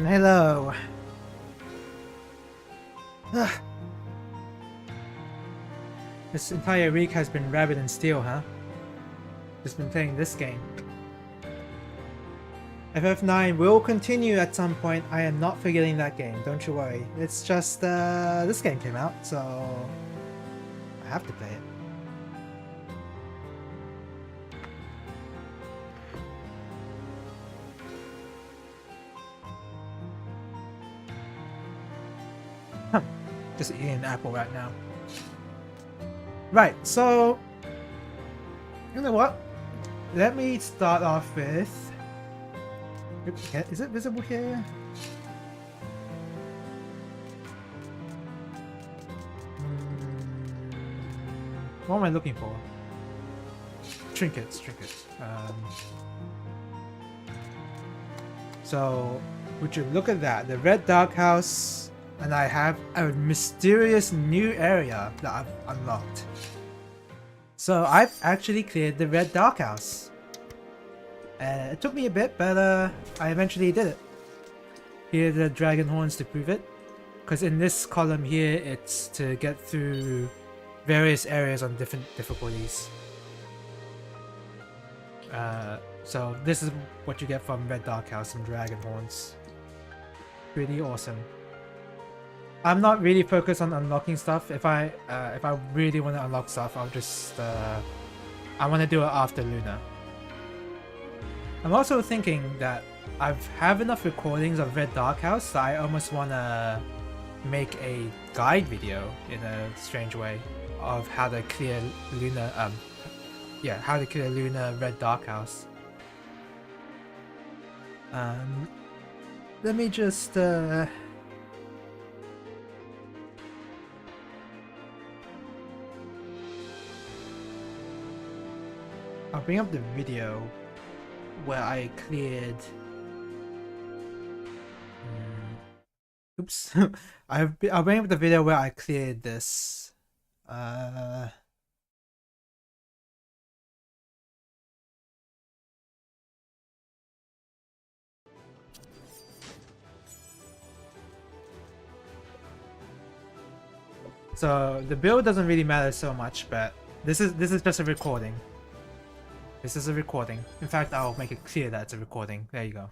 Hello. This entire week has been Rabbit and Steel, huh? Just been playing this game. FF9 will continue at some point. I am not forgetting that game, don't you worry. It's just, this game came out, so I have to play it. Just eating an apple right now. Right, so you know what? Let me start off with. Is it visible here? What am I looking for? Trinkets. So, would you look at that? The Red Dark House, and I have a mysterious new area that I've unlocked. So I've actually cleared the Red Dark House. It took me a bit, but I eventually did it. Here are the dragon horns to prove it. Because in this column here, it's to get through various areas on different difficulties. So this is what you get from Red Dark House, some dragon horns. Pretty awesome. I'm not really focused on unlocking stuff. If I really want to unlock stuff, I'll just I want to do it after Lunar. I'm also thinking that I have enough recordings of Red Dark House that I almost want to make a guide video in a strange way of how to clear Lunar. How to clear Lunar Red Dark House. Let me just I'll bring up the video where I cleared. Oops. I'll bring up the video where I cleared this. So the build doesn't really matter so much, but this is just a recording. This is a recording. In fact, I'll make it clear that it's a recording. There you go.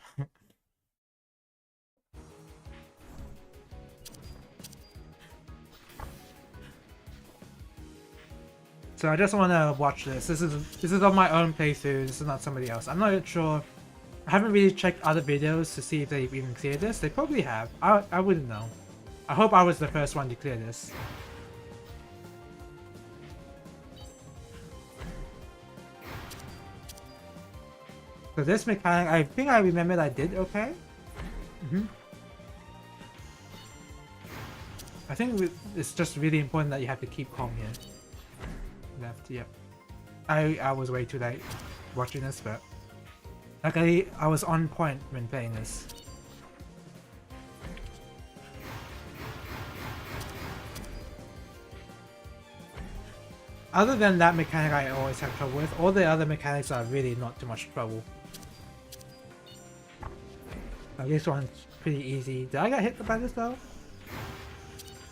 So I just want to watch this. This is on my own playthrough. This is not somebody else. I'm not sure. I haven't really checked other videos to see if they've even cleared this. They probably have. I wouldn't know. I hope I was the first one to clear this. So this mechanic, I think I remembered I did okay. I think it's just really important that you have to keep calm here. Left, yep. I was way too late watching this, but luckily I was on point when playing this. Other than that mechanic I always have trouble with, all the other mechanics are really not too much trouble. This one's pretty easy. Did I get hit by this though?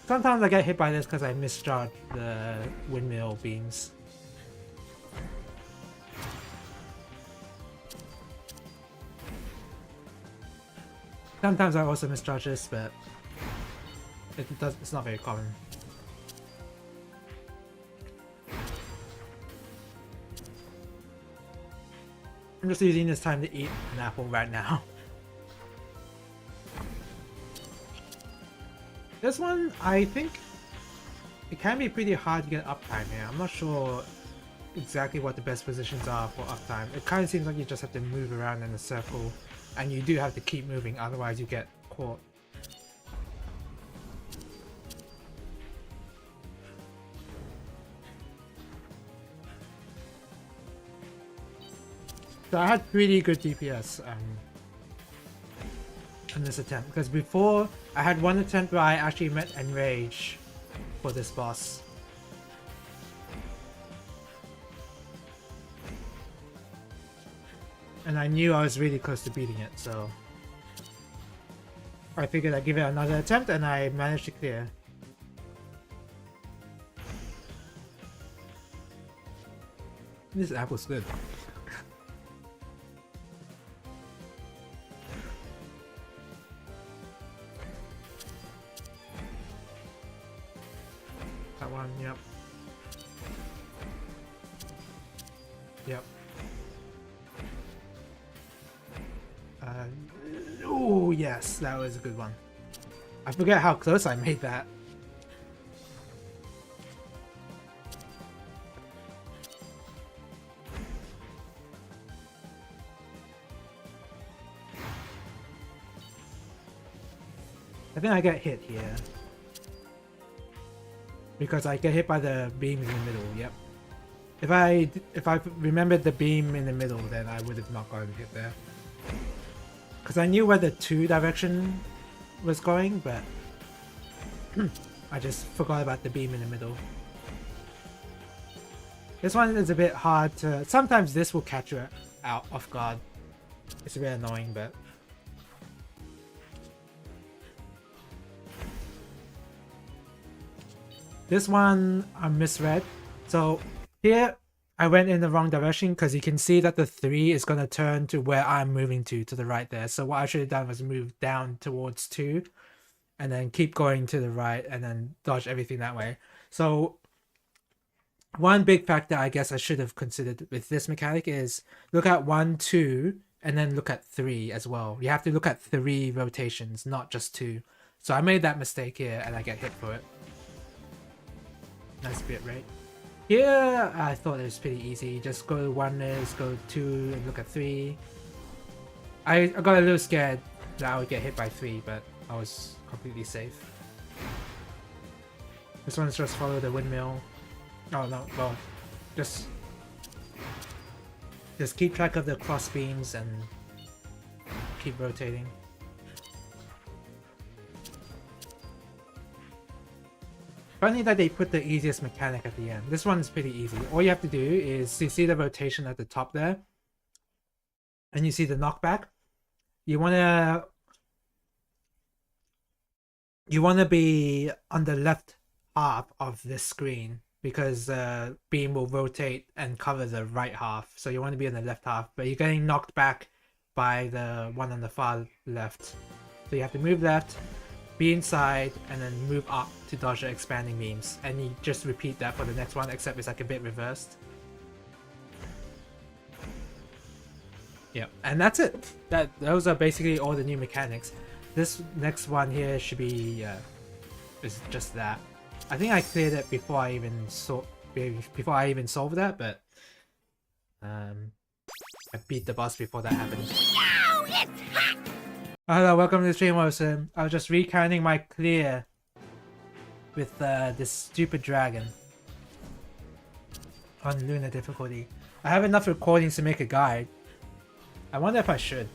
Sometimes I get hit by this because I misjudge the windmill beams. Sometimes I also misjudge this, but it's not very common. I'm just using this time to eat an apple right now. This one, I think it can be pretty hard to get uptime here. I'm not sure exactly what the best positions are for uptime. It kind of seems like you just have to move around in a circle, and you do have to keep moving, otherwise you get caught. So I had pretty good DPS in this attempt, because before I had one attempt where I actually met Enrage for this boss. And And I knew I was really close to beating it, so I figured I'd give it another attempt, and I managed to clear. This apple's good. That one, yep. Yep. Oh yes, that was a good one. I forget how close I made that. I think I get hit here. Because I get hit by the beam in the middle, yep. If I remembered the beam in the middle, then I would have not gotten hit there. Because I knew where the 2 direction was going, but I just forgot about the beam in the middle. This one is a bit hard to... Sometimes this will catch you out off guard. It's a bit annoying, but... This one I misread. So here I went in the wrong direction because you can see that the 3 is going to turn to where I'm moving to the right there. So what I should have done was move down towards 2 and then keep going to the right and then dodge everything that way. So one big factor I guess I should have considered with this mechanic is look at 1, 2 and then look at 3 as well. You have to look at 3 rotations, not just 2. So I made that mistake here and I get hit for it. Nice bit rate. Here, I thought it was pretty easy. Just go to 1 is, go 2 and look at 3. I got a little scared that I would get hit by 3, but I was completely safe. This one's just follow the windmill. Oh no, well, just keep track of the cross beams and keep rotating. Funny that they put the easiest mechanic at the end. This one's pretty easy. All you have to do is you see the rotation at the top there, and you see the knockback. You wanna be on the left half of this screen because the beam will rotate and cover the right half. So you want to be on the left half, but you're getting knocked back by the one on the far left. So you have to move left, be inside, and then move up to dodge the expanding beams. And you just repeat that for the next one, except it's like a bit reversed. Yep, and that's it. Those are basically all the new mechanics. This next one here should be is just that. I think I cleared it before I even solved that, but I beat the boss before that happened. No, it's hot! Hello, welcome to the stream, Wilson. I was just recounting my clear with this stupid dragon on Lunar difficulty. I have enough recordings to make a guide. I wonder if I should.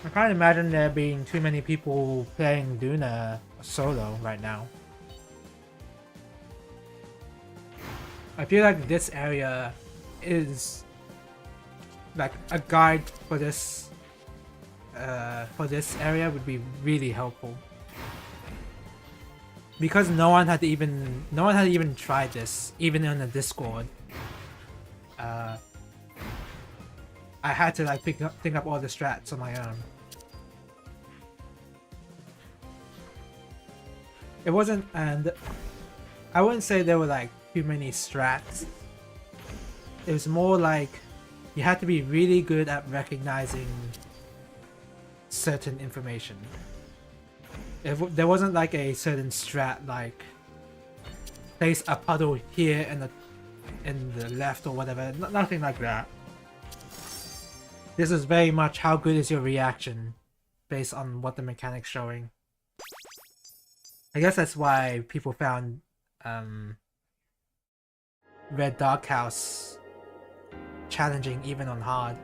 I can't imagine there being too many people playing Lunar solo right now. I feel like this area is like a guide for this area would be really helpful, because no one had even tried this, even on the Discord. I had to like think up all the strats on my own. It wasn't, and I wouldn't say there were like too many strats. It was more like you had to be really good at recognizing certain information. There wasn't like a certain strat like place a puddle here in the left or whatever. Nothing like that. This is very much how good is your reaction based on what the mechanic's showing. I guess that's why people found Red Dark House challenging even on hard,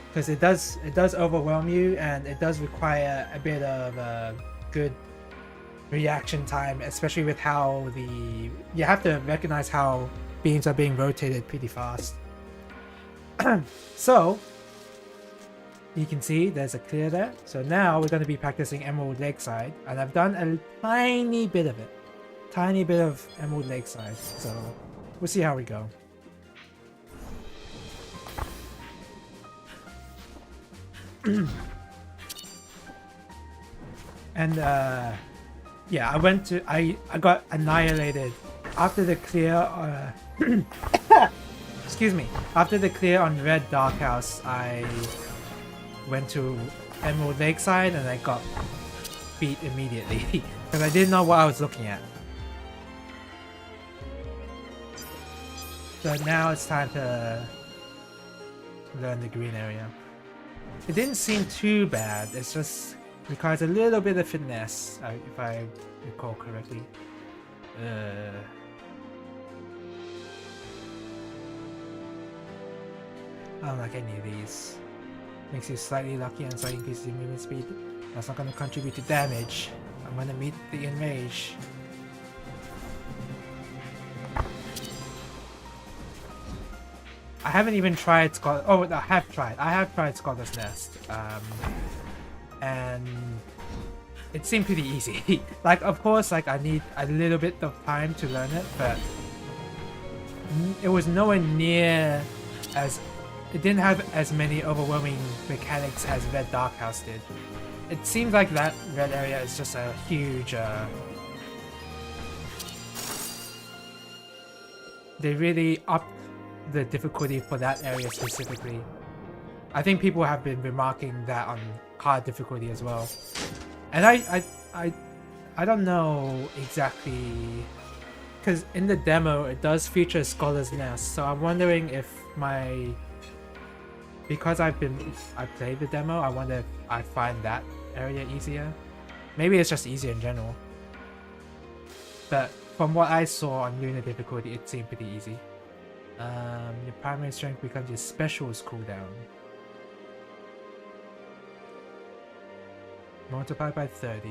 because it does overwhelm you, and it does require a bit of good reaction time, especially with how you have to recognize how beams are being rotated pretty fast. So you can see there's a clear there. So now we're going to be practicing Emerald Lakeside, and I've done a tiny bit of it. Tiny bit of Emerald Lakeside, so we'll see how we go. And yeah, I got annihilated after the clear excuse me, after the clear on Red Dark House. I went to Emerald Lakeside and I got beat immediately because I didn't know what I was looking at. So now it's time to learn the green area. It didn't seem too bad, it's just requires a little bit of finesse, if I recall correctly. I don't like any of these. Makes you slightly lucky and slightly increases your movement speed. That's not going to contribute to damage. I'm going to meet the enrage. I haven't even tried I have tried Scholar's Nest. And it seemed pretty easy. Like, of course, like I need a little bit of time to learn it, but it was nowhere near as... It didn't have as many overwhelming mechanics as Red Dark House did. It seems like that red area is just a huge... They really upped the difficulty for that area specifically. I think people have been remarking that on hard difficulty as well. And I don't know exactly... Because in the demo, it does feature Scholar's Nest, so I'm wondering if my... Because I played the demo, I wonder if I find that area easier. Maybe it's just easier in general. But from what I saw on Lunar difficulty, it seemed pretty easy. Your primary strength becomes your specials cooldown. Multiplied by 30,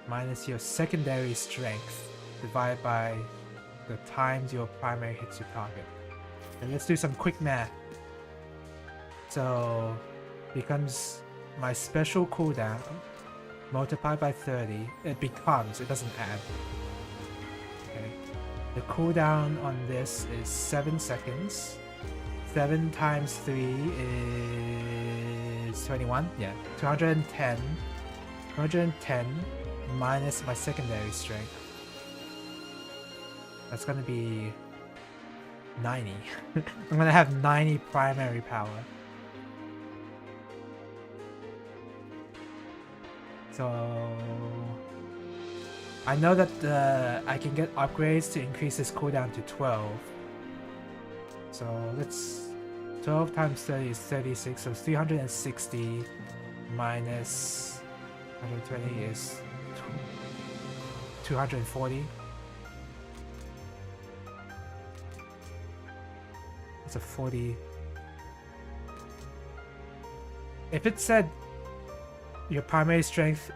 minus your secondary strength, divided by the times your primary hits your target. And let's do some quick math. So, becomes my special cooldown, multiplied by 30, it doesn't add. Okay. The cooldown on this is 7 seconds. 7 times 3 is 21, yeah, 210. 210 minus my secondary strength. That's gonna be 90. I'm gonna have 90 primary power. So I know that I can get upgrades to increase this cooldown to 12. So let's 12 times 30 is 36, so 360 minus 120 is 240. It's a 40. If it said your primary strength,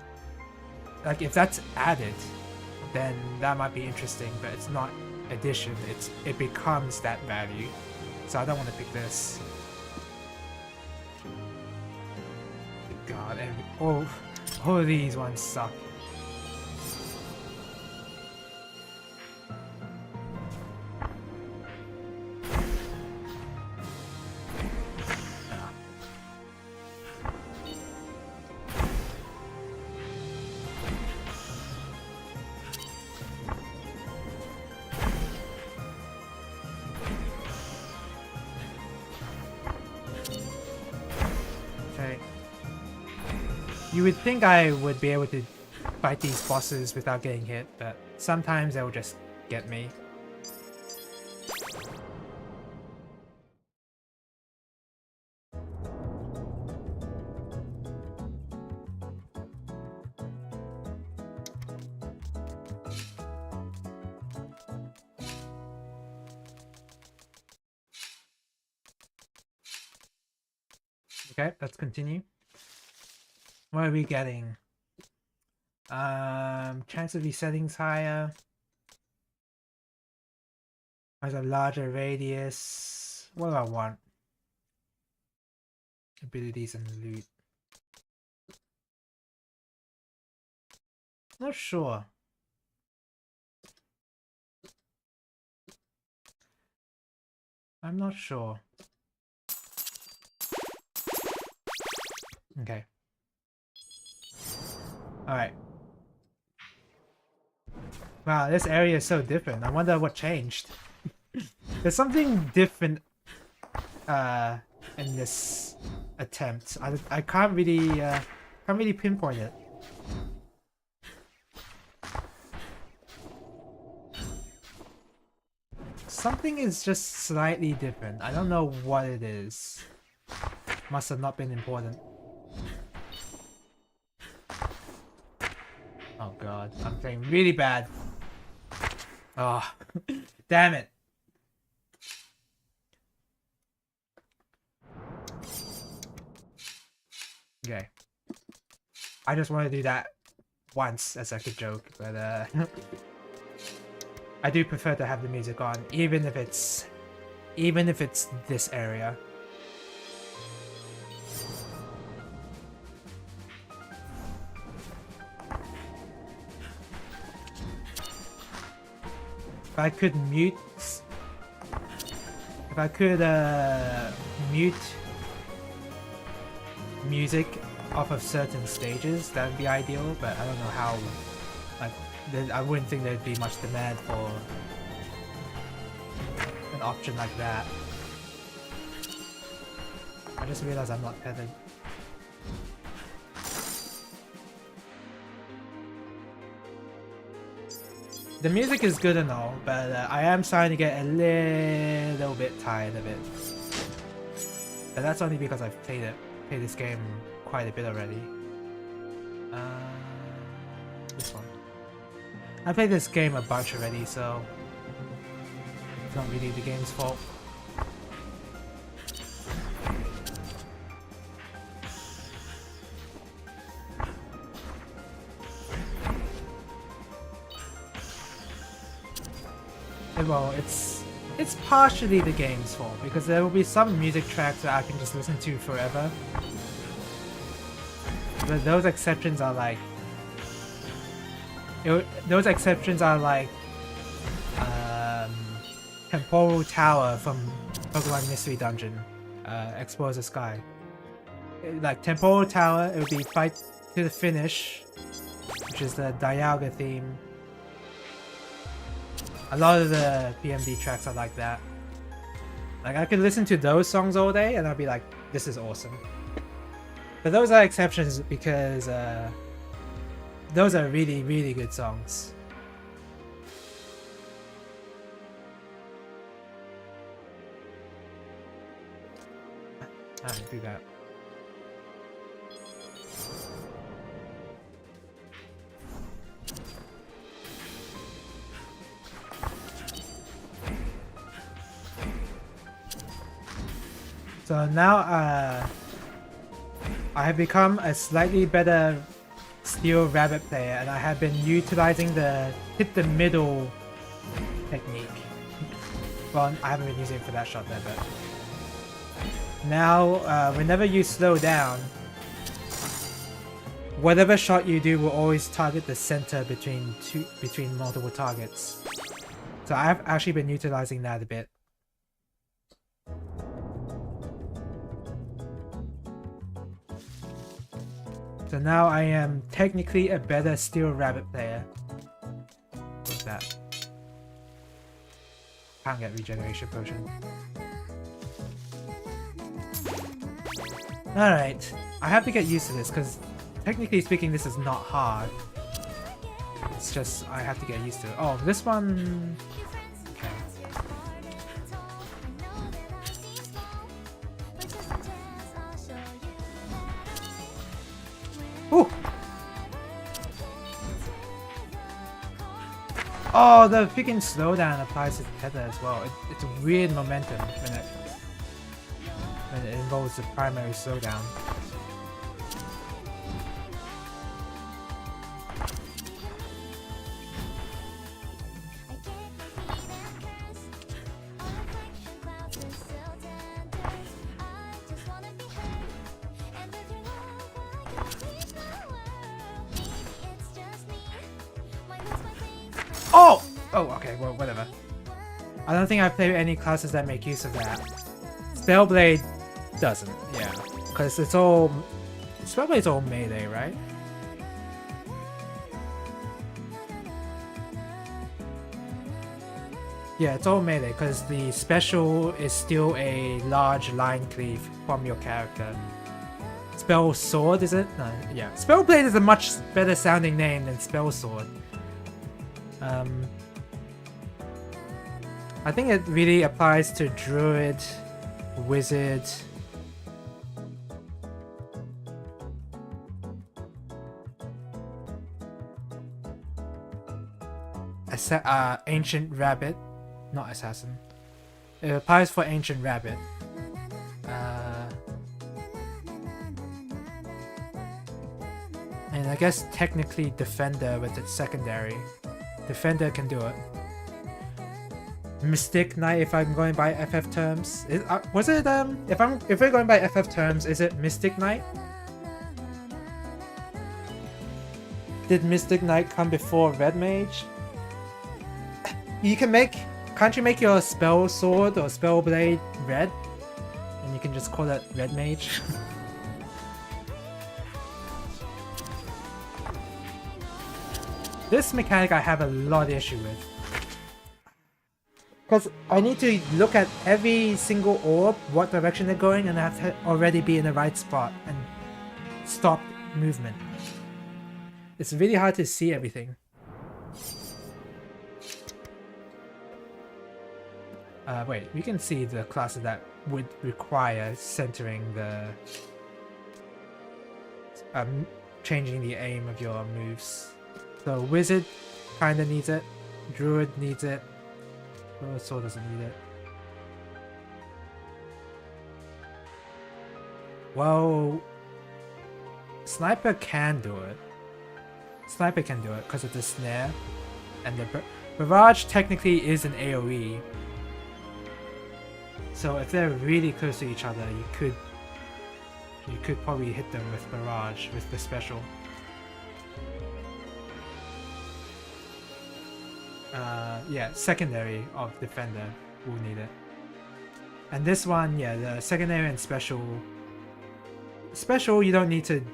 like if that's added, then that might be interesting, but it's not addition, it becomes that value. So I don't want to pick this. God, all of these ones suck. You would think I would be able to fight these bosses without getting hit, but sometimes they will just get me. Okay, let's continue. What are we getting? Chance of resetting's higher. Has a larger radius. What do I want? Abilities and loot. Not sure. I'm not sure. Okay. Alright. Wow, this area is so different. I wonder what changed. There's something different in this attempt. I can't really pinpoint it. Something is just slightly different. I don't know what it is. Must have not been important. Oh god, I'm playing really bad. Oh, damn it. Okay. I just want to do that once as like a joke, but I do prefer to have the music on, even if it's this area. If I could mute music off of certain stages, that would be ideal, but I don't know how. Like, I wouldn't think there'd be much demand for an option like that. I just realized I'm not tethered. The music is good and all, but I am starting to get a little bit tired of it. But that's only because I've played this game quite a bit already. This one. I played this game a bunch already, so it's not really the game's fault. Well, it's partially the game's fault, because there will be some music tracks that I can just listen to forever. But those exceptions are like Temporal Tower from Pokemon Mystery Dungeon, Explores the Sky. Like Temporal Tower, it would be Fight to the Finish, which is the Dialga theme. A lot of the PMD tracks are like that. Like, I could listen to those songs all day and I'll be like, this is awesome. But those are exceptions because those are really, really good songs. I don't do that. So now I have become a slightly better Steel Rabbit player, and I have been utilizing the hit the middle technique. Well, I haven't been using it for that shot there, but now whenever you slow down, whatever shot you do will always target the center between multiple targets. So I've actually been utilizing that a bit. So now I am technically a better Steel Rabbit player. What's that? Can't get regeneration potion. Alright, I have to get used to this because technically speaking this is not hard. It's just I have to get used to it. Oh, this one... Okay. Ooh! Oh, the freaking slowdown applies to the tether as well. It's a weird momentum when it involves the primary slowdown. Oh! Oh, okay, well, whatever. I don't think I've played any classes that make use of that. Spellblade doesn't, yeah. Because it's all... Spellblade's all melee, right? Yeah, it's all melee, because the special is still a large line cleave from your character. Spell Sword, is it? No, yeah. Spellblade is a much better sounding name than Spell Sword. I think it really applies to Druid, Wizard... Ancient Rabbit. Not Assassin. It applies for Ancient Rabbit. And I guess technically Defender with its secondary. Defender can do it. Mystic Knight if I'm going by FF terms. Was it if we're going by FF terms, is it Mystic Knight? Did Mystic Knight come before Red Mage? Can't you make your Spell Sword or Spell Blade red? And you can just call it Red Mage? This mechanic I have a lot of issue with. Because I need to look at every single orb, what direction they're going, and I have to already be in the right spot and stop movement. It's really hard to see everything. Wait, we can see the classes that would require centering the... changing the aim of your moves. So Wizard kinda needs it, Druid needs it, Sword doesn't need it. Well, Sniper can do it. Sniper can do it because of the snare, and the Barrage technically is an AoE. So if they're really close to each other, you could probably hit them with Barrage with the special. Yeah, secondary of Defender will need it. And this one, yeah, the secondary and special. Special, you don't need to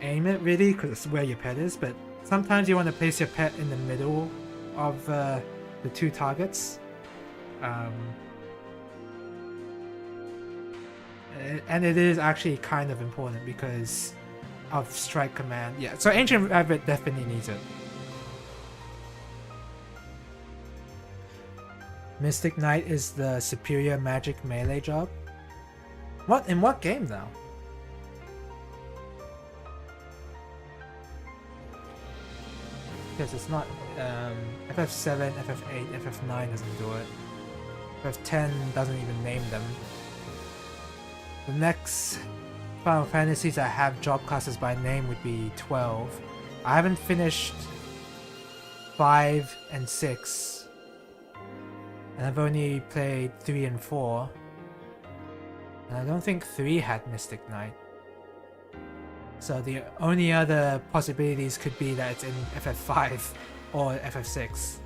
aim it really because it's where your pet is, but sometimes you want to place your pet in the middle of the two targets. And it is actually kind of important because of strike command. Yeah, so Ancient Rabbit definitely needs it. Mystic Knight is the superior magic melee job. What? In what game though? Because it's not FF7, FF8, FF9 doesn't do it. FF10 doesn't even name them. The next Final Fantasies that have job classes by name would be 12. I haven't finished 5 and 6. And I've only played 3 and 4. And I don't think 3 had Mystic Knight. So the only other possibilities could be that it's in FF5 or FF6.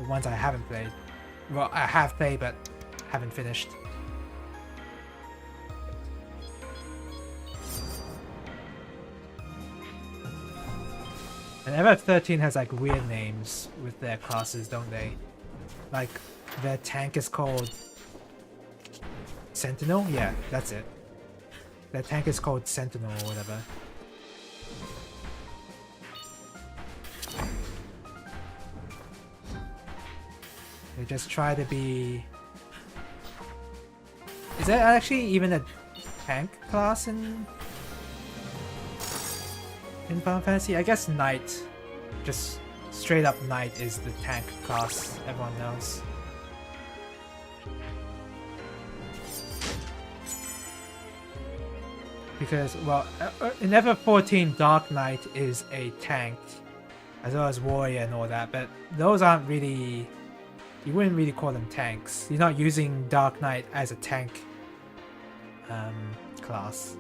The ones I haven't played. Well, I have played but haven't finished. And FF13 has like weird names with their classes, don't they? Like, their tank is called Sentinel? Yeah, that's it. Their tank is called Sentinel or whatever. They just try to be... Is there actually even a tank class in Final Fantasy? I guess Knight. Just straight up Knight is the tank class everyone knows. Because, well, in FF14 Dark Knight is a tank, as well as Warrior and all that, but those aren't really... You wouldn't really call them tanks. You're not using Dark Knight as a tank class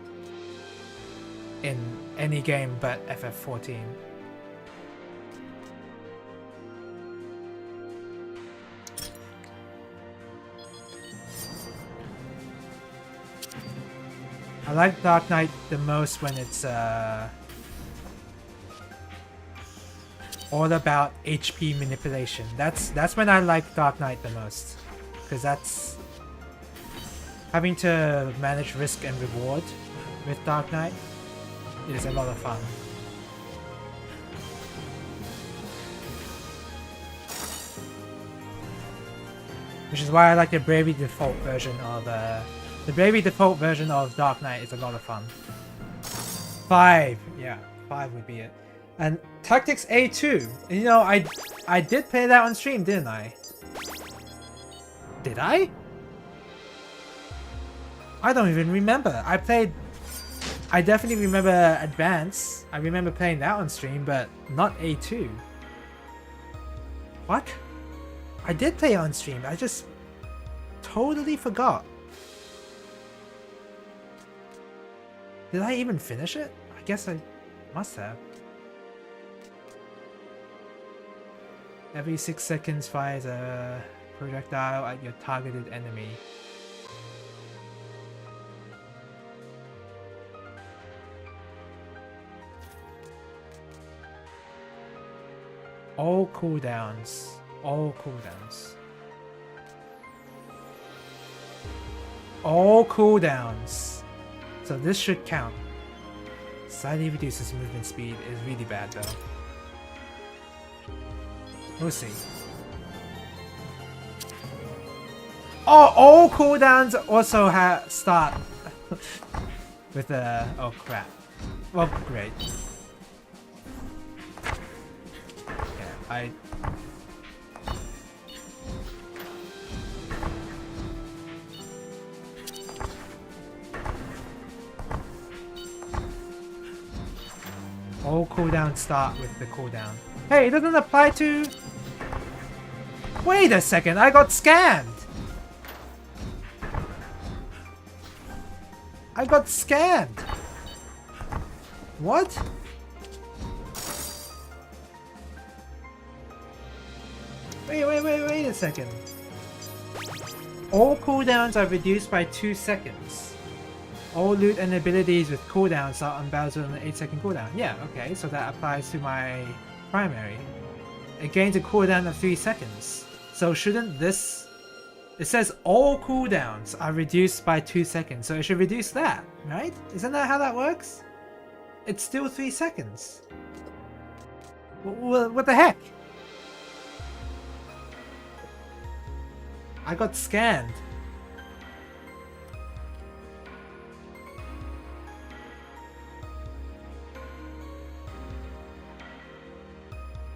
in any game but FF14. I like Dark Knight the most when it's all about HP manipulation. That's when I like Dark Knight the most, because that's having to manage risk and reward with Dark Knight is a lot of fun. Which is why I like the Bravely Default version of the Bravely Default version of Dark Knight is a lot of fun. 5, yeah, 5 would be it. And Tactics A2, you know, I did play that on stream, didn't I? Did I? I don't even remember. I definitely remember Advance. I remember playing that on stream, but not A2. What? I did play it on stream. I just totally forgot. Did I even finish it? I guess I must have. Every 6 seconds fires a projectile at your targeted enemy. All cooldowns. All cooldowns. All cooldowns. So this should count. Slightly reduces movement speed is really bad though. We'll see. Oh, all cooldowns also start with a... oh crap. Well, great. Yeah, all cooldowns start with the cooldown. Hey, it doesn't apply to... Wait a second, I got scammed! I got scammed! What? Wait a second. All cooldowns are reduced by 2 seconds. All loot and abilities with cooldowns are unbalanced on an 8-second cooldown. Yeah, okay, so that applies to my primary. It gains a cooldown of 3 seconds. So shouldn't this... It says all cooldowns are reduced by 2 seconds, so it should reduce that, right? Isn't that how that works? It's still 3 seconds. What the heck? I got scanned.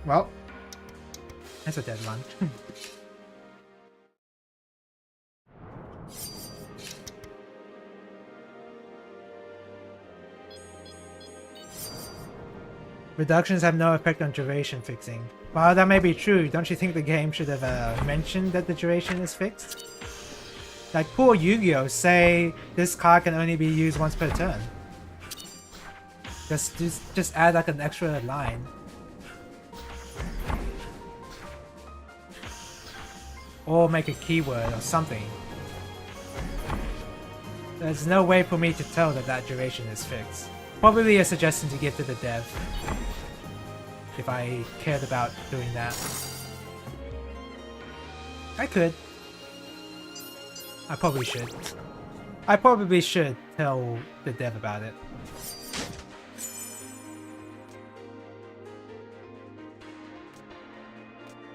Well, that's a dead one. Reductions have no effect on duration fixing. While that may be true, don't you think the game should have mentioned that the duration is fixed? Like poor Yu-Gi-Oh! Say this card can only be used once per turn. Just add like an extra line. Or make a keyword or something. There's no way for me to tell that that duration is fixed. Probably a suggestion to give to the dev. If I cared about doing that. I could. I probably should. I probably should tell the dev about it.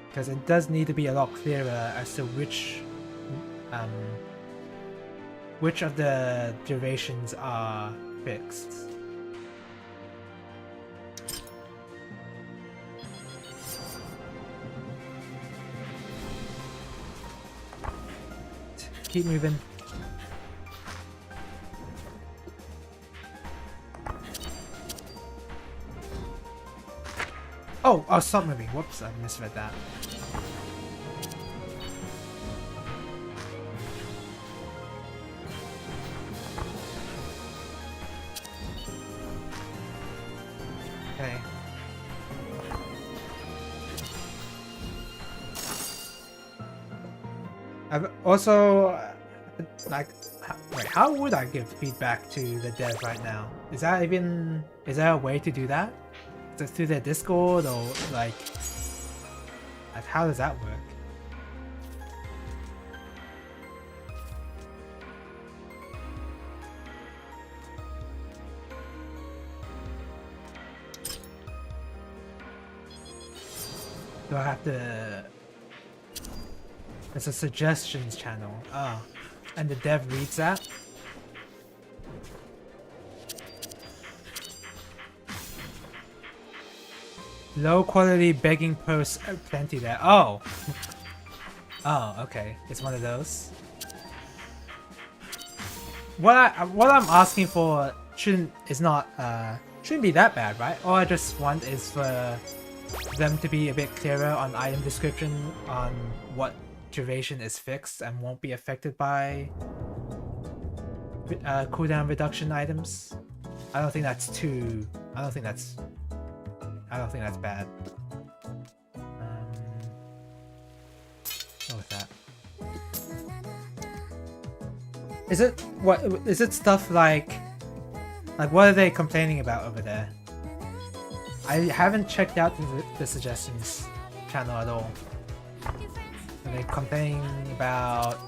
Because it does need to be a lot clearer as to which of the durations are fixed. Keep moving. Oh, stop moving. Whoops, I misread that. Okay. I've also, like, Wait, how would I give feedback to the dev right now? Is there a way to do that? Is it through their Discord or like how does that work? Do I have to... It's a suggestions channel. Oh. And the dev reads that? Low quality begging posts plenty there. Oh! Oh, okay. It's one of those. What I'm asking for shouldn't be that bad, right? All I just want is for them to be a bit clearer on item description on what duration is fixed and won't be affected by cooldown reduction items. I don't think that's bad. What was that? Is it stuff like what are they complaining about over there? I haven't checked out the suggestions channel at all. Are they complaining about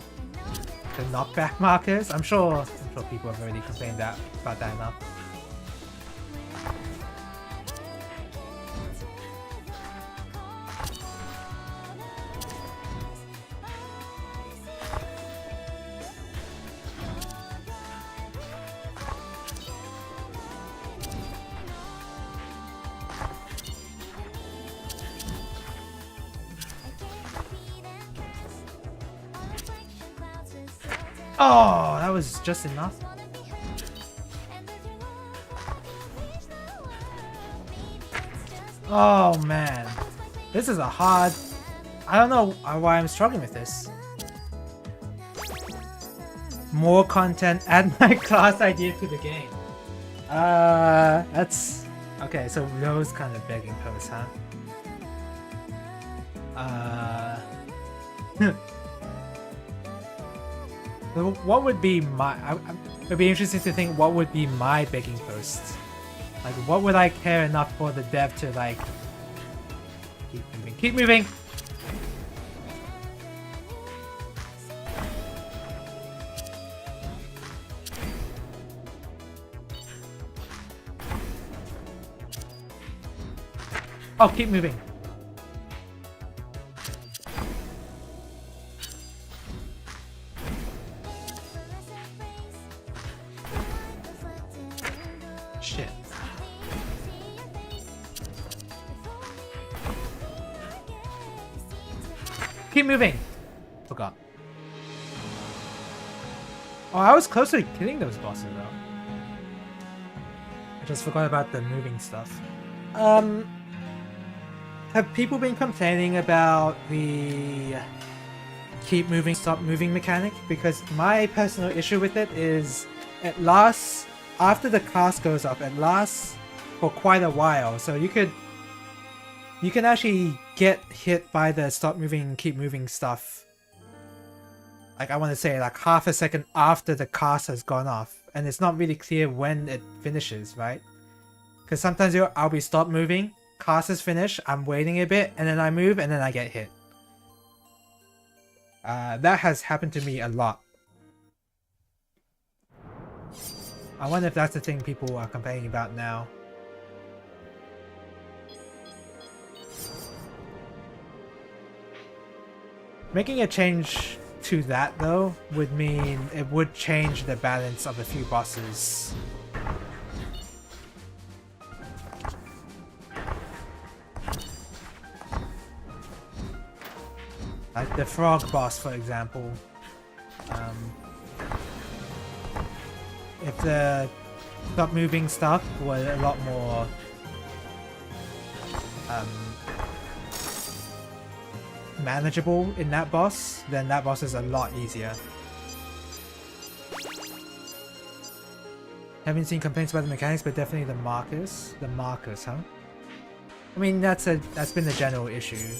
the knockback markers? I'm sure people have already complained about that enough. Oh, that was just enough. Oh man, this is a hard... I don't know why I'm struggling with this. More content, add my class idea to the game. That's... Okay, so those kind of begging posts, huh? What would be my... It'd be interesting to think what would be my begging post. Like, what would I care enough for the dev to, like... Keep moving, keep moving! Oh, keep moving! Shit. Keep moving! Forgot. Oh, I was close to killing those bosses though. I just forgot about the moving stuff. Have people been complaining about the keep moving, stop moving mechanic? Because my personal issue with it is it lasts, after the class goes up, it lasts for quite a while. So you can actually get hit by the stop moving, keep moving stuff. Like, I want to say like half a second after the cast has gone off. And it's not really clear when it finishes, right? Because sometimes I'll be stop moving, cast is finished, I'm waiting a bit, and then I move, and then I get hit. That has happened to me a lot. I wonder if that's the thing people are complaining about now. Making a change to that, though, would mean it would change the balance of a few bosses. Like the frog boss, for example. If the stop moving stuff was a lot more manageable in that boss, then that boss is a lot easier. Haven't seen complaints about the mechanics, but definitely the markers. The markers, huh? I mean, that's been the general issue.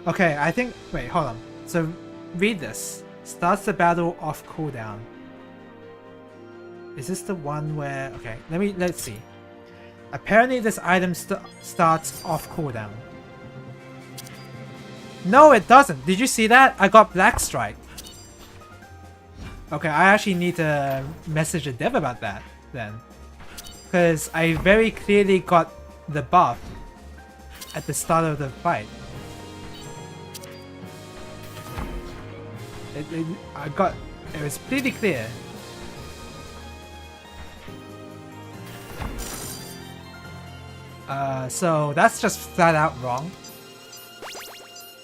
Okay, I think... Wait, hold on. So read this. Starts the battle off cooldown. Is this the one where... Okay, let's see. Apparently this item starts off cooldown. No, it doesn't. Did you see that? I got Black Strike. Okay, I actually need to message the dev about that then. Because I very clearly got the buff at the start of the fight. It was pretty clear. So that's just flat out wrong.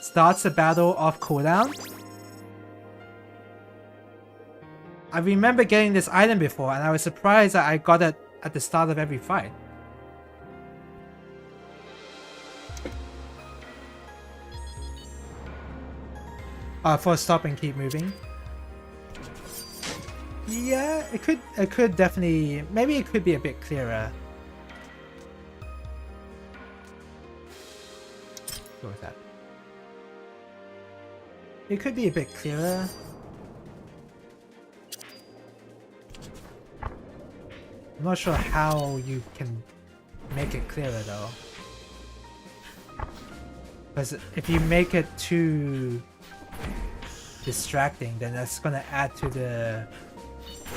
Starts the battle off cooldown. I remember getting this item before and I was surprised that I got it at the start of every fight. For stop and keep moving. Yeah, it could definitely, maybe it could be a bit clearer. Go with that. It could be a bit clearer. I'm not sure how you can make it clearer though. Because if you make it too distracting, then that's gonna add to the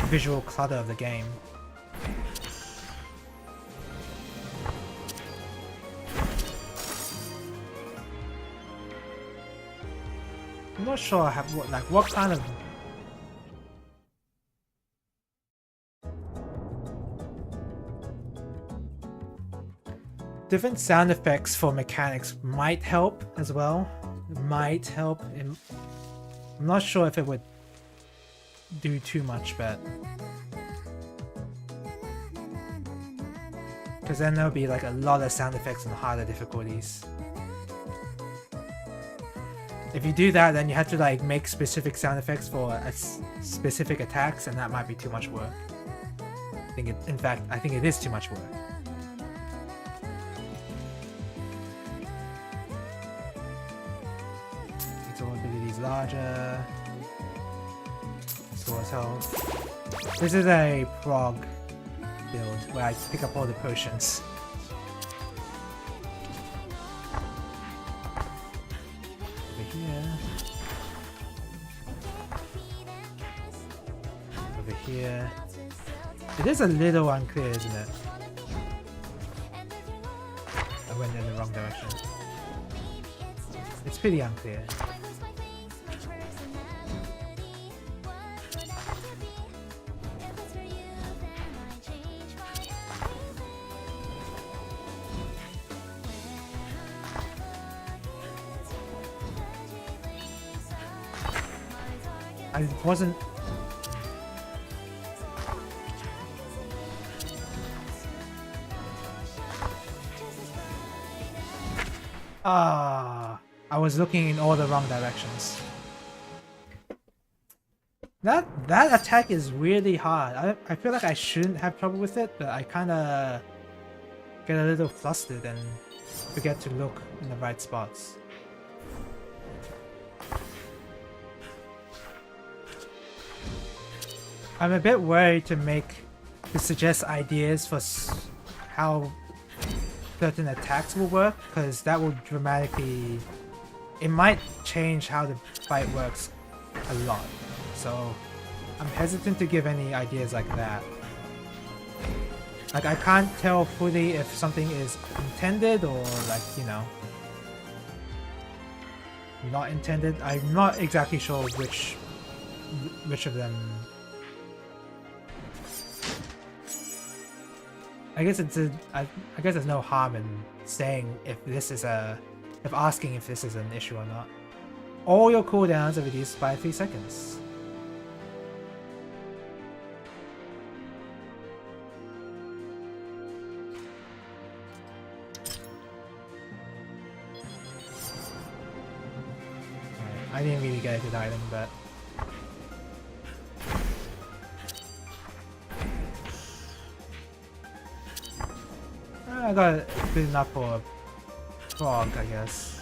visual clutter of the game. I'm not sure what kind of... Different sound effects for mechanics might help as well. Might help. I'm not sure if it would do too much, but... Because then there'll be like a lot of sound effects on harder difficulties. If you do that, then you have to like make specific sound effects for specific attacks, and that might be too much work. In fact, I think it is too much work. Exalt abilities larger. Stores health. This is a prog build where I pick up all the potions. Over here. It is a little unclear, isn't it? I went in the wrong direction. It's pretty unclear. I wasn't... I was looking in all the wrong directions. That attack is really hard. I feel like I shouldn't have trouble with it, but I kinda get a little flustered and forget to look in the right spots. I'm a bit worried to suggest ideas for how certain attacks will work, because that will dramatically... It might change how the fight works a lot. So I'm hesitant to give any ideas like that. Like, I can't tell fully if something is intended or, like, you know, not intended. I'm not exactly sure which of them. I guess I guess there's no harm in saying if asking if this is an issue or not. All your cooldowns are reduced by 3 seconds. Right, I didn't really get a good item, but I got good enough for a frog, I guess.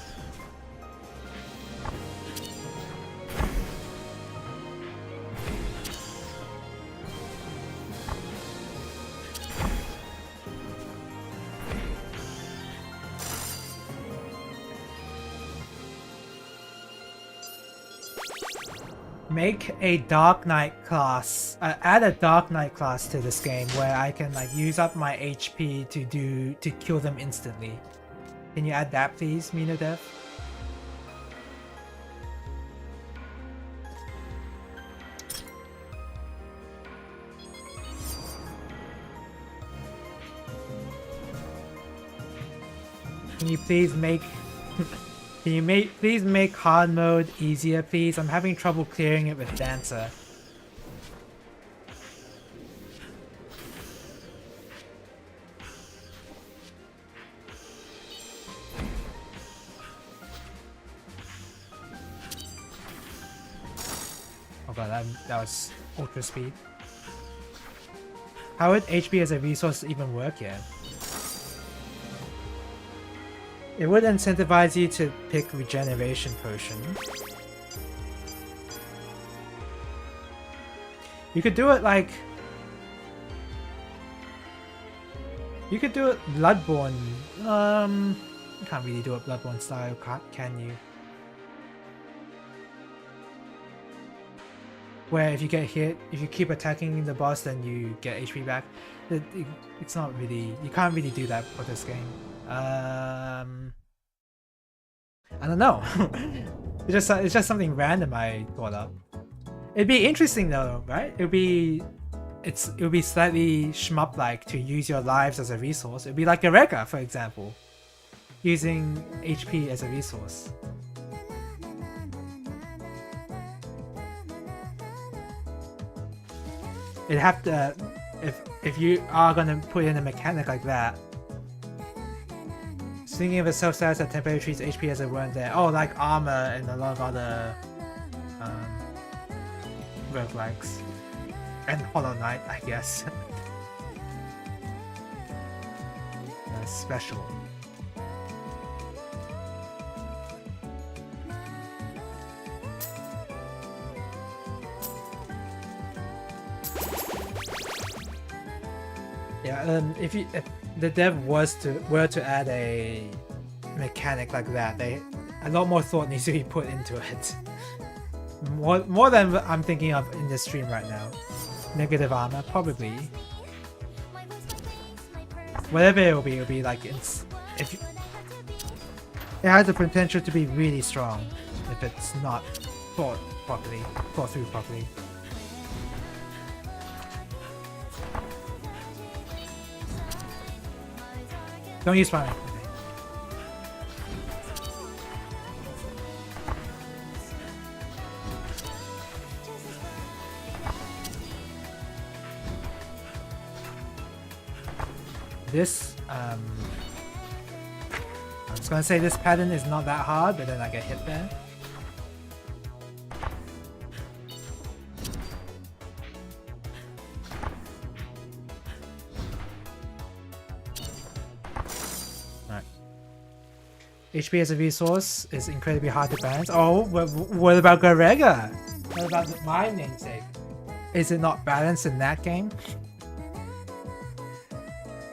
make a Dark Knight class, add a Dark Knight class to this game where I can like use up my HP to kill them instantly. Can you add that please, Mino Dev? Can you please make please make hard mode easier, please? I'm having trouble clearing it with Dancer. Oh god, that was ultra speed. How would HP as a resource even work here? It would incentivize you to pick regeneration potion. You could do it like... You could do it Bloodborne. You can't really do it Bloodborne style, can you? Where if you get hit, if you keep attacking the boss, then you get HP back. It's not really... You can't really do that for this game. I don't know. it's just something random I thought of. It'd be interesting though, right? It would be slightly shmup like to use your lives as a resource. It'd be like Eureka, for example, using HP as a resource. It'd have to if you are gonna put in a mechanic like that. Thinking of a self-status that temporarily treats HP as it weren't there. Oh, like armor and a lot of other roguelikes. And Hollow Knight, I guess. Special. Yeah, if the dev were to add a mechanic like that, a lot more thought needs to be put into it. More than I'm thinking of in this stream right now. Negative armor, probably. Whatever it'll be like it has the potential to be really strong if it's not thought through properly. Don't use fire. This, I was gonna say this pattern is not that hard, but then I get hit there. HP as a resource is incredibly hard to balance. Oh, what about Garega? What about my namesake? Is it not balanced in that game?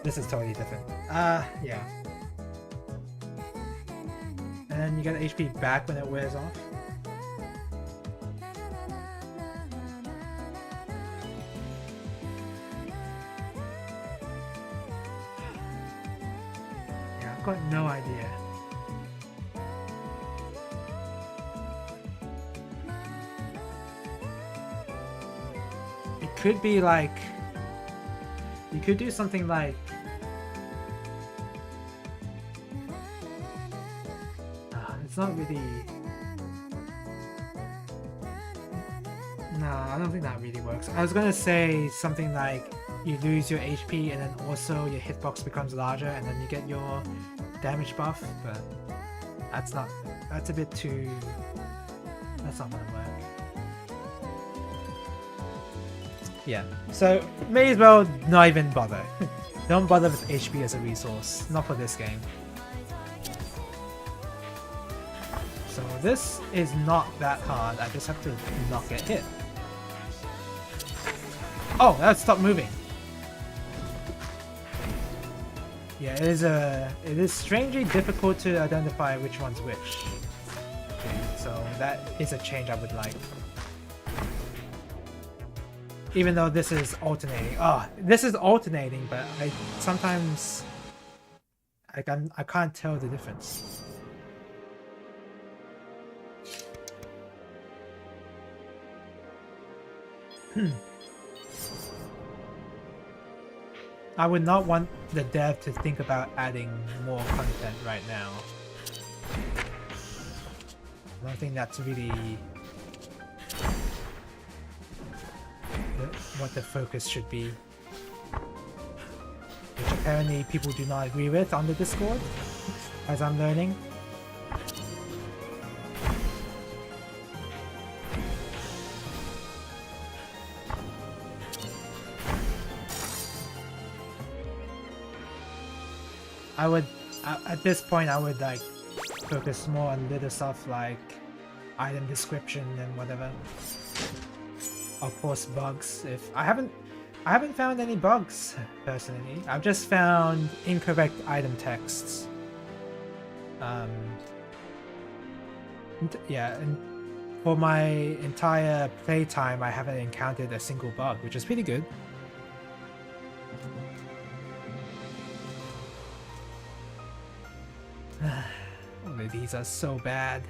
This is totally different. Yeah. And then you get HP back when it wears off. Yeah, I've got no idea. Could be like, you could do something like, it's not really, no, I don't think that really works. I was gonna say something like you lose your HP and then also your hitbox becomes larger and then you get your damage buff, but that's not gonna work. Yeah, so may as well not even bother. Don't bother with HP as a resource, not for this game. So this is not that hard, I just have to not get hit. Oh, that stopped moving. Yeah, it is strangely difficult to identify which one's which. Okay, so that is a change I would like. Even though this is alternating. Oh, this is alternating, but I sometimes I can't tell the difference. I would not want the dev to think about adding more content right now. I don't think that's really what the focus should be. Which apparently people do not agree with on the Discord, as I'm learning. I would, at this point, I would like focus more on little stuff like item description and whatever. Of course, bugs. If I haven't found any bugs personally. I've just found incorrect item texts. Yeah, and for my entire playtime, I haven't encountered a single bug, which is pretty good. All of these are so bad.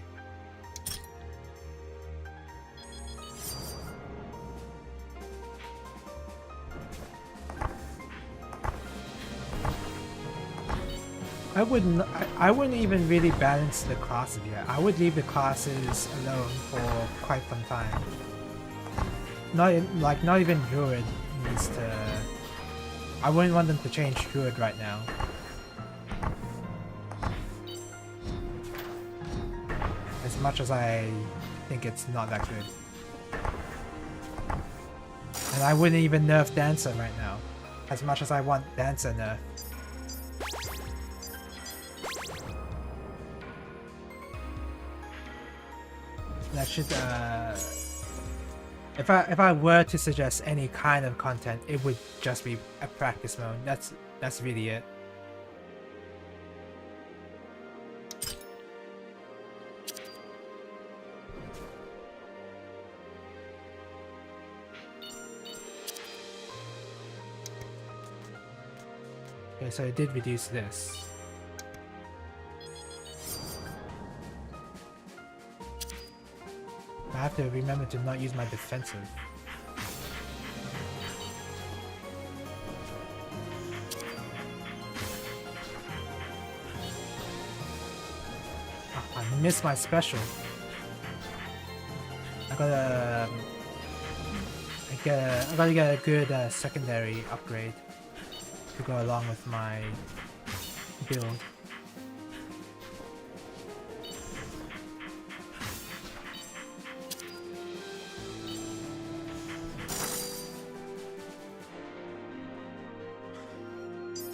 I wouldn't even really balance the classes yet. I would leave the classes alone for quite some time. Not even Druid needs to. I wouldn't want them to change Druid right now. As much as I think it's not that good. And I wouldn't even nerf Dancer right now. As much as I want Dancer nerf. That should, if I were to suggest any kind of content, it would just be a practice mode. That's really it. Okay, so it did reduce this. I have to remember to not use my defensive. Oh, I missed my special. I gotta get a good secondary upgrade to go along with my build.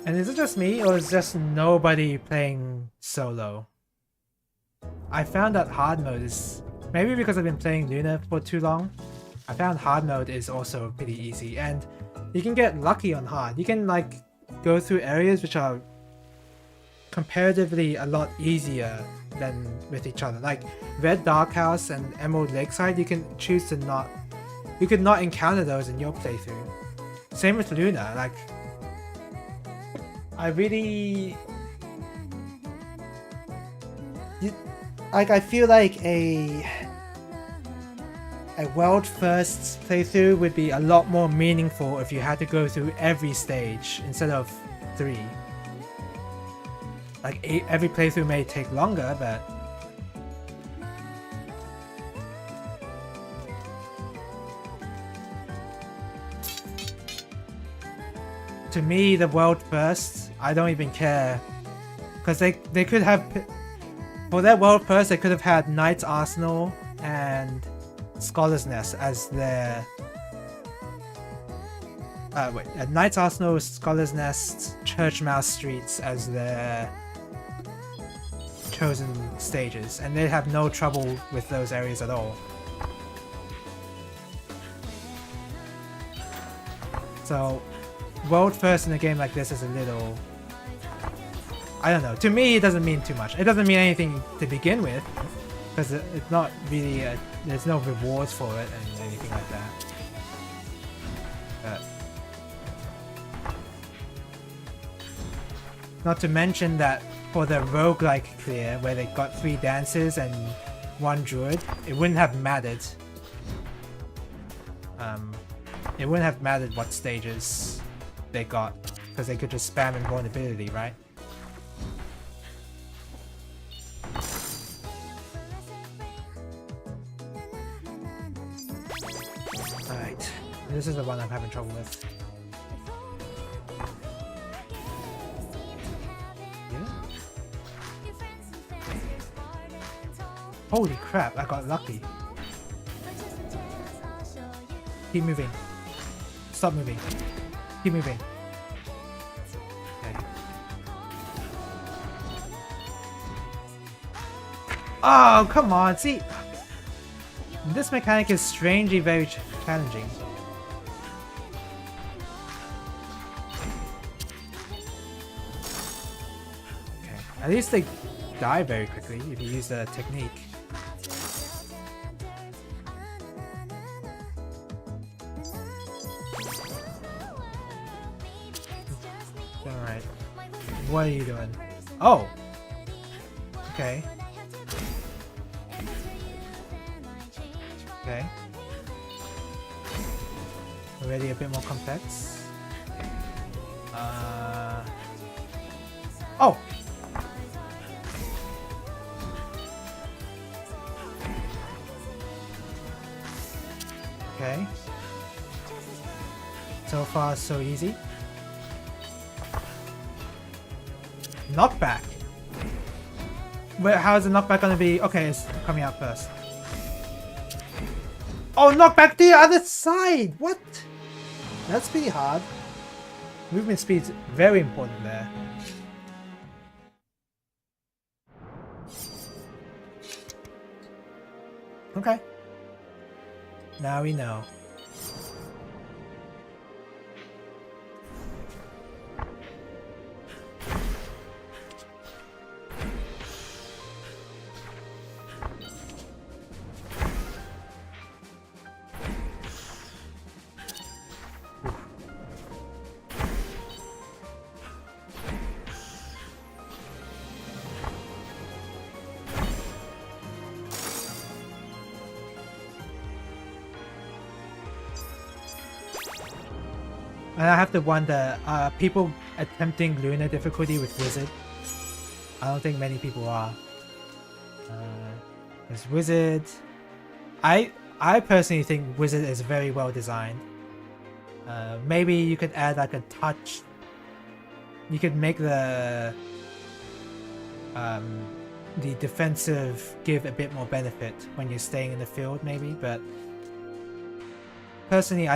And is it just me, or is just nobody playing solo? I found that hard mode is... Maybe because I've been playing Lunar for too long, I found hard mode is also pretty easy, and you can get lucky on hard. You can like go through areas which are comparatively a lot easier than with each other. Like Red Dark House and Emerald Lakeside, you can choose to not... You could not encounter those in your playthrough. Same with Lunar, like... I really... I feel like a world first playthrough would be a lot more meaningful if you had to go through every stage instead of 3. Like every playthrough may take longer, but to me, the world first, I don't even care, because they could have, for their world first, they could have had Knight's Arsenal and Scholar's Nest as their Knight's Arsenal, Scholar's Nest, Church Mouse Streets as their chosen stages, and they'd have no trouble with those areas at all. So world first in a game like this is a little... I don't know. To me, it doesn't mean too much. It doesn't mean anything to begin with, because it's not really... there's no rewards for it and anything like that. Not to mention that for the roguelike clear, where they got 3 dances and 1 druid, it wouldn't have mattered. It wouldn't have mattered what stages they got, because they could just spam invulnerability, right? Alright, this is the one I'm having trouble with. Holy crap, I got lucky. Keep moving. Stop moving. Keep moving. Okay. Oh, come on. See, this mechanic is strangely very challenging. Okay. At least they die very quickly if you use the technique. Alright. What are you doing? Oh! Okay. Okay. Already a bit more complex. Oh! Okay. So far, so easy. Knockback. Wait, how is the knockback gonna be? Okay, it's coming out first. Oh, knockback to the other side! What? That's pretty hard. Movement speed's very important there. Okay. Now we know. And I have to wonder, people attempting Lunar difficulty with Wizard? I don't think many people are. Because Wizard... I personally think Wizard is very well designed. Maybe you could add like a touch... You could make the defensive give a bit more benefit when you're staying in the field maybe, but... Personally,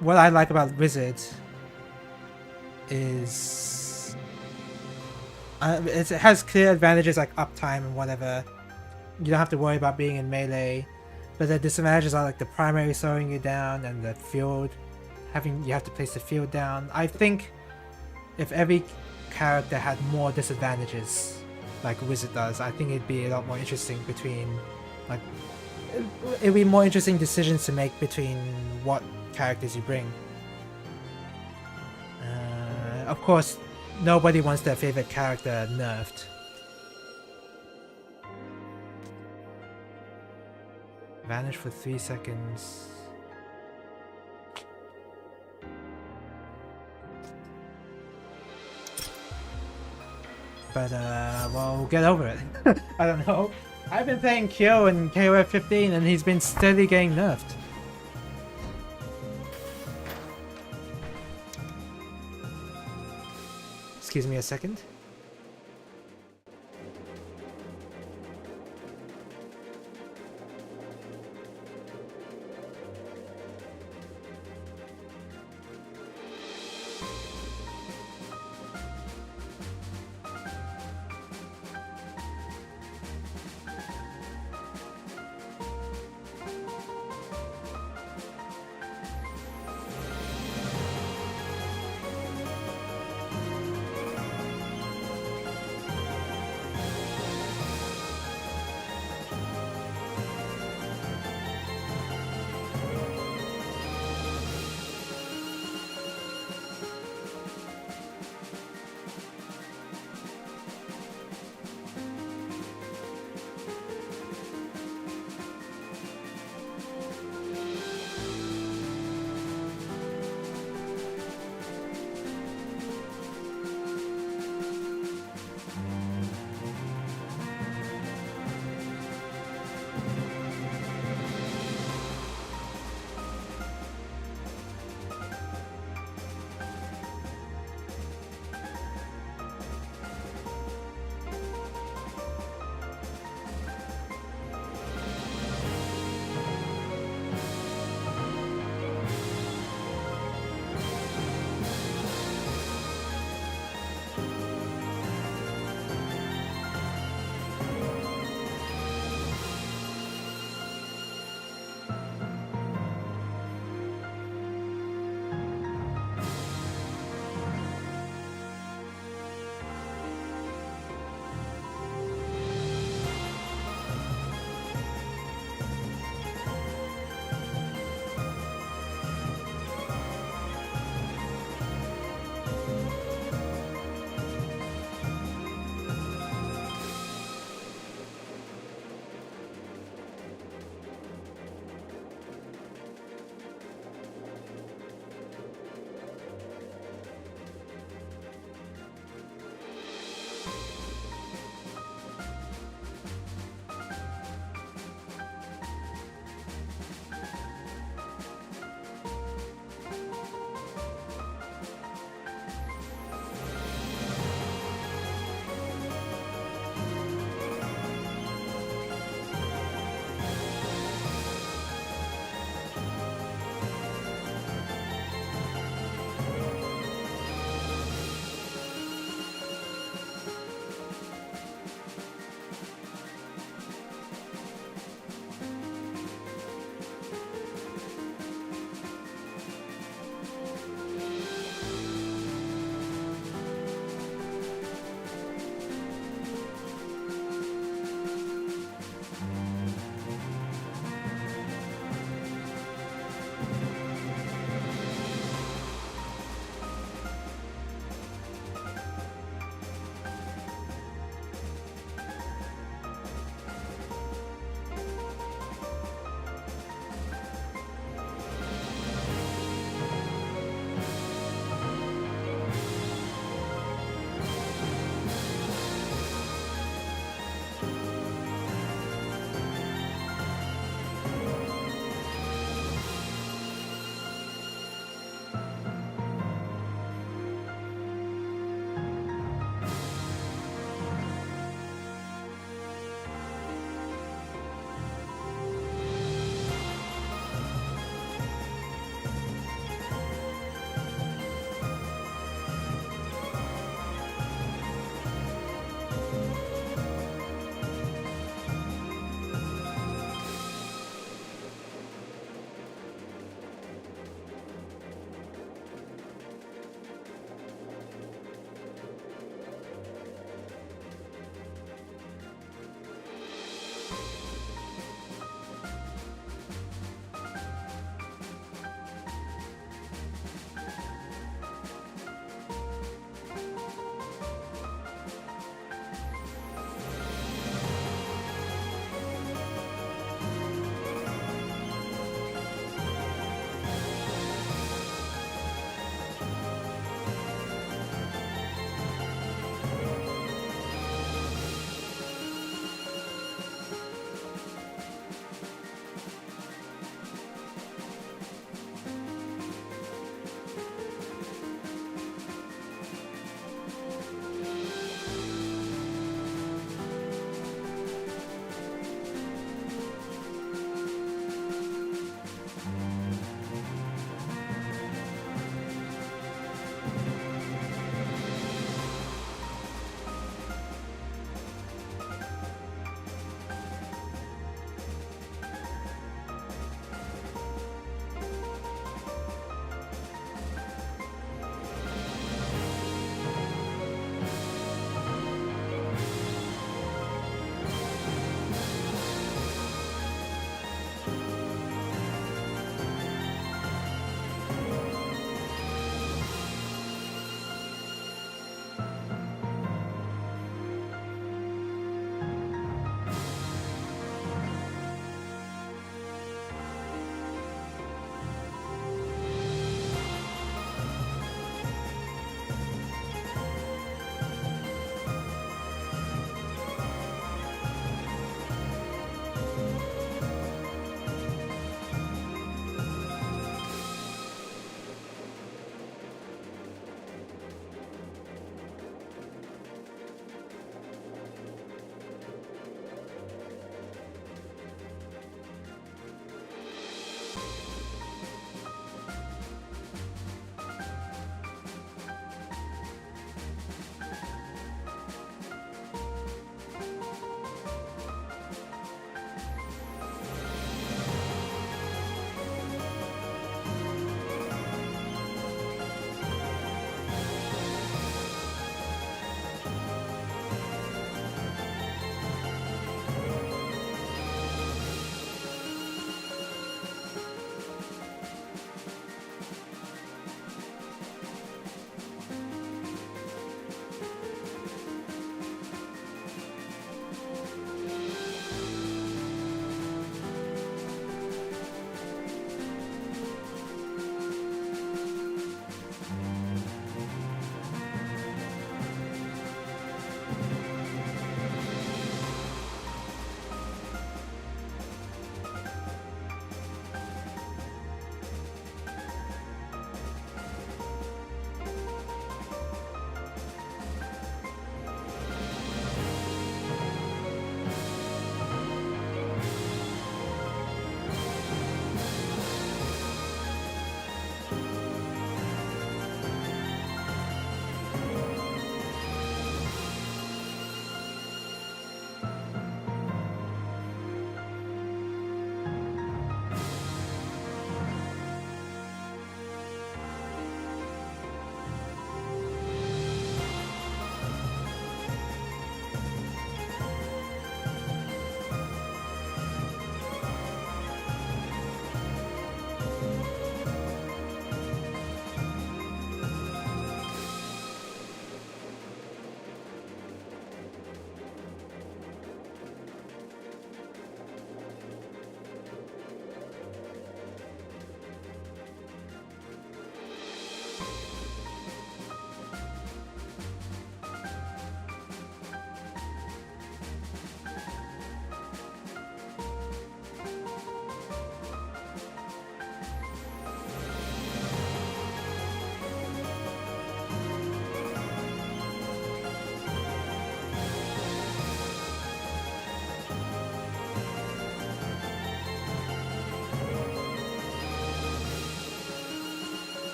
what I like about Wizard is it has clear advantages like uptime and whatever. You don't have to worry about being in melee, but the disadvantages are like the primary slowing you down and the field you have to place the field down. I think if every character had more disadvantages like Wizard does, I think it'd be a lot more interesting between like it'd be more interesting decisions to make between what characters you bring. Of course, nobody wants their favorite character nerfed. Vanish for 3 seconds. But well, we'll get over it. I don't know. I've been playing Kyo in KOF 15 and he's been steadily getting nerfed. Excuse me a second.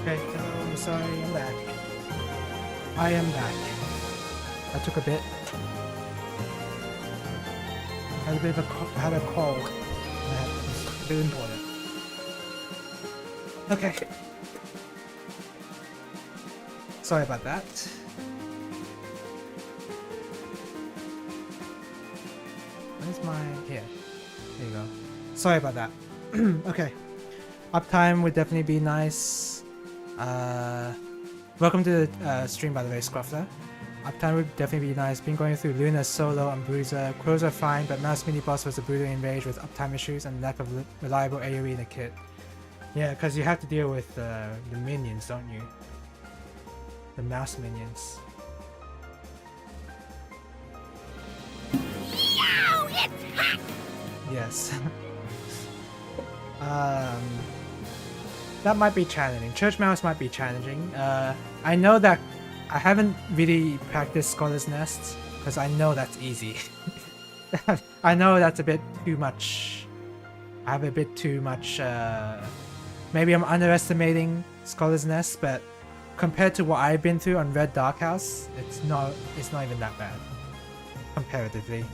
Okay, I'm sorry, I'm back. I am back. I took a bit. I had a bit of a cold. That was very important. Okay. Sorry about that. Where's my... here. There you go. Sorry about that. Okay. Uptime would definitely be nice. Welcome to the stream, by the way, Scruffler. Uptime would definitely be nice. Been going through Lunar, Solo, and Bruiser. Crows are fine, but Mouse Mini Boss was a brutally enraged with uptime issues and lack of reliable AoE in the kit. Yeah, because you have to deal with the minions, don't you? The mouse minions. Yo, it's hot! Yes. That might be challenging. Church Mouse might be challenging. I know that I haven't really practiced Scholar's Nest because I know that's easy. I know that's a bit too much. I have a bit too much. Maybe I'm underestimating Scholar's Nest, but compared to what I've been through on Red Dark House, it's not even that bad comparatively.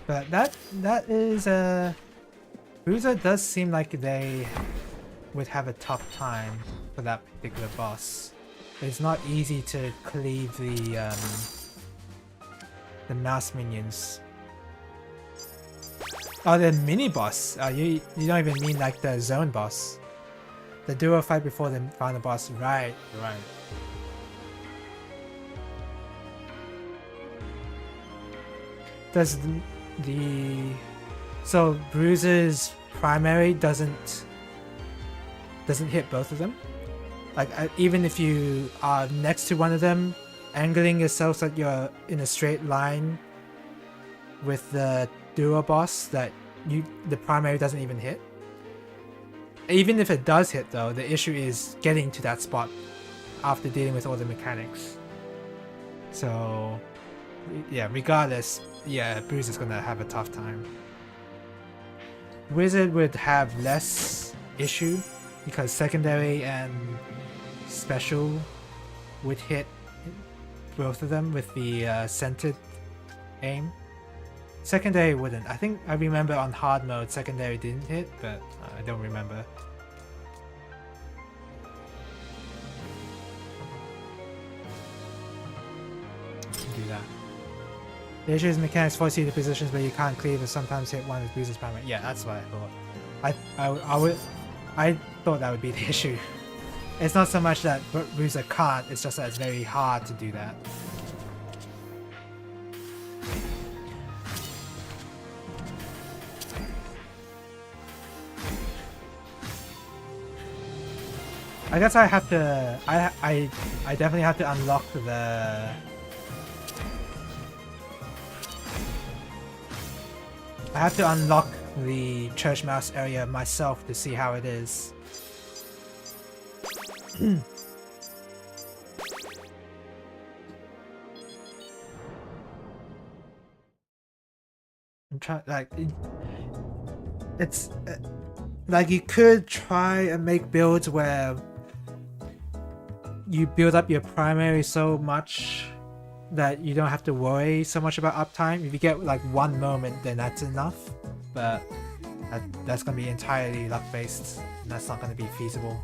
But that is Bruiser does seem like they would have a tough time for that particular boss. It's not easy to cleave the mouse minions. Oh, the mini boss. You don't even mean like the zone boss. The duo fight before the final boss. Right. Does so Bruiser's primary doesn't hit both of them? Like even if you are next to one of them, angling yourself so that you're in a straight line with the duo boss, that the primary doesn't even hit. Even if it does hit though, the issue is getting to that spot after dealing with all the mechanics. So yeah, regardless, yeah, Bruiser's gonna have a tough time. Wizard would have less issue because secondary and special would hit both of them with the centered aim. Secondary wouldn't. I think I remember on hard mode secondary didn't hit, but I don't remember. Do that. The issue is mechanics force you to positions where you can't cleave and sometimes hit one with Bruiser's primary. Yeah, that's what I thought. I thought that would be the issue. It's not so much that Bruiser can't, it's just that it's very hard to do that. I guess I have to. I definitely have to unlock the. I have to unlock the Church Mouse area myself to see how it is. I'm trying, like, it's like you could try and make builds where you build up your primary so much that you don't have to worry so much about uptime. If you get like one moment, then that's enough, but that's going to be entirely luck based and that's not going to be feasible.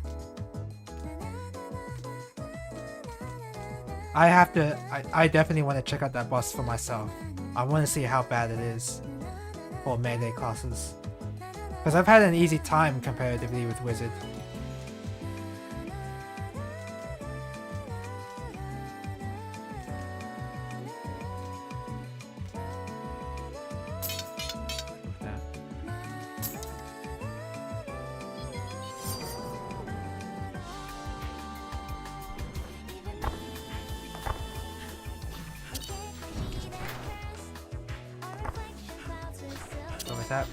I definitely want to check out that boss for myself. I want to see how bad it is for melee classes, because I've had an easy time comparatively with Wizard.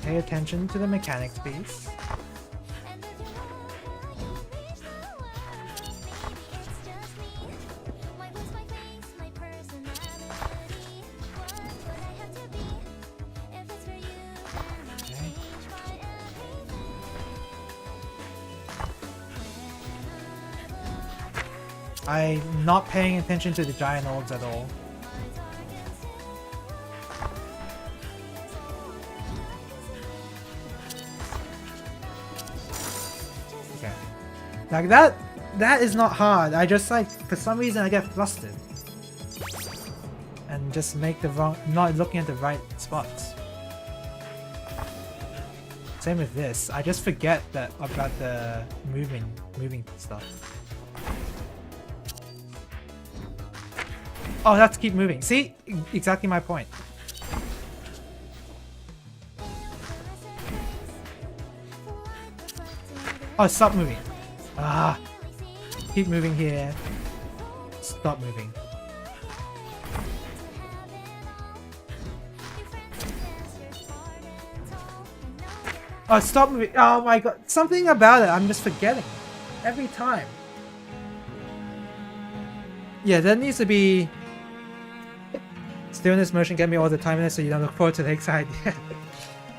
Pay attention to the mechanics piece. I'm not paying attention to the giant orbs at all. Okay. Like that is not hard. I just like, for some reason I get flustered. And just make the wrong, not looking at the right spots. Same with this. I just forget that about the moving stuff. Oh, that's keep moving. See? Exactly my point. Oh, stop moving. Ah. Keep moving here. Stop moving. Oh, stop moving. Oh my god. Something about it. I'm just forgetting. Every time. Yeah, there needs to be... Stillness motion get me all the time in it, so you don't look forward to Lakeside.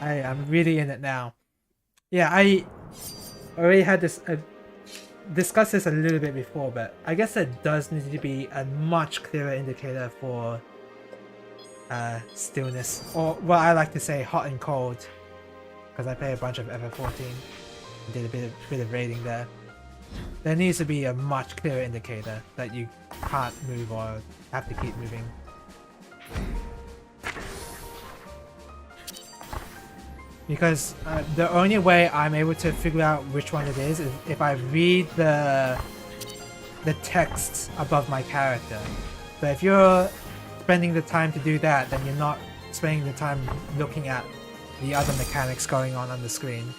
I'm really in it now. Yeah, I already had this... discussed this a little bit before, but I guess there does need to be a much clearer indicator for stillness. Or what I like to say, hot and cold. Because I play a bunch of FF14 and did a bit of raiding there. There needs to be a much clearer indicator that you can't move or have to keep moving. Because the only way I'm able to figure out which one it is if I read the text above my character. But if you're spending the time to do that, then you're not spending the time looking at the other mechanics going on the screen.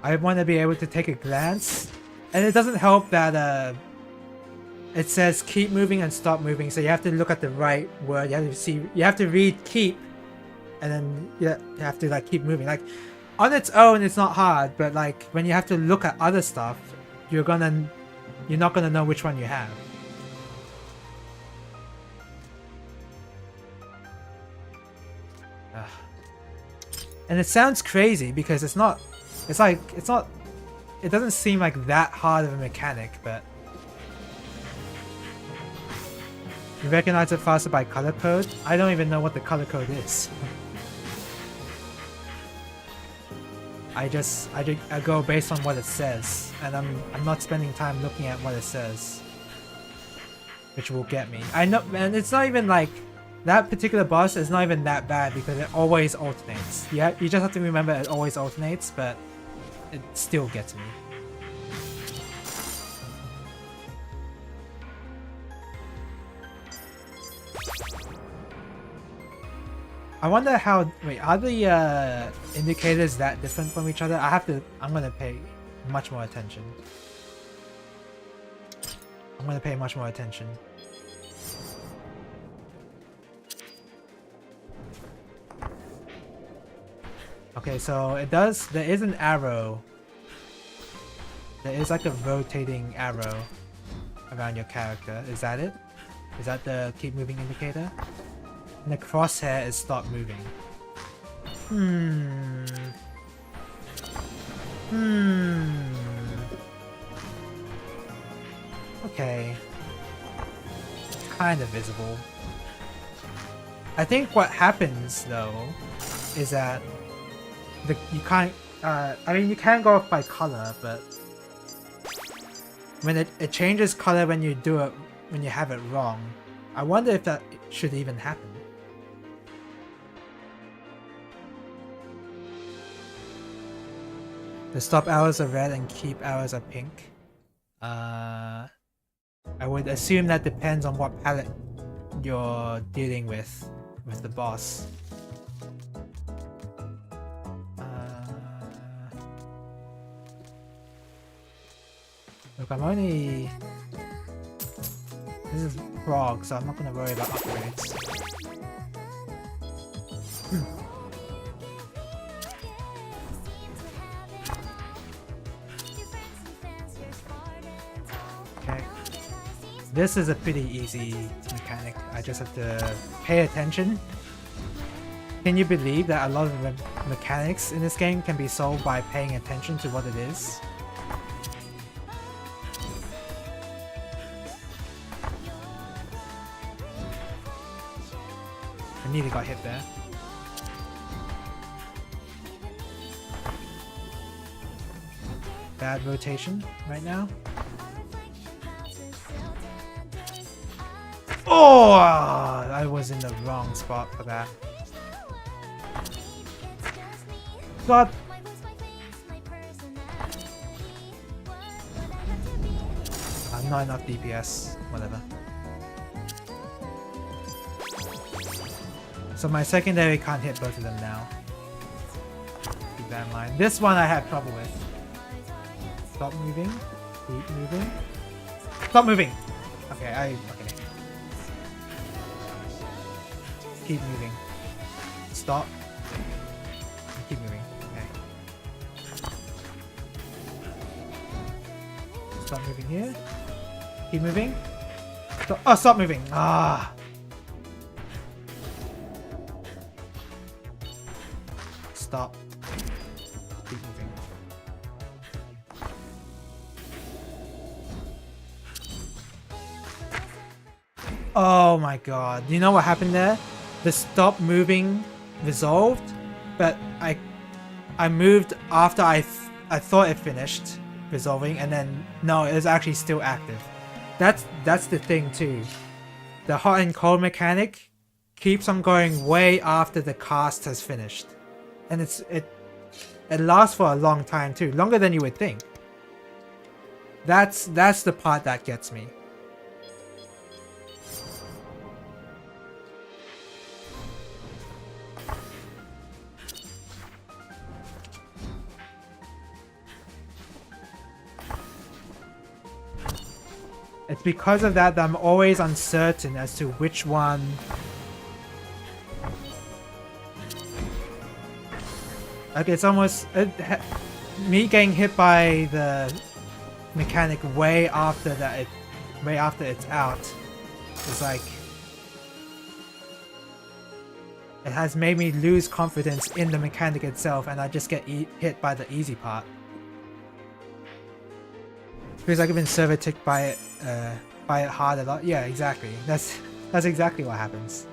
I want to be able to take a glance, and it doesn't help that it says keep moving and stop moving, so you have to look at the right word. You have to read keep, and then you have to like keep moving. Like on its own, it's not hard, but like when you have to look at other stuff, you're not gonna know which one you have. And it sounds crazy because it doesn't seem like that hard of a mechanic, but you recognize it faster by color code? I don't even know what the color code is. I go based on what it says, and I'm not spending time looking at what it says, which will get me. I know, and it's not even like that particular boss is not even that bad because it always alternates. You just have to remember it always alternates, but it still gets me. I wonder how... Wait, are the indicators that different from each other? I'm gonna pay much more attention. Okay, so there is an arrow. There is like a rotating arrow around your character. Is that it? Is that the keep moving indicator? And the crosshair is stop moving. Okay. It's kind of visible. I think what happens though is that you can't you can go off by color, but when it changes color when you do it, when you have it wrong. I wonder if that should even happen. The stop arrows are red and keep arrows are pink. I would assume that depends on what palette you're dealing with the boss. Look, this is frog, so I'm not gonna worry about upgrades. Okay. This is a pretty easy mechanic. I just have to pay attention Can you believe that a lot of the mechanics in this game can be solved by paying attention to what it is? I nearly got hit there. Bad rotation right now. Oh, I was in the wrong spot for that. God. Not enough DPS. Whatever. So my secondary can't hit both of them now. Keep that in mind. This one I have trouble with. Stop moving. Keep moving. Stop moving! Okay. Keep moving. Stop. Keep moving. Okay. Stop moving here. Keep moving. Stop. Oh, stop moving. Ah. Stop. Keep moving. Oh my god. You know what happened there? The stop moving resolved, but I moved after I thought it finished resolving, and then no, it was actually still active. That's the thing too. The hot and cold mechanic keeps on going way after the cast has finished, and it lasts for a long time too, longer than you would think. That's the part that gets me. It's because of that I'm always uncertain as to which one. Like it's almost me getting hit by the mechanic way after it's out. It's like it has made me lose confidence in the mechanic itself, and I just get hit by the easy part. Feels like I've been server ticked by it hard a lot. Yeah, exactly. That's exactly what happens.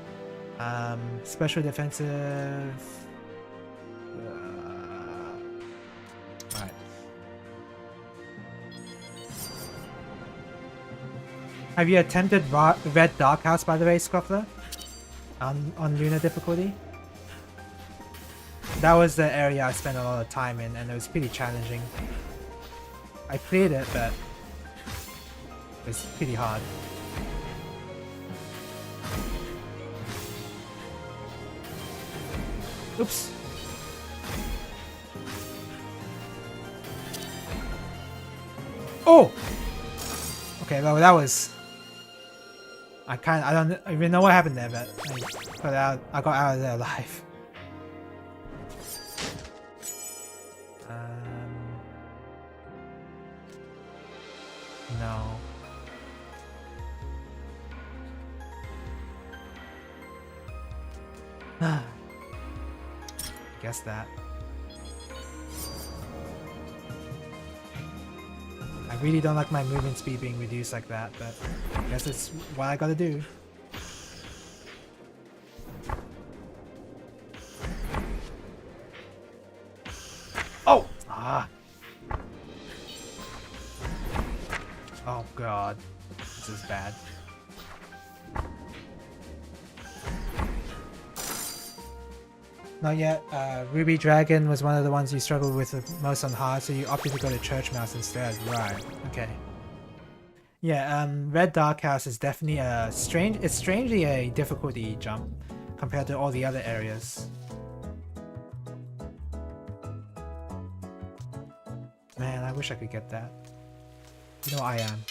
Special defensive. Right. Have you attempted Red Dark House, by the way, Scruffler? On Lunar difficulty? That was the area I spent a lot of time in, and it was pretty challenging. I cleared it, but it's pretty hard. Oops. Oh! Okay, well that was... I don't even know what happened there, but I got out of there alive. No. Guess that. I really don't like my movement speed being reduced like that, but I guess it's what I gotta do. Oh! Ah! Oh god, this is bad. Not yet. Ruby Dragon was one of the ones you struggled with the most on hard, so you opted to go to Church Mouse instead. Right. Okay. Yeah. Red Dark House is definitely it's strangely a difficulty jump compared to all the other areas. Man, I wish I could get that. You know I am.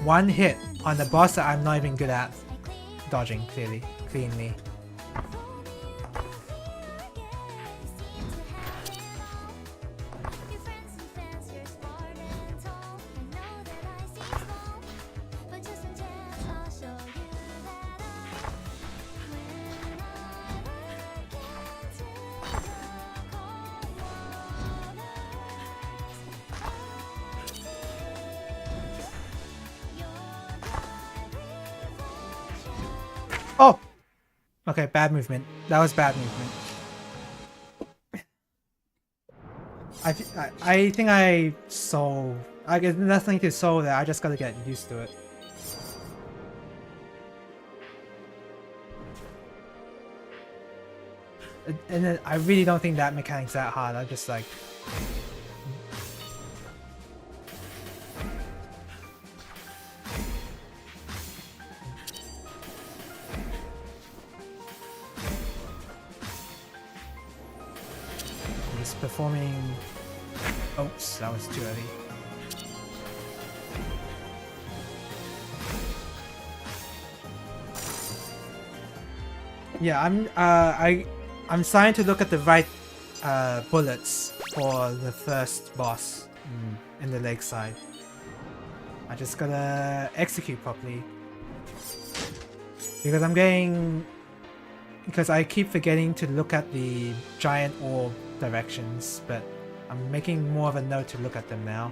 One hit on the boss that I'm not even good at dodging cleanly. Oh! Okay, bad movement. That was bad movement. I think I solved. I get nothing to solve there. I just gotta get used to it. And then I really don't think that mechanic's that hard. I'm just like. He's performing. Oops, that was too early. Yeah, I'm starting to look at the right bullets for the first boss in the Lakeside. I just gotta execute properly because I keep forgetting to look at the giant orb directions, but I'm making more of a note to look at them now.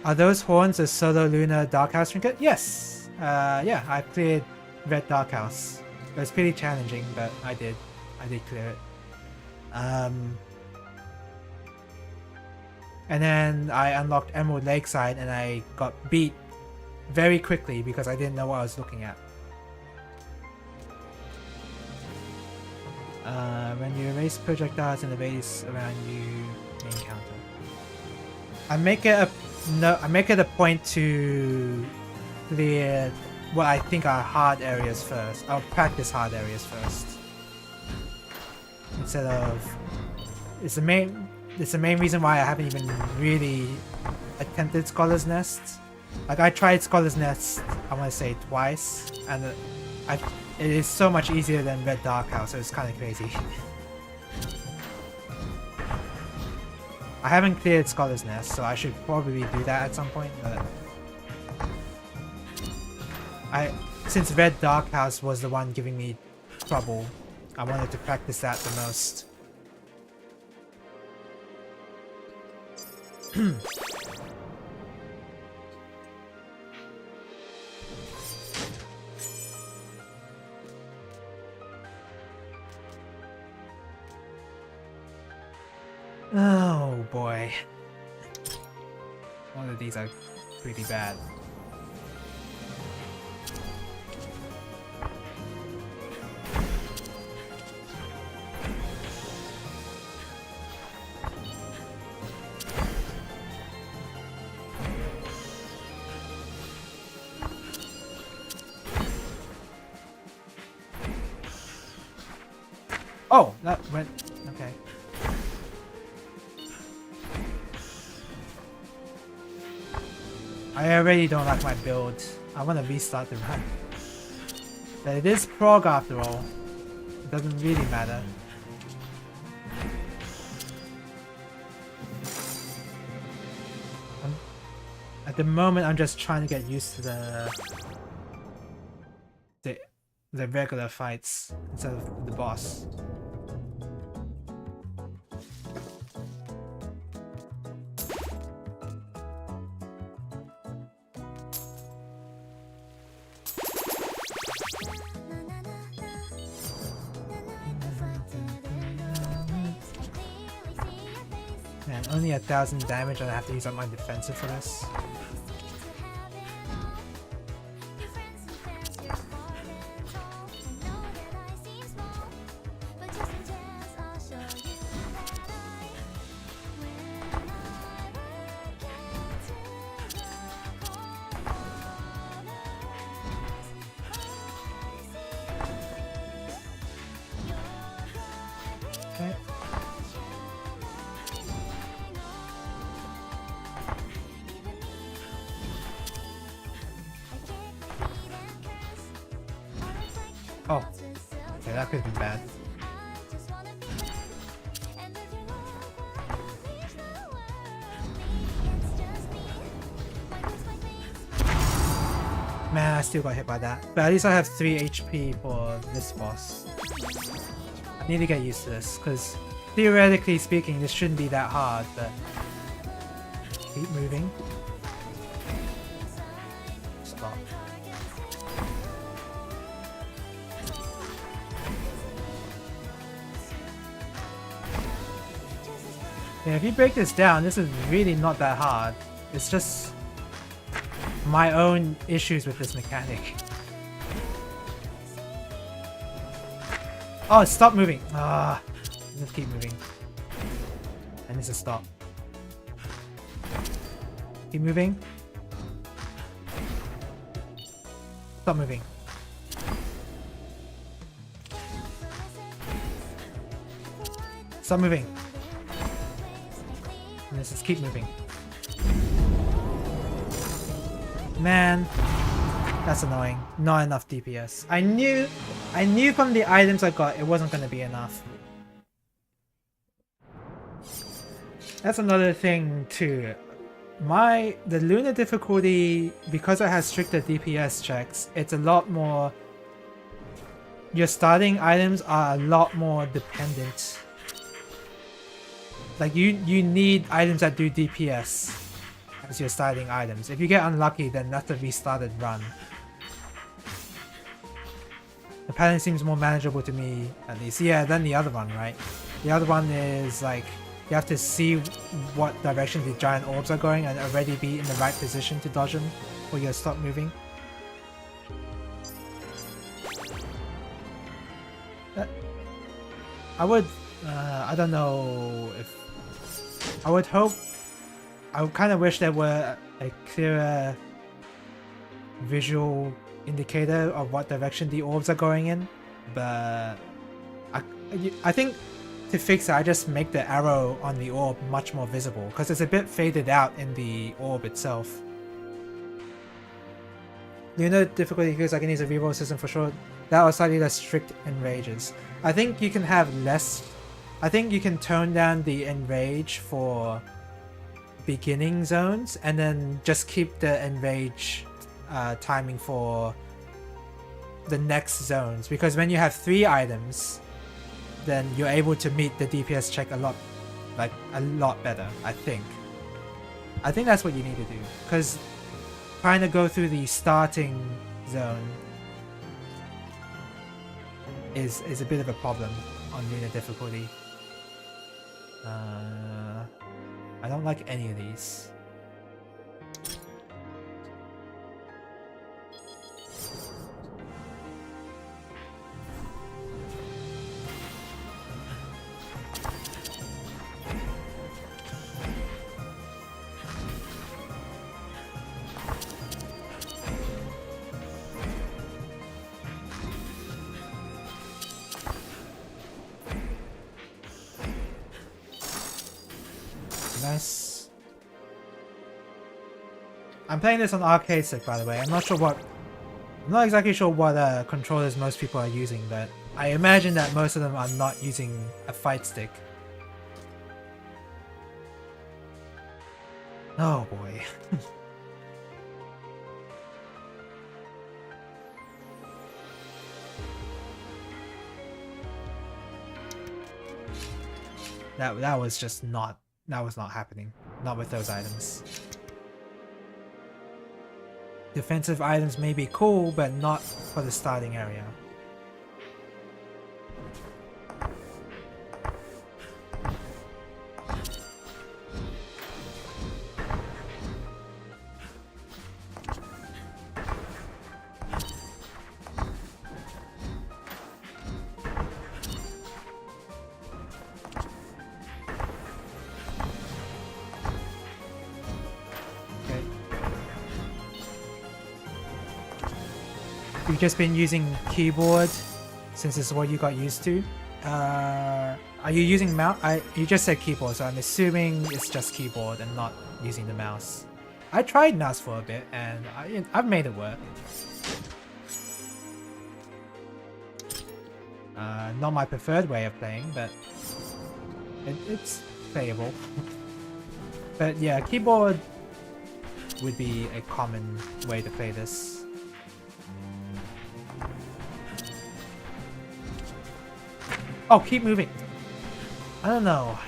Are those horns a solo Lunar Dark House trinket? Yes! Yeah, I cleared Red Dark House. It was pretty challenging, but I did clear it. And then I unlocked Emerald Lakeside and I got beat very quickly because I didn't know what I was looking at. When you erase projectiles in the base around you, encounter. I make it a point to clear what I think are hard areas first. I'll practice hard areas first. Instead of... It's the main reason why I haven't even really attempted Scholar's Nest. Like, I tried Scholar's Nest, I want to say twice, and it is so much easier than Red Dark House, so it's kind of crazy. I haven't cleared Scholar's Nest, so I should probably do that at some point, but... Since Red Dark House was the one giving me trouble, I wanted to practice that the most. Oh boy. One of these are pretty bad. Oh, that went... okay. I already don't like my build. I want to restart the run. But it is prog after all. It doesn't really matter. At the moment, I'm just trying to get used to the regular fights instead of the boss. Man, only 1,000 damage and I have to use up my defensive for this. Oh, okay, that could have been bad. Man, I still got hit by that. But at least I have 3 HP for this boss. I need to get used to this, because theoretically speaking, this shouldn't be that hard, but... Keep moving. Stop. Yeah, if you break this down, this is really not that hard. It's just my own issues with this mechanic. Oh, stop moving. Ah, just keep moving. And this is stop. Keep moving. Stop moving. Stop moving. And this is keep moving. Man, that's annoying. Not enough DPS. I knew from the items I got it wasn't gonna be enough. That's another thing too. The Lunar difficulty, because it has stricter DPS checks, it's a lot more. Your starting items are a lot more dependent. Like you need items that do DPS as your starting items. If you get unlucky, then that's a restarted run. The pattern seems more manageable to me, at least. Yeah, than the other one, right? The other one is like you have to see what direction the giant orbs are going and already be in the right position to dodge them or you'll stop moving. I don't know if... I would hope... I would kind of wish there were a clearer visual indicator of what direction the orbs are going in, but I think to fix it, I just make the arrow on the orb much more visible, because it's a bit faded out in the orb itself. Lunar difficulty feels like it needs a reroll system for sure. That was slightly less strict enrages. I think you can have less... I think you can tone down the enrage for beginning zones, and then just keep the enrage timing for the next zones, because when you have 3 items, then you're able to meet the DPS check a lot better. I think that's what you need to do, because trying to go through the starting zone is a bit of a problem on Lunar difficulty. I don't like any of these. Nice. I'm playing this on arcade stick, by the way. I'm not exactly sure what controllers most people are using, but I imagine that most of them are not using a fight stick. Oh boy. That was just not... That was not happening. Not with those items. Defensive items may be cool, but not for the starting area. You've just been using keyboard since it's what you got used to. Are you using mouse? You just said keyboard, so I'm assuming it's just keyboard and not using the mouse. I tried mouse for a bit and I've made it work. Not my preferred way of playing, but it's playable. But yeah, keyboard would be a common way to play this. Oh, keep moving. I don't know.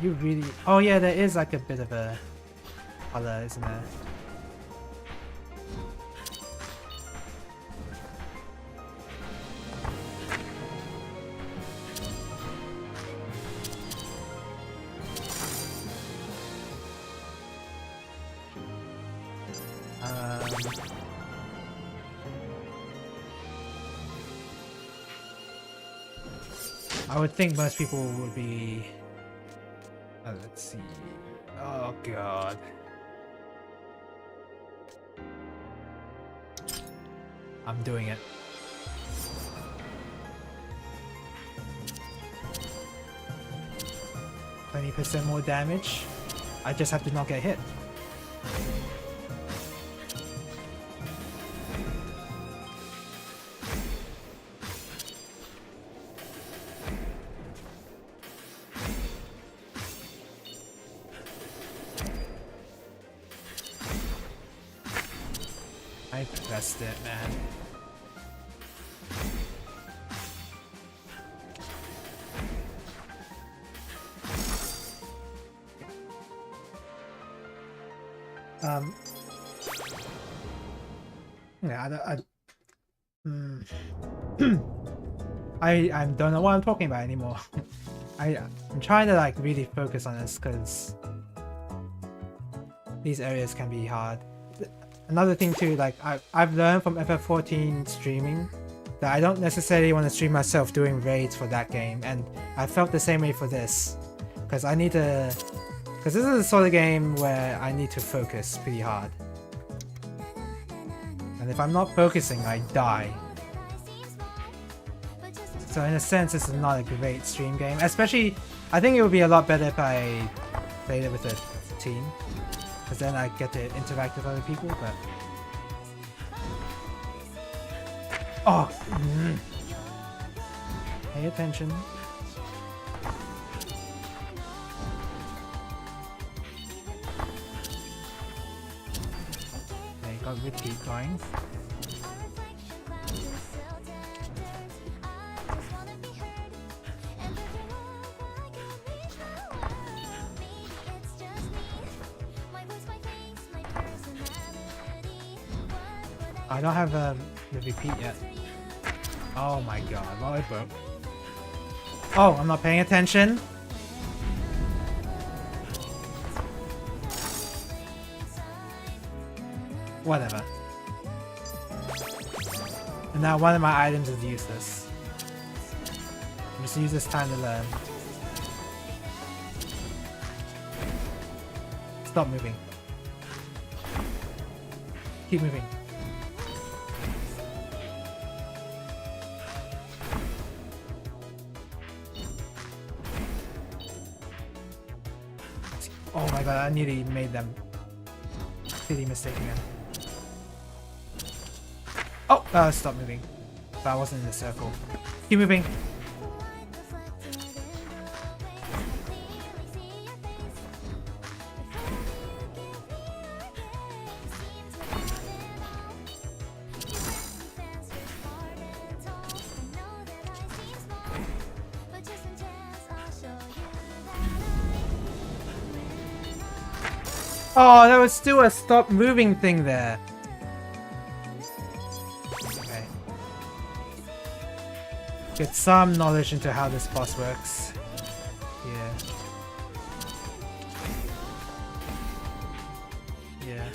You really... Oh yeah, there is like a bit of a color, isn't there? I would think most people would be... let's see... Oh god. I'm doing it. 20% more damage. I just have to not get hit. I pressed it, man. Yeah, I don't know what I'm talking about anymore. I'm trying to like really focus on this because these areas can be hard. Another thing too, like I've learned from FF14 streaming that I don't necessarily want to stream myself doing raids for that game, and I felt the same way for this because I need to, because this is the sort of game where I need to focus pretty hard. And if I'm not focusing, I die. So in a sense, this is not a great stream game. Especially, I think it would be a lot better if I played it with a team. Because then I get to interact with other people, but... Oh! Pay attention. Okay, got repeat going. I don't have the repeat yet. Oh my god, well I broke. Oh, I'm not paying attention. Whatever. And now one of my items is useless. I'll just use this time to learn. Stop moving. Keep moving. Oh my god, I nearly made them. Silly mistake again. Oh, stop moving. But I wasn't in the circle. Keep moving. Oh, there was still a stop moving thing there. Okay. Get some knowledge into how this boss works. Yeah. Yeah.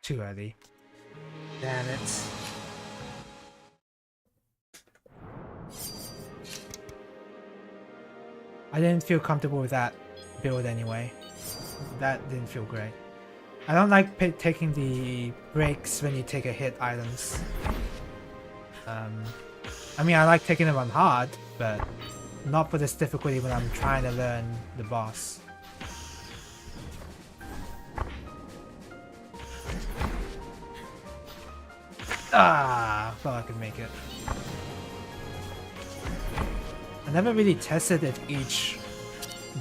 Too early. Damn it. I didn't feel comfortable with that build anyway. That didn't feel great. I don't like taking the breaks when you take a hit items. I mean, I like taking them on hard, but not for this difficulty when I'm trying to learn the boss. Ah, thought I could make it. I never really tested if each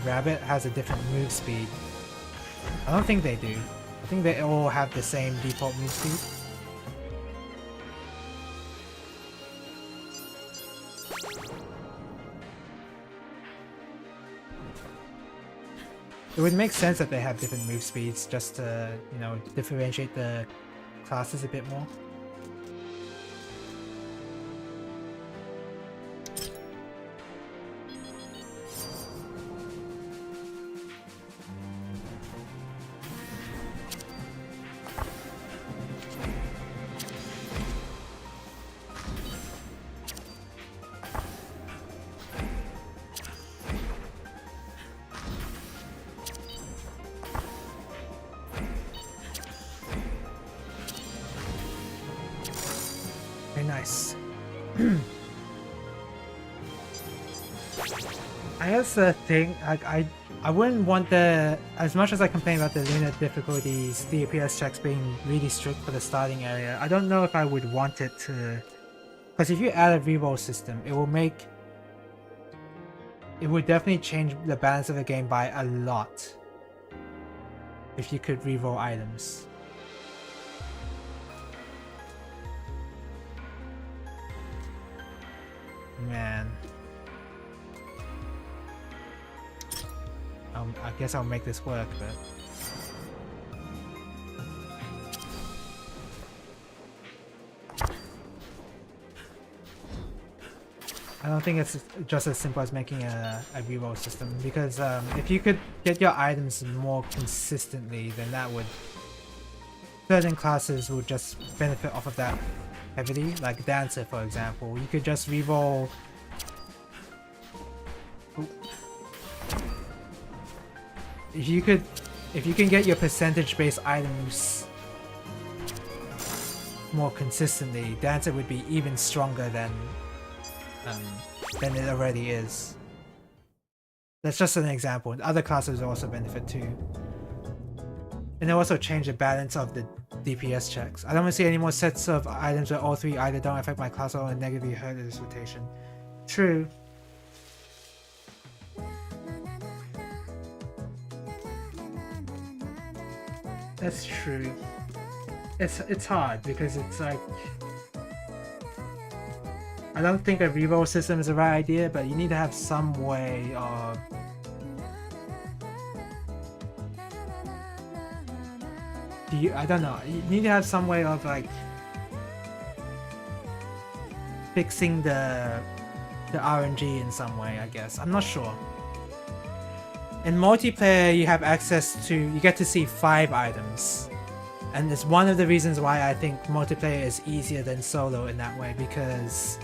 rabbit has a different move speed. I don't think they do. I think they all have the same default move speed. It would make sense that they have different move speeds just to, you know, differentiate the classes a bit more. Nice. I guess the thing, like, I wouldn't want the, as much as I complain about the Lunar difficulties, DPS checks being really strict for the starting area, I don't know if I would want it to, because if you add a reroll system, it would definitely change the balance of the game by a lot if you could reroll items. Man. I guess I'll make this work, but... I don't think it's just as simple as making a reroll system, because if you could get your items more consistently, then that would... certain classes would just benefit off of that heavily, like Dancer for example. You could just reroll... If you can get your percentage-based items more consistently, Dancer would be even stronger than it already is. That's just an example. Other classes also benefit too. And they also change the balance of the DPS checks. I don't want to see any more sets of items where all three either don't affect my class or negatively hurt its rotation. True. That's true. It's hard because it's like, I don't think a reroll system is the right idea, but you need to have some way of I don't know. You need to have some way of like fixing the RNG in some way, I guess. I'm not sure. In multiplayer, you have access to, you get to see 5 items. And it's one of the reasons why I think multiplayer is easier than solo in that way, because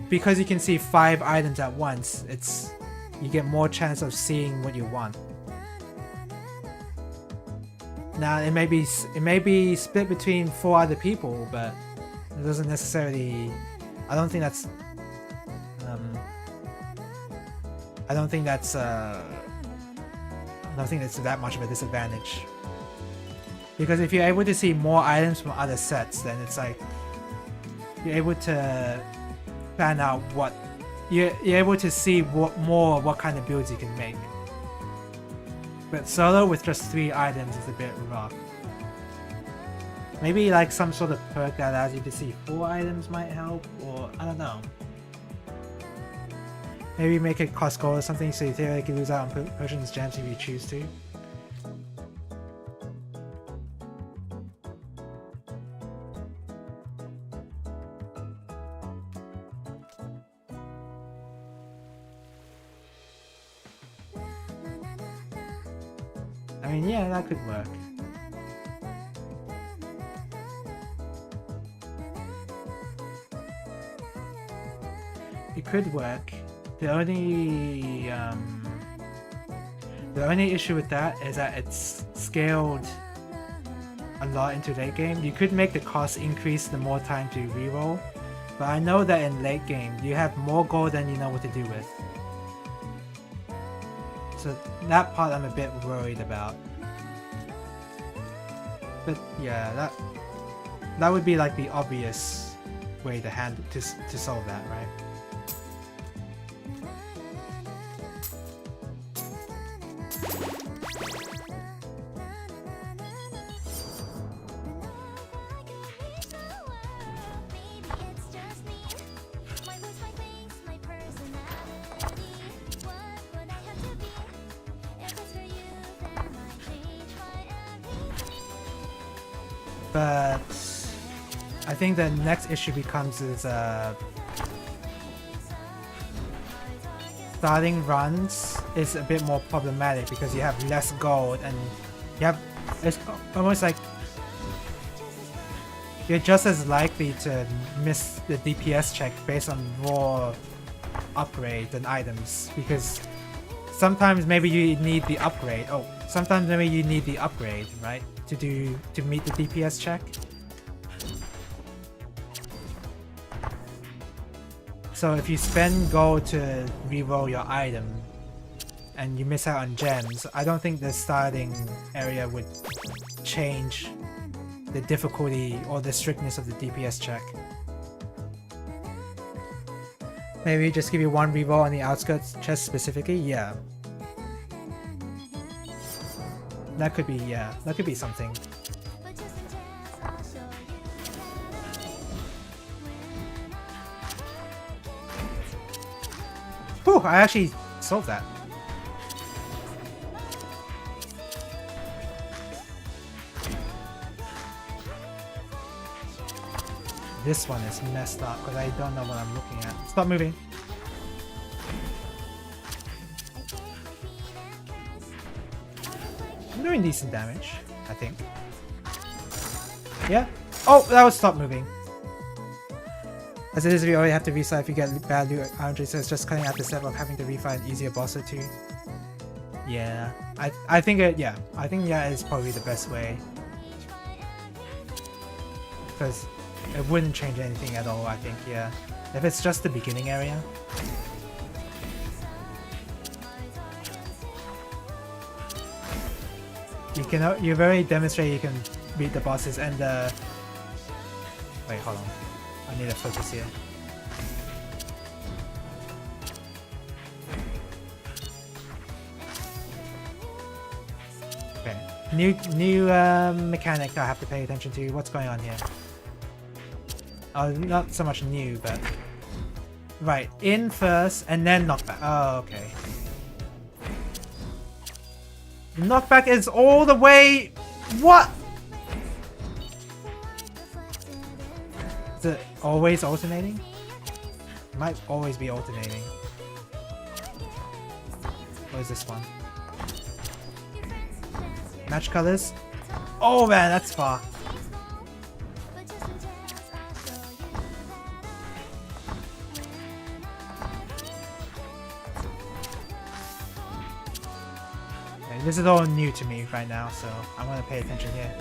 because you can see 5 items at once, you get more chance of seeing what you want. Now it may be split between 4 other people, but it doesn't necessarily. I don't think that's that much of a disadvantage. Because if you're able to see more items from other sets, then it's like you're able to plan out what you're able to see what kind of builds you can make. But solo with just 3 items is a bit rough. Maybe like some sort of perk that allows you to see 4 items might help, or I don't know. Maybe make it cost gold or something so you theoretically lose out on potions gems if you choose to. I mean, yeah, that could work. It could work. The only issue with that is that it's scaled a lot into late game. You could make the cost increase the more time to reroll, but I know that in late game you have more gold than you know what to do with. So that part I'm a bit worried about. But yeah, that would be like the obvious way to solve that, right? But I think the next issue becomes starting runs is a bit more problematic because you have less gold and it's almost like you're just as likely to miss the DPS check based on raw upgrades and items, because sometimes maybe you need the upgrade. Sometimes maybe you need the upgrade, right? To meet the DPS check. So if you spend gold to reroll your item and you miss out on gems, I don't think the starting area would change the difficulty or the strictness of the DPS check. Maybe just give you one reroll on the outskirts chest specifically? Yeah. That could be, yeah, that could be something. Whew, I actually solved that. This one is messed up because I don't know what I'm looking at. Stop moving. I'm doing decent damage, I think. Yeah. Oh, that was stop moving. As it is, we already have to reset if you get bad loot. Andre says just cutting out the step of having to refight an easier boss or two. Yeah, I think it. Yeah, I think yeah is probably the best way because it wouldn't change anything at all. I think yeah, if it's just the beginning area. You've already demonstrated you can beat the bosses and the. Wait, hold on. I need to focus here. Okay. New mechanic I have to pay attention to. What's going on here? Oh, not so much new, but right. In first and then knockback. Oh, okay. Knockback is all the way. What? Is it always alternating? It might always be alternating. What is this one? Match colors? Oh man, that's far. Okay, this is all new to me right now, so I'm gonna pay attention here.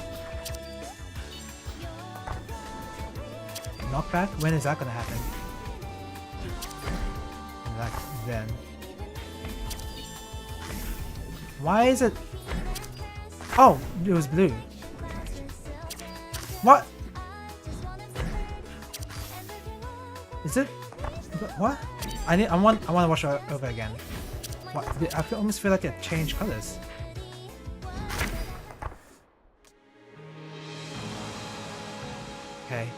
Knockback? When is that gonna happen? Like then. Why is it? Oh, it was blue. What? Is it? What? I want to watch it over again. What? I almost feel like it changed colors. Okay.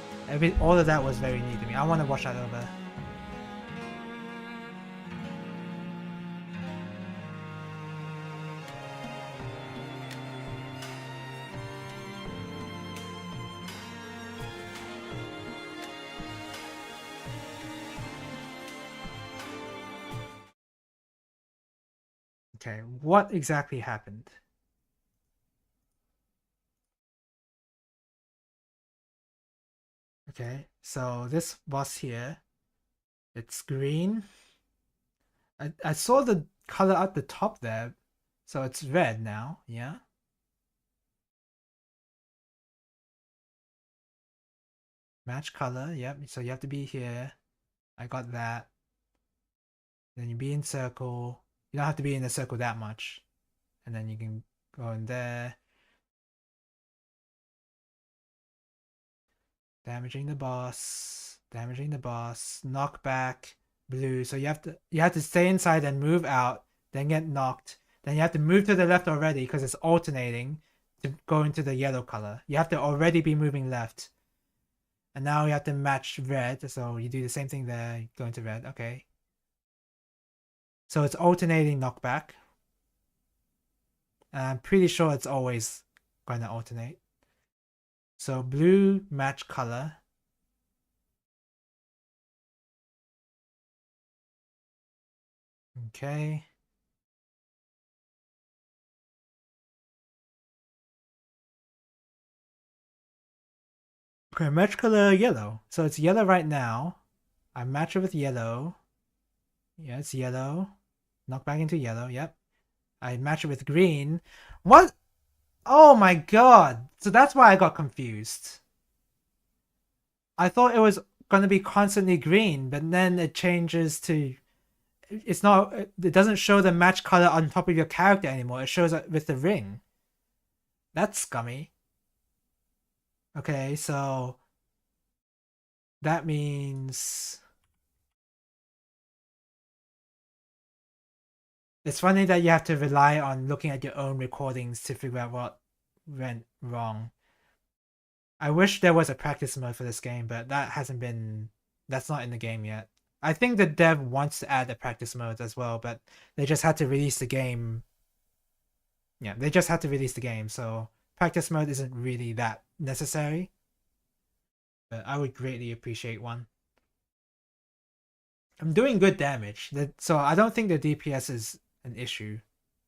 All of that was very new to me. I want to watch that over. Okay, what exactly happened? Okay, so this boss here, it's green. I saw the color at the top there, so it's red now, yeah? Match color, yep, so you have to be here. I got that. Then you be in circle. You don't have to be in the circle that much. And then you can go in there. Damaging the boss. Damaging the boss. Knockback. Blue. So you have to stay inside and move out. Then get knocked. Then you have to move to the left already because it's alternating to go into the yellow color. You have to already be moving left. And now you have to match red. So you do the same thing there. Go into red. Okay. So it's alternating knockback. And I'm pretty sure it's always going to alternate. So blue match color. Okay. Okay, match color yellow. So it's yellow right now. I match it with yellow. Yeah, it's yellow. Knock back into yellow, yep. I match it with green. What? Oh my god. So that's why I got confused. I thought it was gonna be constantly green, but then it changes to it's not. It doesn't show the match color on top of your character anymore. It shows it with the ring. That's scummy. Okay, so that means it's funny that you have to rely on looking at your own recordings to figure out what went wrong. I wish there was a practice mode for this game, but that's not in the game yet. I think the dev wants to add a practice mode as well, but they just had to release the game. Yeah, they just had to release the game, so practice mode isn't really that necessary. But I would greatly appreciate one. I'm doing good damage, so I don't think the DPS is an issue,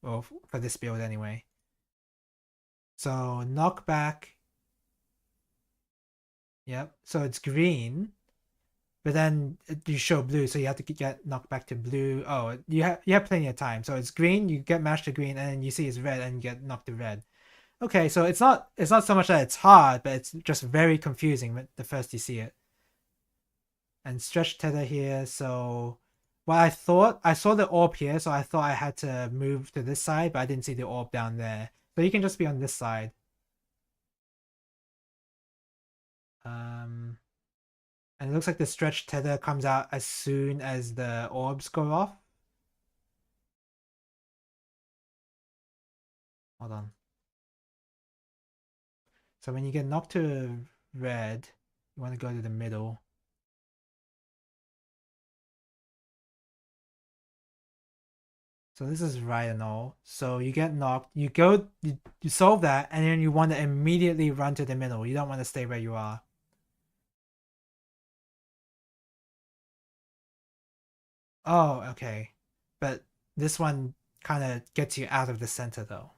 well, for this build anyway. So knockback. Yep. So it's green, but then you show blue, so you have to get knocked back to blue. Oh, you have plenty of time. So it's green, you get mashed to green, and then you see it's red, and you get knocked to red. Okay, so it's not so much that it's hard, but it's just very confusing the first you see it. And stretch tether here. So what I saw the orb here, so I thought I had to move to this side, but I didn't see the orb down there. So you can just be on this side. And it looks like the stretch tether comes out as soon as the orbs go off. Hold on. So when you get knocked to red, you want to go to the middle. So this is right and all. So you get knocked, you solve that, and then you want to immediately run to the middle. You don't want to stay where you are. Oh, okay. But this one kind of gets you out of the center though.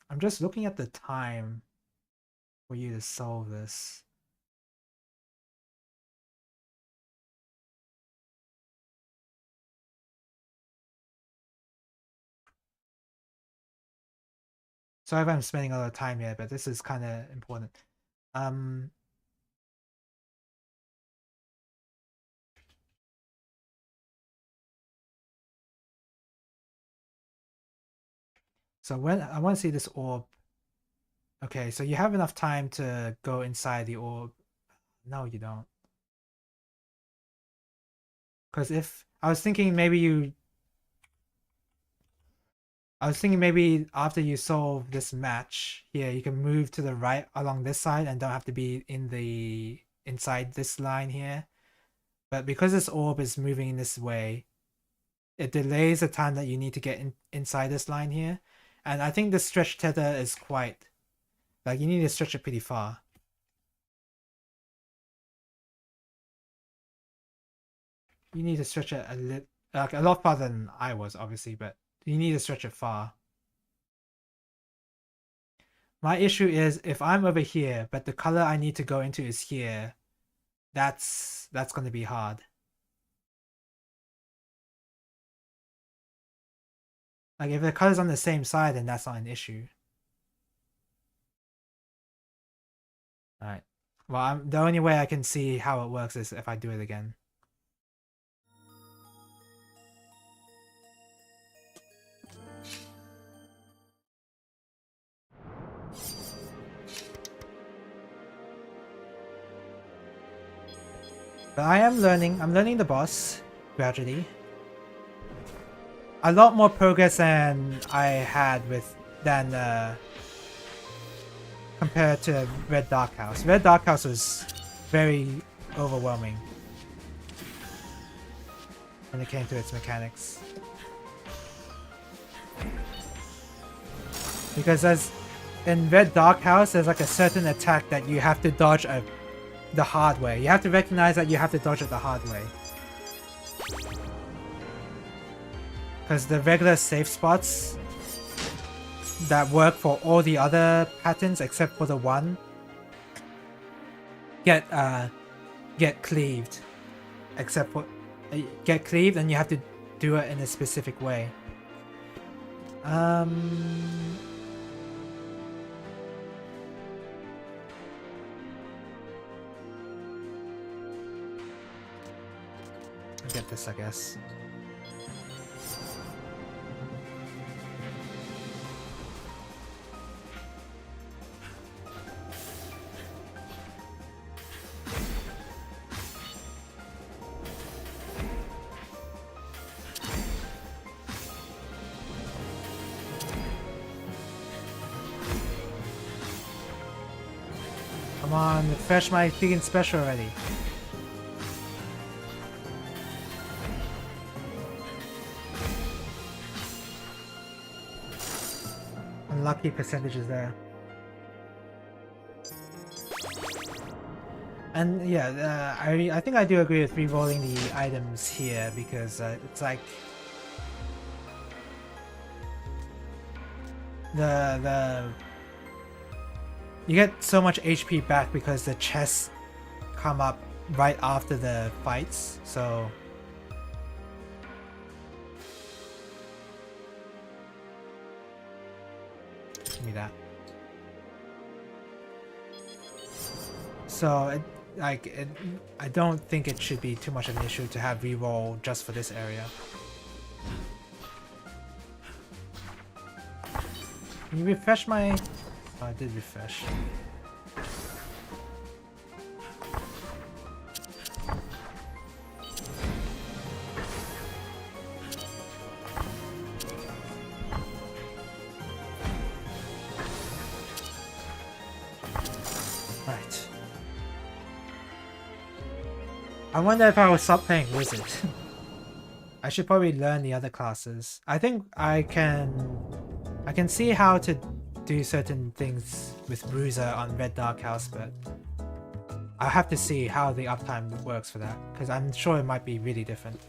I'm just looking at the time for you to solve this. Sorry if I'm spending a lot of time here, but this is kind of important. So when I want to see this orb. Okay, so you have enough time to go inside the orb. No, you don't. Because if I was thinking maybe after you solve this match here, you can move to the right along this side and don't have to be inside this line here. But because this orb is moving in this way, it delays the time that you need to get inside this line here. And I think the stretch tether is quite, like, you need to stretch it pretty far. You need to stretch it a lot farther than I was, obviously, but you need to stretch it far. My issue is if I'm over here, but the color I need to go into is here, that's going to be hard. Like, if the color's on the same side, then that's not an issue. Alright. Well, the only way I can see how it works is if I do it again. But I'm learning the boss gradually. A lot more progress than I had compared to Red Dark House. Red Dark House was very overwhelming when it came to its mechanics. Because in Red Dark House, there's like a certain attack that you have to dodge the hard way. You have to recognize that you have to dodge it the hard way. Because the regular safe spots that work for all the other patterns except for the one get cleaved. Get cleaved, and you have to do it in a specific way. get this, I guess. Come on, refresh my freaking special already. Unlucky percentages there. And yeah, I think I do agree with re-rolling the items here because it's like the you get so much HP back because the chests come up right after the fights, so give me that. So I don't think it should be too much of an issue to have reroll just for this area. Can you refresh my... Oh, I did refresh. Right. I wonder if I will stop playing Wizard. I should probably learn the other classes. I think I can see how to do certain things with Bruiser on Red Dark House, but I'll have to see how the uptime works for that, because I'm sure it might be really different.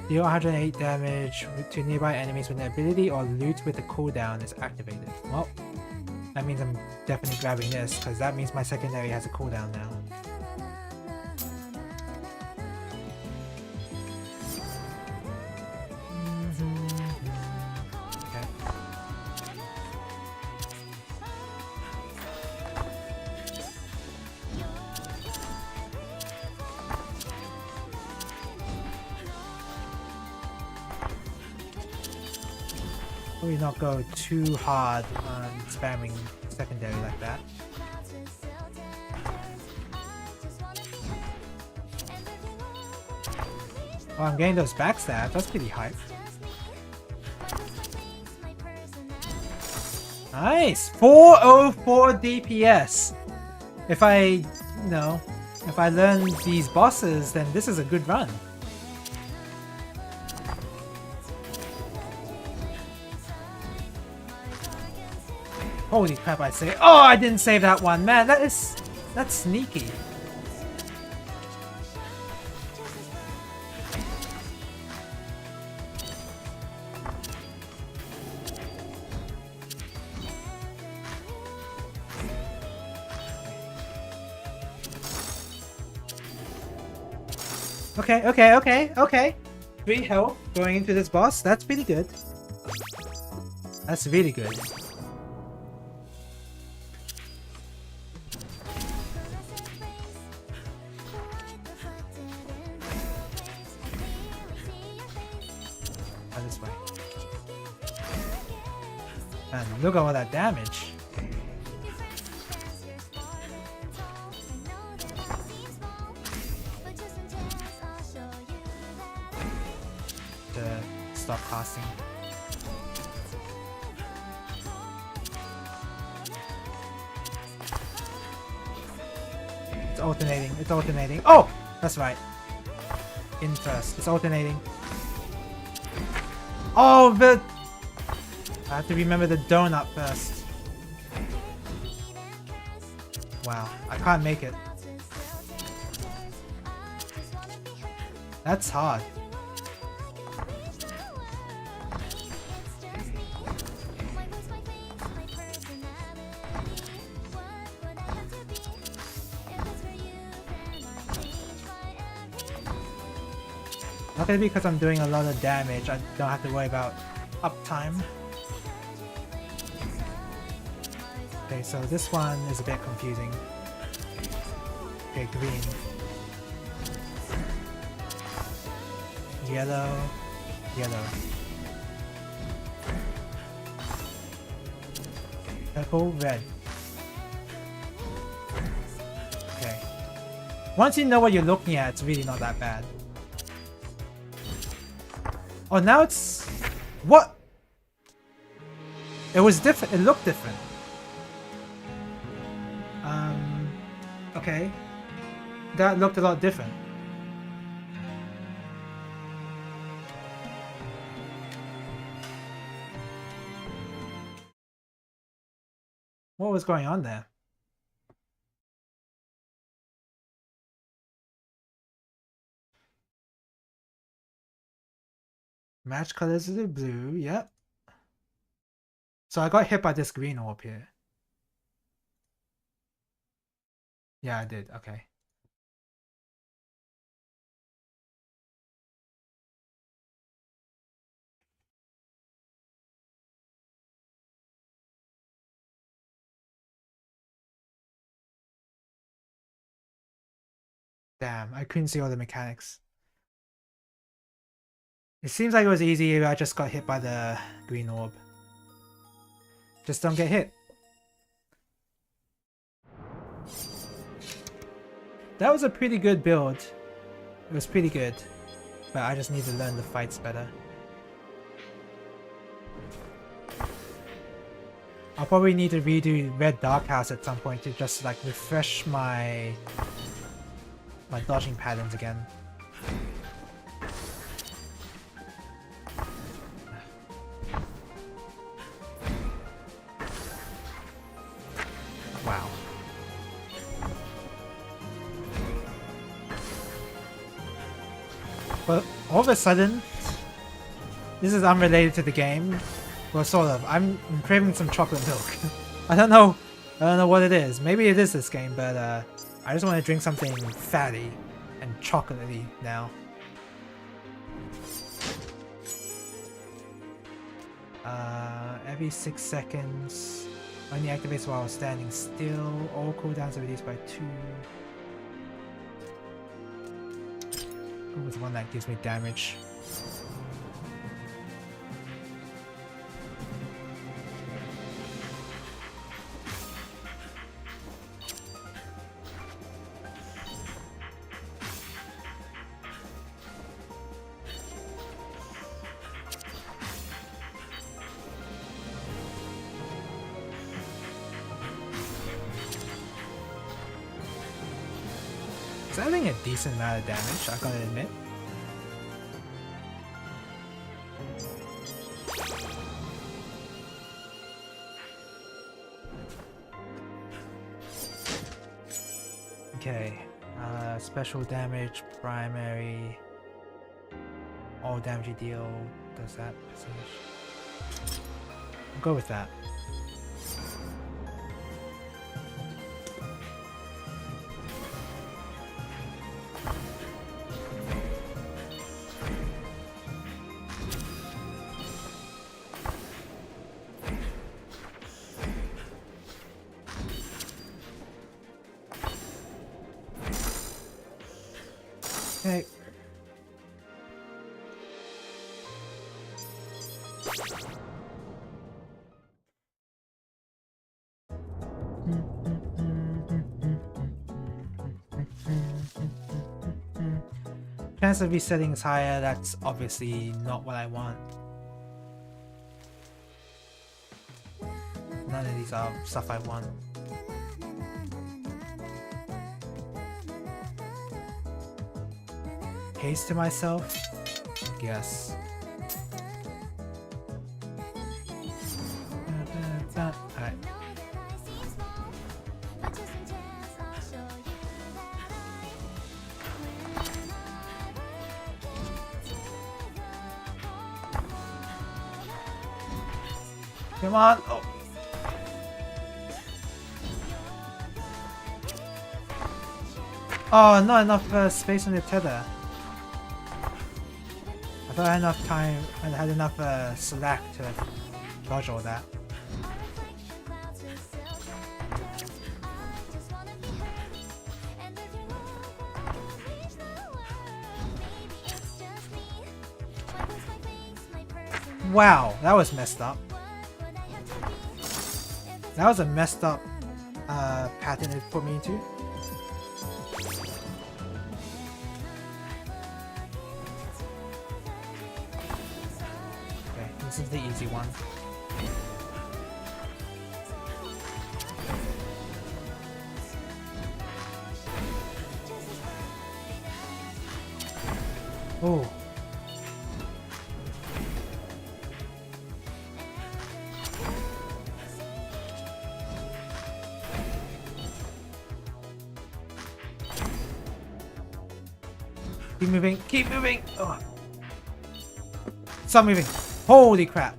Deal 108 damage to nearby enemies when the ability or loot with the cooldown is activated. Well, that means I'm definitely grabbing this, because that means my secondary has a cooldown now. Probably not go too hard on spamming secondary like that. Oh, I'm getting those backstabs. That's pretty hype. Nice! 404 DPS! If I learn these bosses, then this is a good run. Holy crap, I saved. Oh, I didn't save that one. Man, that's sneaky. Okay. 3 health going into this boss. That's pretty good. That's really good. This way. And look at all that damage. To stop casting. It's alternating. It's alternating. Oh! That's right. In first. It's alternating. Oh, but I have to remember the donut first. Wow, I can't make it. That's hard. Luckily, because I'm doing a lot of damage, I don't have to worry about uptime. Okay, so this one is a bit confusing. Okay, green. Yellow. Yellow. Purple, red. Okay. Once you know what you're looking at, it's really not that bad. Oh, now it's... What? It was different. It looked different. Okay. That looked a lot different. What was going on there? Match colors of the blue, yep. So I got hit by this green orb here. Yeah, I did, okay. Damn, I couldn't see all the mechanics. It seems like it was easy if I just got hit by the green orb. Just don't get hit. That was a pretty good build. It was pretty good. But I just need to learn the fights better. I'll probably need to redo Red Dark House at some point to just like refresh my dodging patterns again. Wow. But all of a sudden, this is unrelated to the game. Well, sort of. I'm craving some chocolate milk. I don't know what it is. Maybe it is this game, but I just want to drink something fatty and chocolatey now. Every 6 seconds. Only activates while standing still. All cooldowns are reduced by 2. Go with one that gives me damage. It's adding a decent amount of damage, I gotta admit. Okay, special damage, primary, all damage you deal, does that percentage? I'll go with that. Okay. Chance of resetting is higher, that's obviously not what I want. None of these are stuff I want. Haste to myself? Yes. Alright. Come on! Oh. Oh, not enough space on the tether. I thought I had enough time and I had enough slack to dodge all that. Wow, that was messed up. That was a messed up pattern it put me into. Okay, this is the easy one. Oh. Keep moving, keep moving! Oh. Stop moving! Holy crap!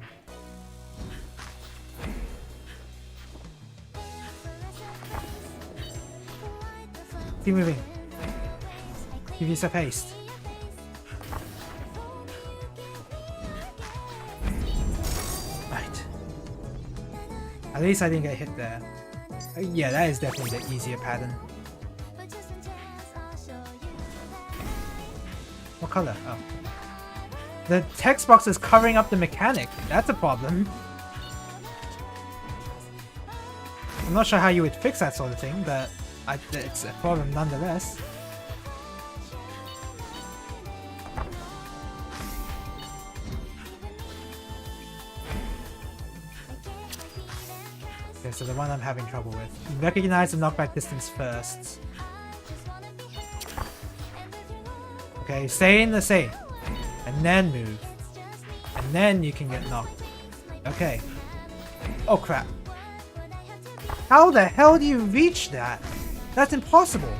Keep moving. Give yourself haste. Right. At least I didn't get hit there. Yeah, that is definitely the easier pattern. What color? Oh. The text box is covering up the mechanic. That's a problem. I'm not sure how you would fix that sort of thing, but it's a problem nonetheless. Okay, so the one I'm having trouble with. Recognize the knockback distance first. Okay, stay in the safe. And then move. And then you can get knocked. Okay. Oh crap. How the hell do you reach that? That's impossible.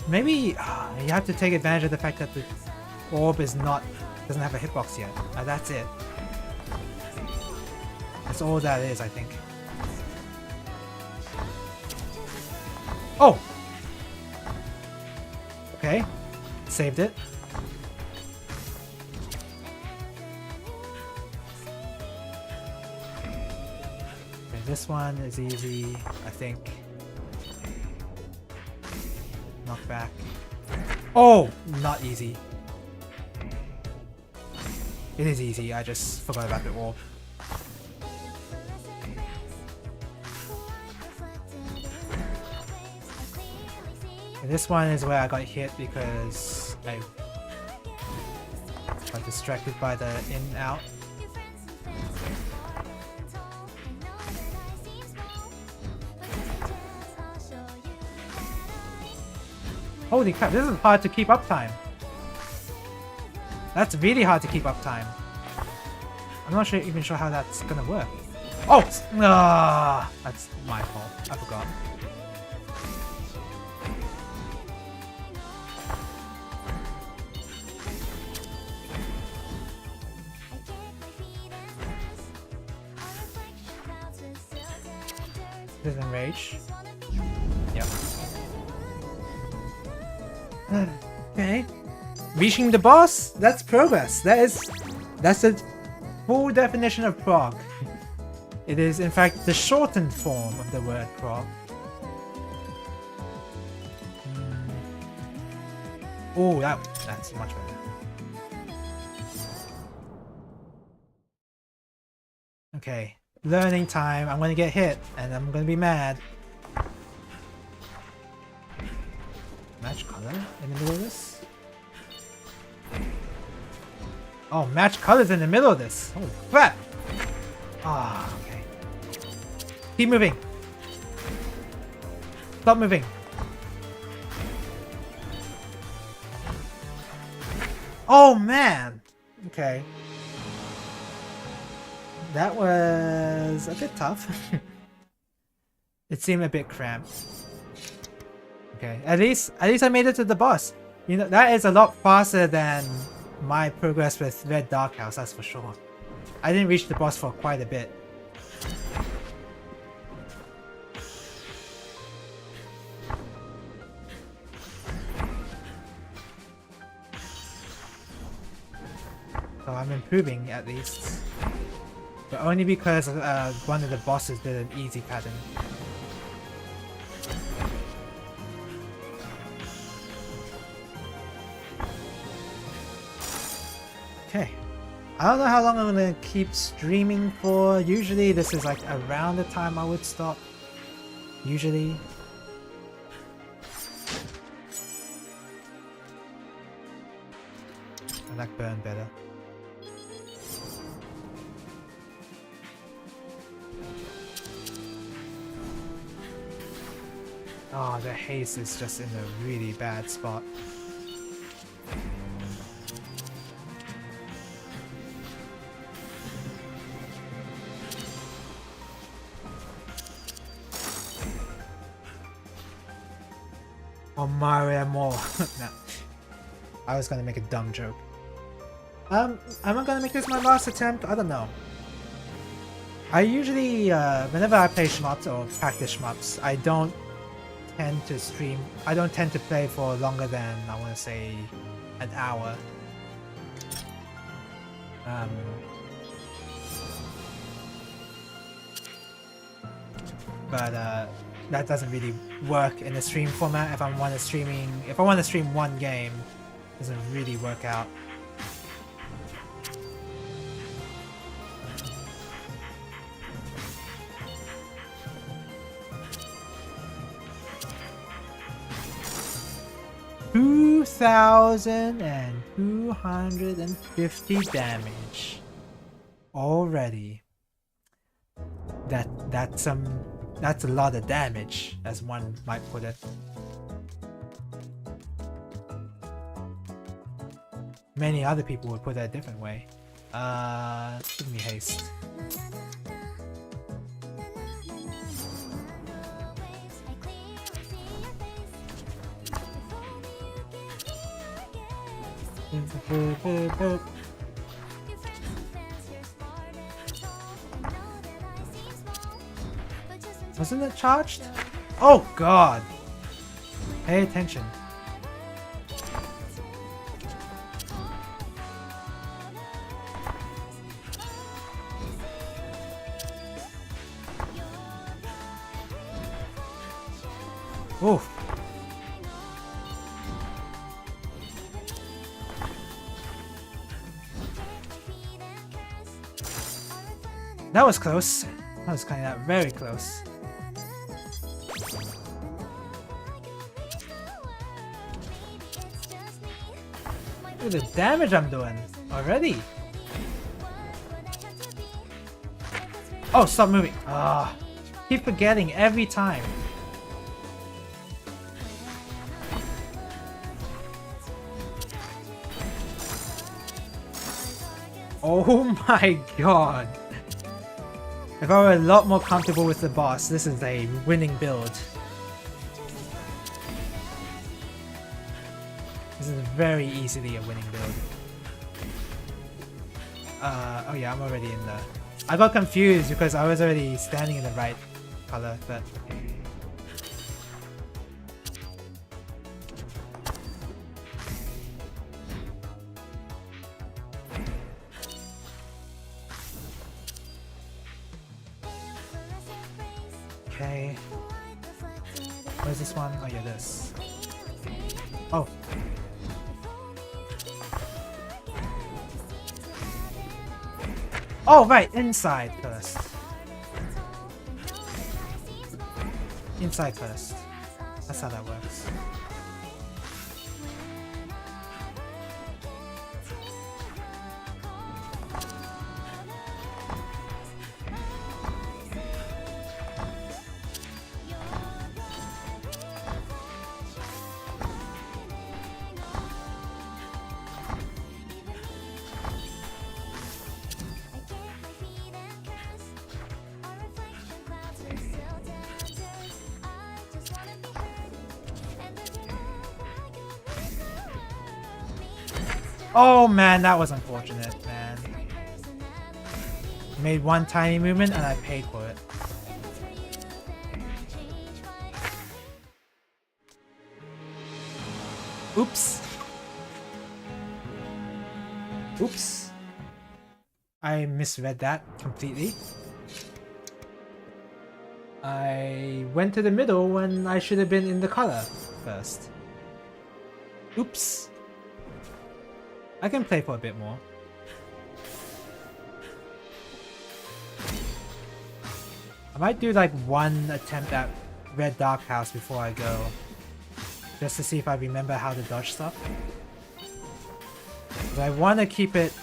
Maybe you have to take advantage of the fact that the orb doesn't have a hitbox yet. That's it. That's all that is, I think. Oh! Okay. Saved it. Okay, this one is easy, I think. Knock back. Oh! Not easy. It is easy, I just forgot about the orb. This one is where I got hit because I got distracted by the in and out. Holy crap, this is hard to keep up time. That's really hard to keep up time. I'm not even sure how that's gonna work. Oh! That's my fault. I forgot. This is enrage. Yep. Okay. Reaching the boss? That's progress. That's the full definition of prog. It is in fact the shortened form of the word prog. Oh, that's much better. Okay. Learning time. I'm gonna get hit and I'm gonna be mad. Match color in the middle of this? Oh, match colors in the middle of this. Oh crap! Ah, okay. Keep moving. Stop moving. Oh man! Okay. That was a bit tough. It seemed a bit cramped. Okay, at least I made it to the boss. You know, that is a lot faster than my progress with Red Dark House, that's for sure. I didn't reach the boss for quite a bit. So I'm improving at least. But only because one of the bosses did an easy pattern. Okay. I don't know how long I'm gonna keep streaming for. Usually this is like around the time I would stop. Usually. I like burn better. Oh, the haste is just in a really bad spot. Oh, Mario more. No. I was gonna make a dumb joke. Am I gonna make this my last attempt? I don't know. I usually, whenever I play shmups or practice shmups, I don't tend to stream. I don't tend to play for longer than, I want to say, an hour. But that doesn't really work in the stream format. If I want to stream one game, it doesn't really work out. $2,250 damage already. That's a lot of damage, as one might put it. Many other people would put it a different way. Give me haste. Wasn't it charged? Oh god! Pay attention. Oof. That was close. That was kind of very close. Look at the damage I'm doing already. Oh, stop moving. Ah, keep forgetting every time. Oh my god. If I were a lot more comfortable with the boss, this is a winning build. This is very easily a winning build. Oh yeah, I'm already in the... I got confused because I was already standing in the right color, but... Okay. Where's this one? Oh yeah, this. Oh. Oh, right, inside first. Inside first. That's how that works. Oh man, that was unfortunate, man. Made one tiny movement and I paid for it. Oops. Oops. I misread that completely. I went to the middle when I should have been in the color first. Oops. I can play for a bit more. might do like one attempt at Red Dark House before I go. Just to see if I remember how to dodge stuff. But I want to keep it...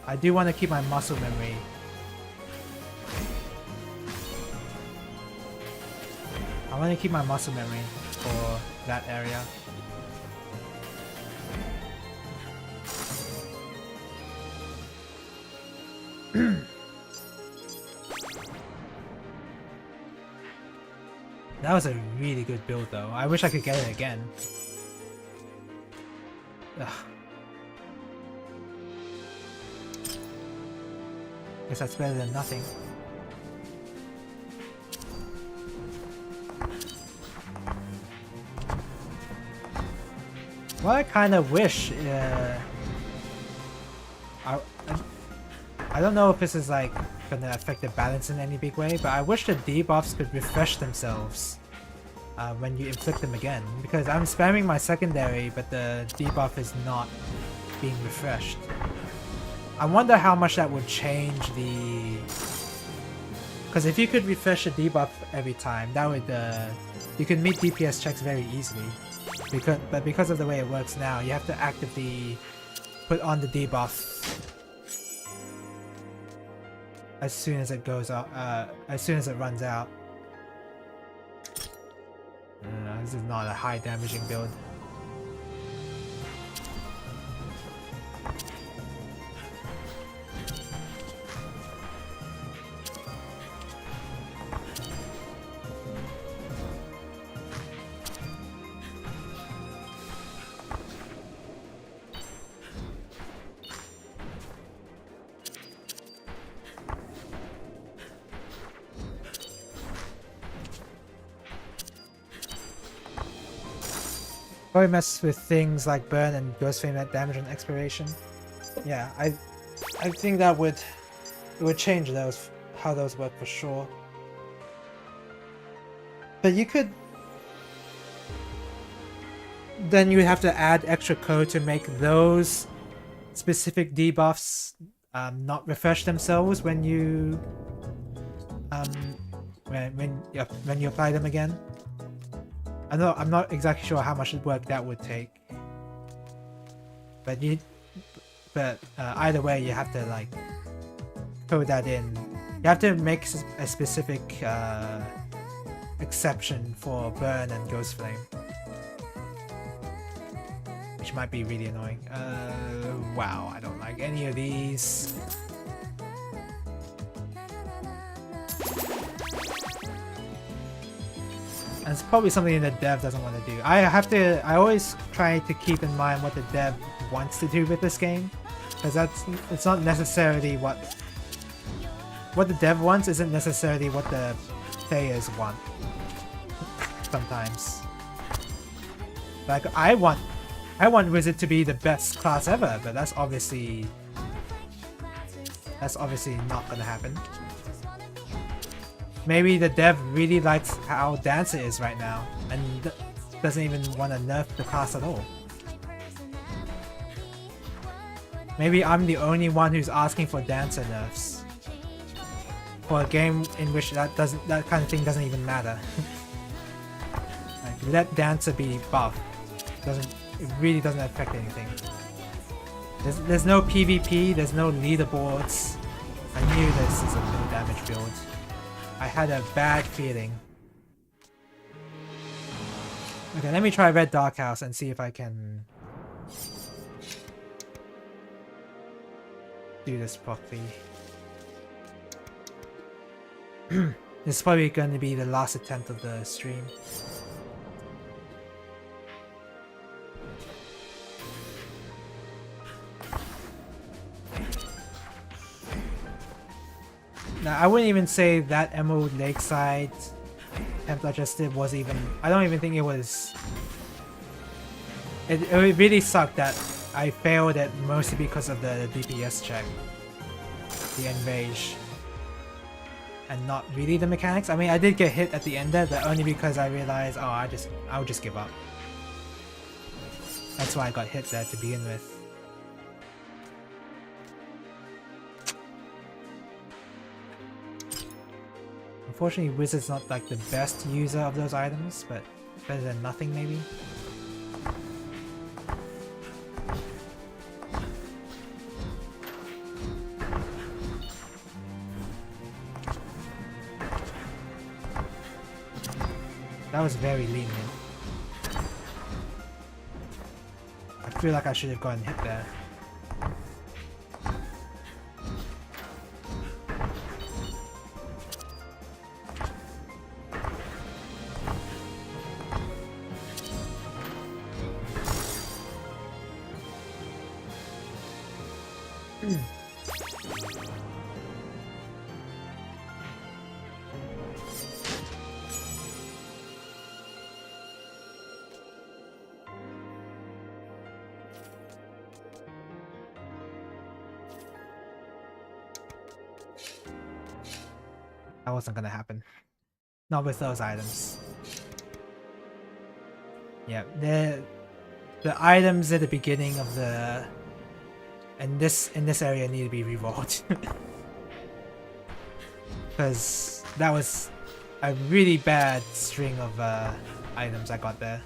I do want to keep my muscle memory. I want to keep my muscle memory for that area. That was a really good build though. I wish I could get it again. Ugh. Guess that's better than nothing. Well, I kind of wish I don't know if this is like gonna affect the balance in any big way, but I wish the debuffs could refresh themselves when you inflict them again, because I'm spamming my secondary but the debuff is not being refreshed. I wonder how much that would change the... Because if you could refresh a debuff every time, that would you could meet DPS checks very easily. But because of the way it works now, you have to actively put on the debuff as soon as it goes out, as soon as it runs out. This is not a high damaging build. Probably mess with things like burn and ghost flame at damage and expiration. Yeah, I think that would change those, how those work for sure. But you could... Then you would have to add extra code to make those specific debuffs not refresh themselves when you when you apply them again. I'm not exactly sure how much work that would take, but either way you have to like code that in. You have to make a specific exception for burn and ghost flame, which might be really annoying. Wow, I don't like any of these. And it's probably something the dev doesn't want to do. I always try to keep in mind what the dev wants to do with this game, because it's not necessarily what the dev wants isn't necessarily what the players want. Sometimes, like I want Wizard to be the best class ever, but that's obviously not gonna happen. Maybe the dev really likes how Dancer is right now and doesn't even want to nerf the class at all. Maybe I'm the only one who's asking for Dancer nerfs for a game in which that kind of thing doesn't even matter. Like, let Dancer be buffed. It really doesn't affect anything. There's no PvP, there's no leaderboards. I knew this is a low damage build. I had a bad feeling. Okay, let me try Red Dark House and see if I can do this properly. This is probably going to be the last attempt of the stream. Now, I wouldn't even say that Emerald Lakeside attempt I just did was even... I don't even think it was... It really sucked that I failed it mostly because of the DPS check. The enrage. And not really the mechanics. I mean, I did get hit at the end there, but only because I realized, oh, I'll just give up. That's why I got hit there to begin with. Unfortunately, Wizard's not like the best user of those items, but better than nothing maybe. That was very lenient. I feel like I should have gotten hit there. That wasn't gonna happen. Not with those items. Yeah, the items at the beginning of the in this area need to be rerolled. Because that was a really bad string of items I got there.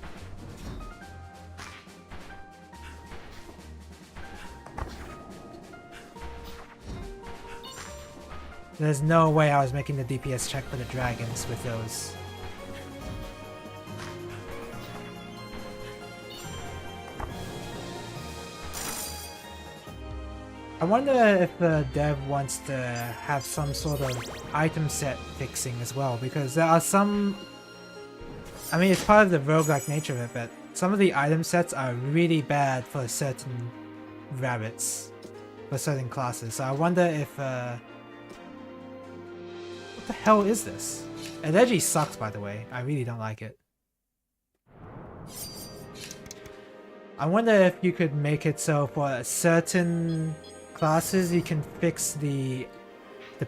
There's no way I was making the DPS check for the dragons with those. I wonder if the dev wants to have some sort of item set fixing as well, because there are some... I mean, it's part of the roguelike nature of it, but some of the item sets are really bad for certain rabbits, for certain classes. So I wonder if... What the hell is this? It actually sucks, by the way. I really don't like it. I wonder if you could make it so for certain classes you can fix the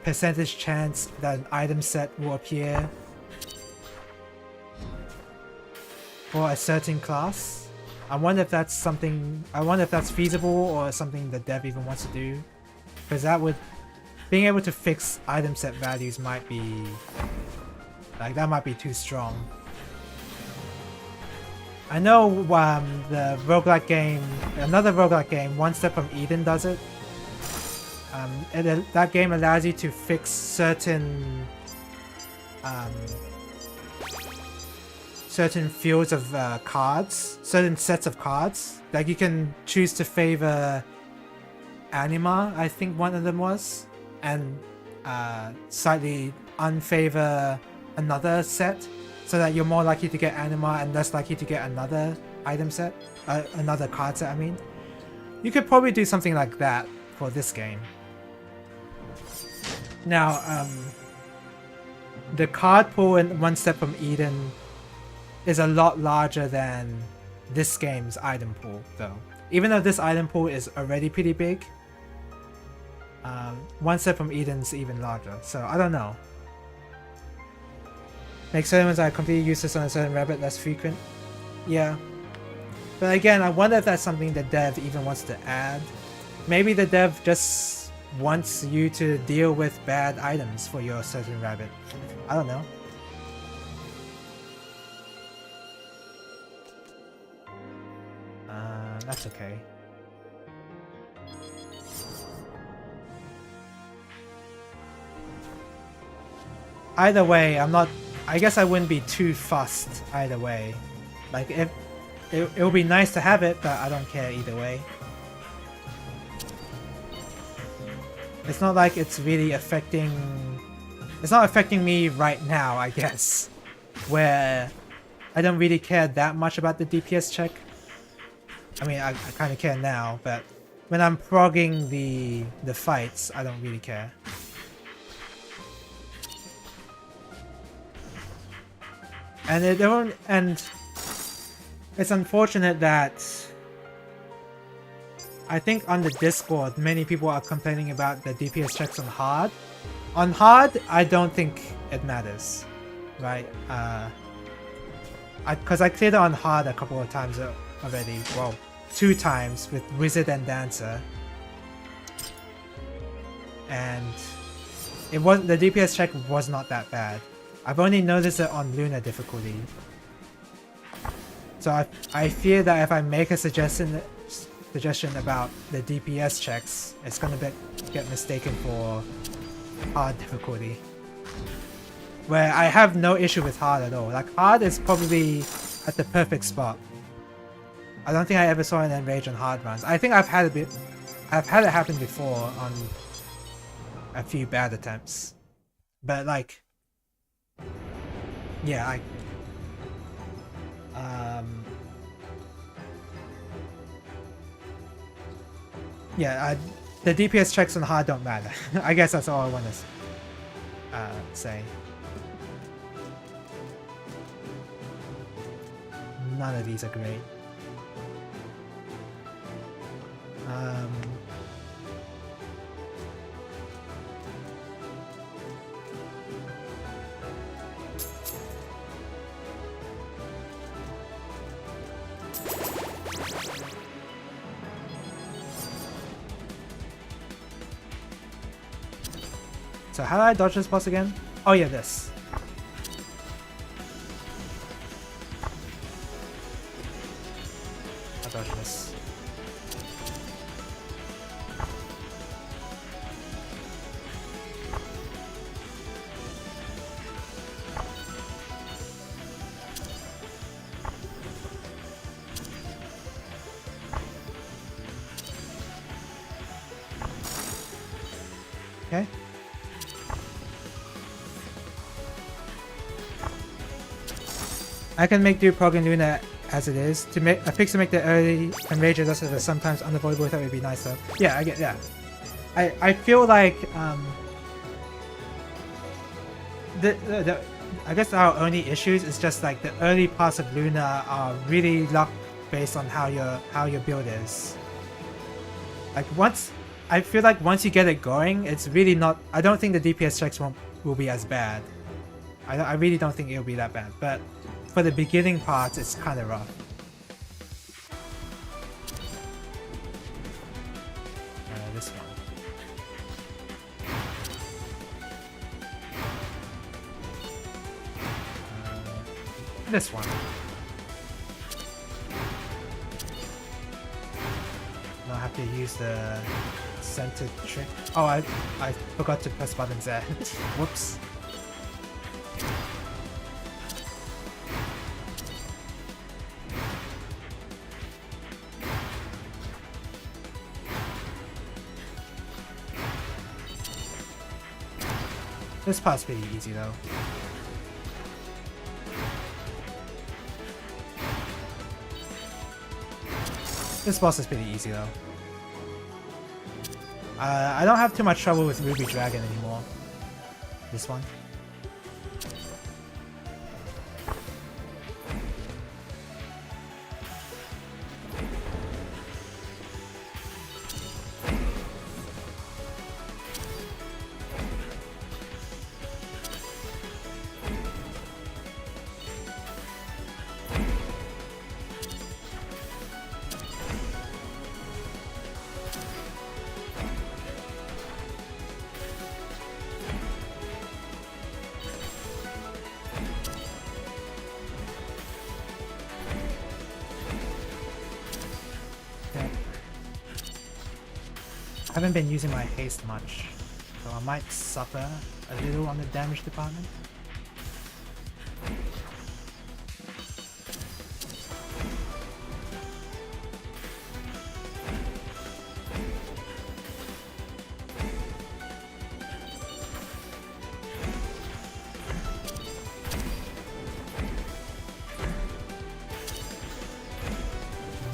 percentage chance that an item set will appear for a certain class. I wonder if that's something... I wonder if that's feasible or something the dev even wants to do. Because that would... Being able to fix item set values might be... Like, that might be too strong. I know the roguelike game... Another roguelike game, One Step from Eden, does it. That game allows you to fix certain... certain fields of cards. Certain sets of cards. Like, you can choose to favor anima, I think one of them was. And slightly unfavor another set, so that you're more likely to get anima and less likely to get another item set, another card set I mean. You could probably do something like that for this game. Now, the card pool in One Step from Eden is a lot larger than this game's item pool, though. Even though this item pool is already pretty big, One Step from Eden's even larger, so I don't know. Make certain ones that are completely useless on a certain rabbit less frequent. Yeah. But again, I wonder if that's something the dev even wants to add. Maybe the dev just wants you to deal with bad items for your certain rabbit. I don't know. That's okay. Either way, I guess I wouldn't be too fussed either way. Like, if it would be nice to have it, but I don't care either way. It's not like it's really affecting... It's not affecting me right now, I guess. Where I don't really care that much about the DPS check. I mean, I kind of care now, but when I'm progging the fights, I don't really care. And it's unfortunate that I think on the Discord many people are complaining about the DPS checks on hard. On hard, I don't think it matters, right? Because I cleared it on hard a couple of times already. Well, 2 times with Wizard and Dancer, and the DPS check was not that bad. I've only noticed it on Lunar difficulty. So I fear that if I make a suggestion about the DPS checks, it's gonna get mistaken for hard difficulty. Where I have no issue with hard at all. Like, hard is probably at the perfect spot. I don't think I ever saw an enrage on hard runs. I think I've had it happen before on a few bad attempts. But like, yeah, the DPS checks on hard don't matter. I guess that's all I want to say. None of these are great. So how do I dodge this boss again? Oh yeah, this. I'll dodge this. Okay. I can make do Prog and Luna as it is. To make a fix to make the early enrage adjustments sometimes unavoidable, that would be nice though. Yeah, I get I feel like I guess our only issues is just like the early parts of Luna are really luck based on how your build is. Like I feel like once you get it going, it's really not. I don't think the DPS checks will be as bad. I really don't think it'll be that bad, but for the beginning parts, it's kind of rough. This one. This one. Now I have to use the center trick. Oh, I forgot to press buttons there. Whoops. This part's pretty easy though. This boss is pretty easy though. I don't have too much trouble with Ruby Dragon anymore. This one. I haven't been using my haste much, so I might suffer a little on the damage department.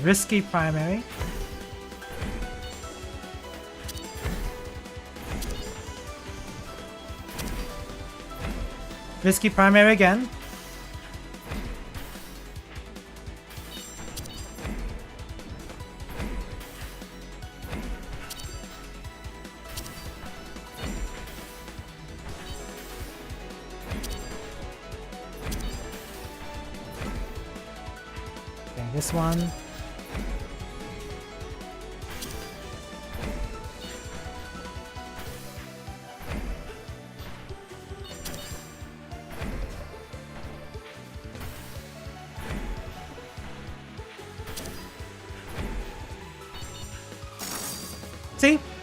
Risky primary. Risky primary again. Okay, this one.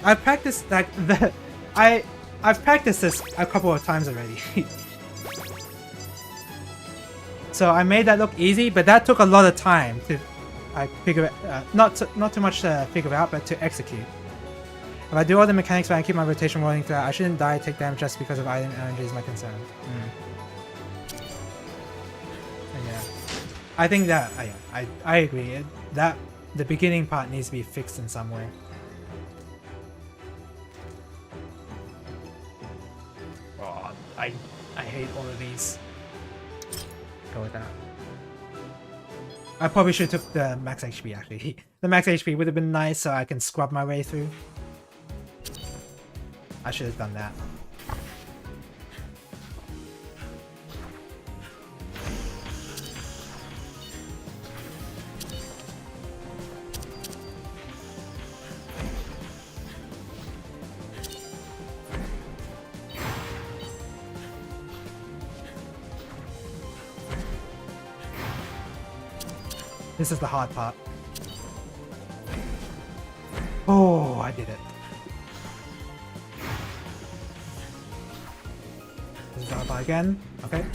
I practiced like I've practiced this a couple of times already. So I made that look easy, but that took a lot of time to figure it. Not too much to figure out, but to execute. If I do all the mechanics but I keep my rotation rolling throughout, I shouldn't die or take damage just because of item energy is my concern. Yeah, I think that I agree. That the beginning part needs to be fixed in some way. Oh, I hate all of these. Go with that. I probably should have took the max HP actually. The max HP would have been nice so I can scrub my way through. I should have done that. This is the hard part. Oh, I did it. This is the hard part again. Okay.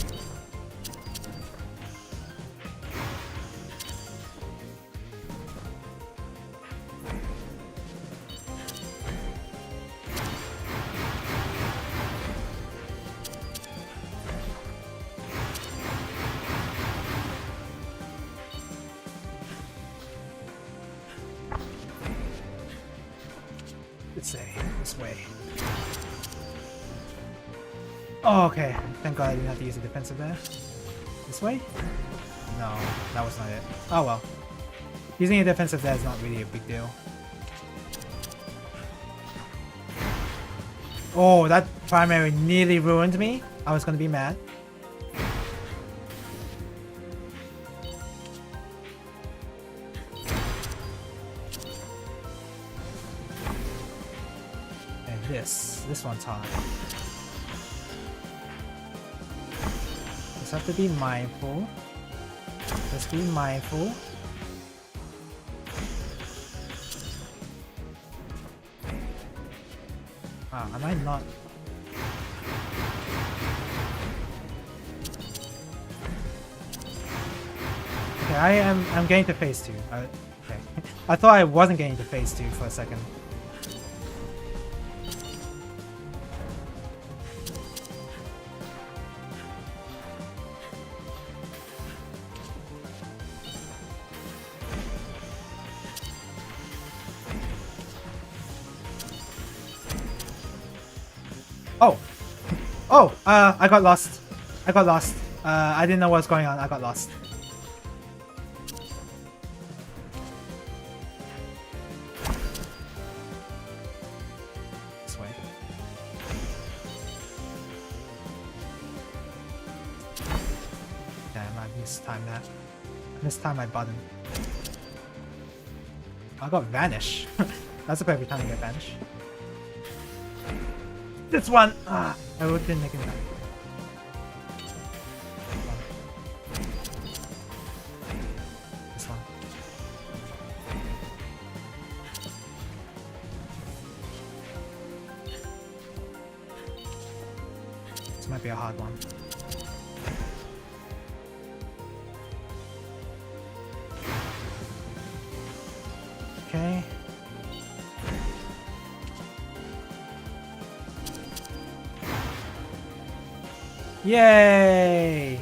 This way. Oh, okay. Thank God I didn't have to use a defensive there. This way? No, that was not it. Oh well. Using a defensive there is not really a big deal. Oh, that primary nearly ruined me. I was gonna be mad. This one's hard. Just have to be mindful. Just be mindful. Ah, am I not? Okay, I'm getting to phase 2. Okay. I thought I wasn't getting to phase 2 for a second. Oh! I got lost. I got lost. I didn't know what was going on. I got lost. This way. Damn, I mistimed that. I mistimed my button. I got Vanish. That's the perfect time to get Vanish. This one! Ah, I didn't make it back. This one. This might be a hard one. Okay. Yay!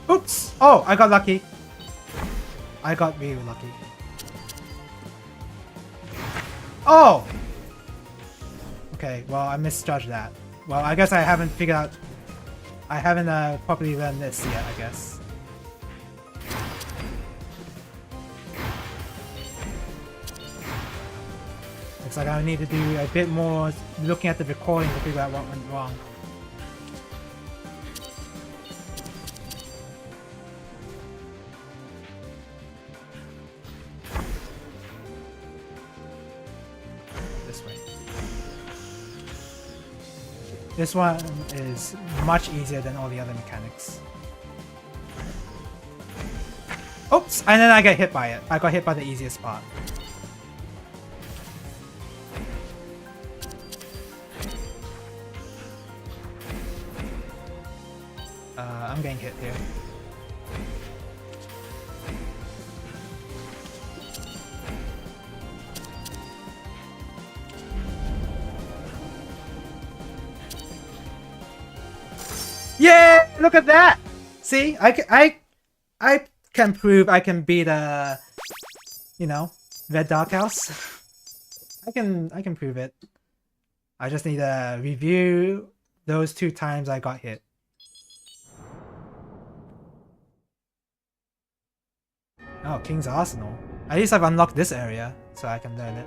Oops! Oh, I got lucky. I got really lucky. Oh! Okay, well, I misjudged that. Well, I guess I haven't figured out... I haven't properly learned this yet, I guess. Looks like I need to do a bit more looking at the recording to figure out what went wrong. This way. This one is much easier than all the other mechanics. Oops! And then I got hit by it. I got hit by the easiest part. I'm getting hit here. Yeah! Look at that! See? I can prove I can beat you know, Red Dark House. I can prove it. I just need to review those 2 times I got hit. Oh, King's Arsenal. At least I've unlocked this area, so I can learn it.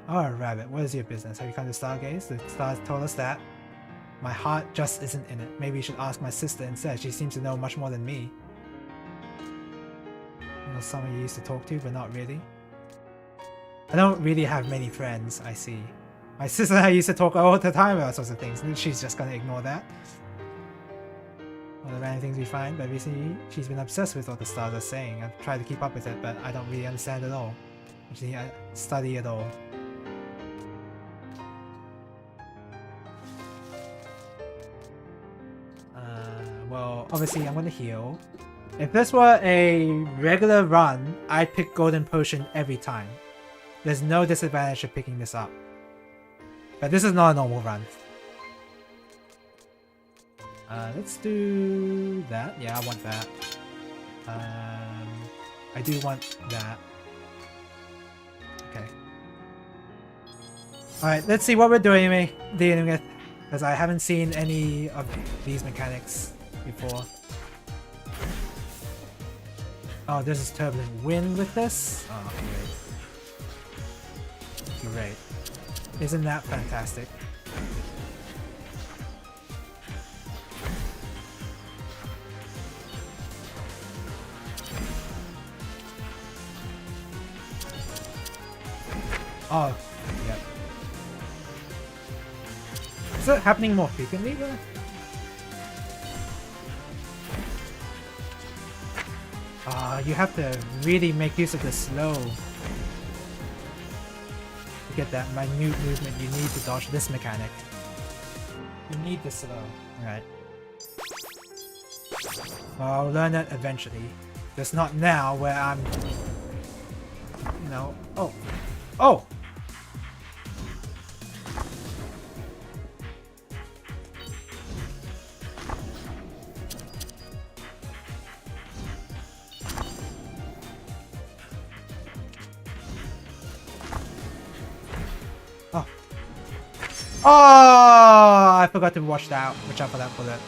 Oh, Rabbit, what is your business? Have you come to Stargaze? The stars told us that. My heart just isn't in it. Maybe you should ask my sister instead. She seems to know much more than me. You know, someone you used to talk to, but not really. I don't really have many friends, I see. My sister and I used to talk all the time about sorts of things. She's just gonna ignore that. All the random things we find, but recently she's been obsessed with what the stars are saying. I've tried to keep up with it, but I don't really understand at all. Actually, I study it all. Well, obviously I'm gonna heal. If this were a regular run, I'd pick Golden Potion every time. There's no disadvantage of picking this up. But this is not a normal run. Let's do that. Yeah, I want that. I do want that. Okay. Alright, let's see what we're dealing with. Because I haven't seen any of these mechanics before. Oh, this is Turbulent Wind with this? Oh, great. Great. Isn't that fantastic? Oh, yep. Is that happening more frequently though? You have to really make use of the slow to get that minute movement you need to dodge this mechanic. You need the slow. Right. Well, I'll learn that eventually. Just not now where I'm... You know... Oh! Oh! Oh, I forgot to watch that. Watch out for that bullet.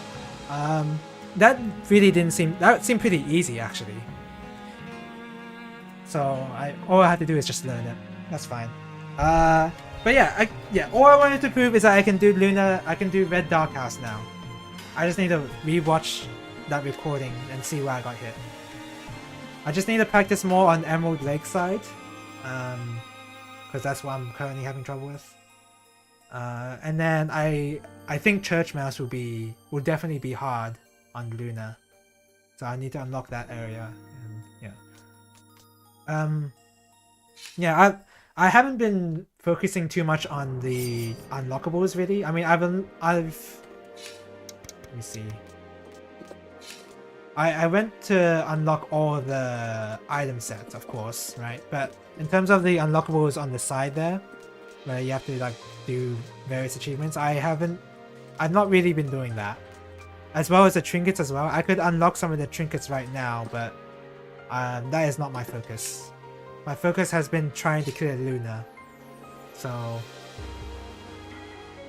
That really didn't seem... That seemed pretty easy, actually. So, all I had to do is just learn it. That's fine. But yeah, all I wanted to prove is that I can do Lunar... I can do Red Dark House now. I just need to rewatch that recording and see where I got hit. I just need to practice more on Emerald Lakeside. Because that's what I'm currently having trouble with. And then I think Church Mouse will definitely be hard on Lunar, so I need to unlock that area. And yeah, I haven't been focusing too much on the unlockables really. I mean, I've let me see. I went to unlock all the item sets, of course, right? But in terms of the unlockables on the side there, where you have to like do various achievements, I've not really been doing that. As well as the trinkets as well. I could unlock some of the trinkets right now, but that is not my focus. My focus has been trying to clear Lunar. So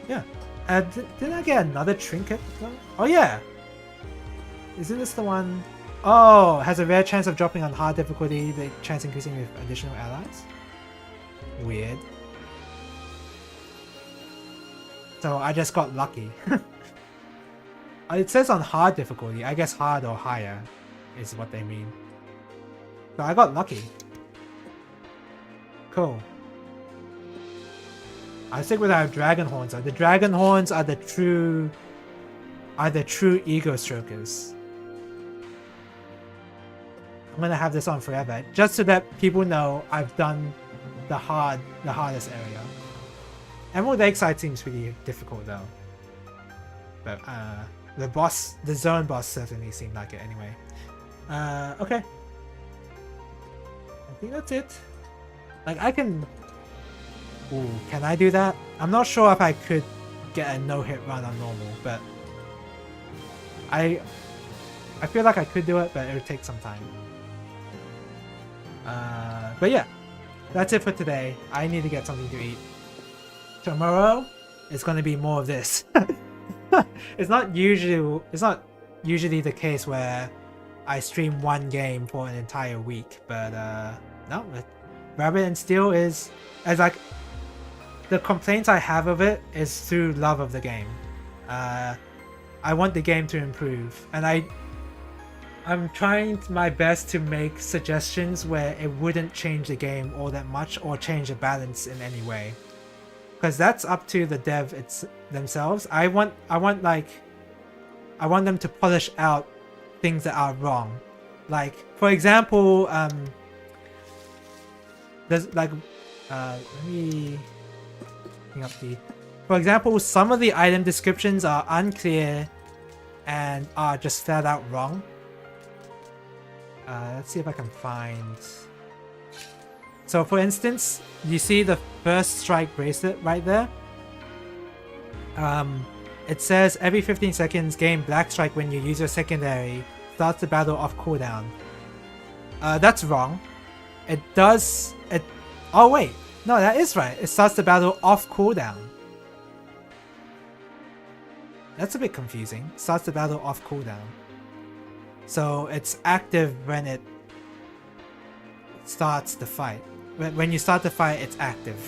yeah. Didn't I get another trinket though? Oh yeah! Isn't this the one? Oh, has a rare chance of dropping on hard difficulty, the chance increasing with additional allies? weird. So I just got lucky. It says on hard difficulty. I guess hard or higher is what they mean. So I got lucky. Cool. I stick with our dragon horns. The dragon horns are the true ego strokers. I'm gonna have this on forever, just so that people know I've done the hardest area. Emerald Lakeside seems pretty difficult though. But the zone boss certainly seemed like it anyway. Okay. I think that's it. Like I can... Ooh, can I do that? I'm not sure if I could get a no-hit run on normal, but... I feel like I could do it, but it would take some time. But yeah, that's it for today. I need to get something to eat. Tomorrow is going to be more of this. It's not usually the case where I stream one game for an entire week, but no, Rabbit and Steel is like the complaints I have of it is through love of the game. I want the game to improve, and I'm trying my best to make suggestions where it wouldn't change the game all that much or change the balance in any way, because that's up to the dev themselves. I want them to polish out things that are wrong. Like for example, there's like let me bring up the... For example, some of the item descriptions are unclear and are just flat out wrong. Let's see if I can find... So for instance, you see the first strike bracelet right there? It says every 15 seconds gain black strike when you use your secondary, starts the battle off cooldown. That's wrong. It does... Oh wait, no, that is right. It starts the battle off cooldown. That's a bit confusing. Starts the battle off cooldown. So it's active when it starts the fight. When you start the fight, it's active.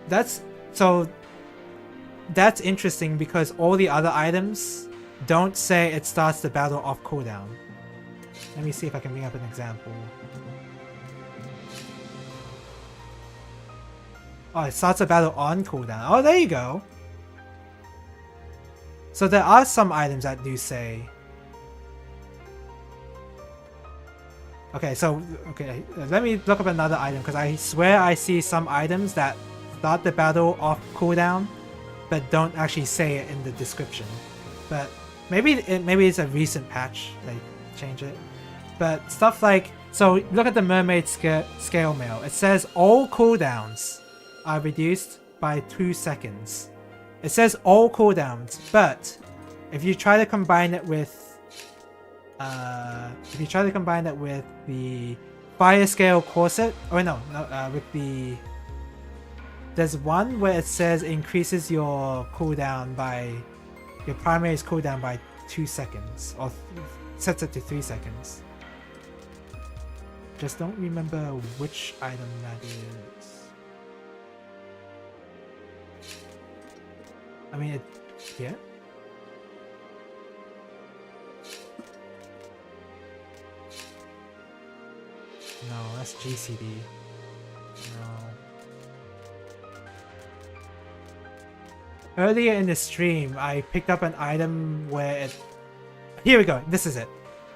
That's interesting because all the other items don't say it starts the battle off cooldown. Let me see if I can bring up an example. Oh, it starts the battle on cooldown. Oh, there you go. So there are some items that do say... Okay, let me look up another item, because I swear I see some items that start the battle off cooldown, but don't actually say it in the description. But maybe it's a recent patch, they change it. But stuff like... So look at the Mermaid Scale Mail. It says all cooldowns are reduced by 2 seconds. It says all cooldowns, but if you try to combine it with the Fire Scale Corset, with the... There's one where it says increases your cooldown by... Your primary's cooldown by 2 seconds, or sets it to 3 seconds. Just don't remember which item that is. I mean, yeah. No, that's GCD. No. Earlier in the stream, I picked up an item where it... Here we go, this is it.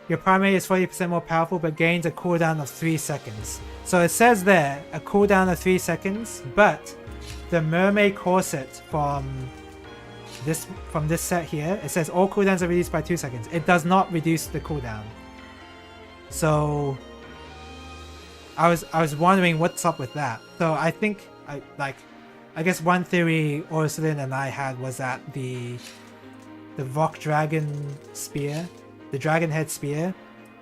Your primary is 40% more powerful but gains a cooldown of 3 seconds. So it says there, a cooldown of 3 seconds, but the Mermaid Corset from this set here, it says all cooldowns are reduced by 2 seconds. It does not reduce the cooldown. So I was wondering what's up with that. So I think I guess one theory Ursulin and I had was that the Rock Dragon Spear, the Dragon Head Spear,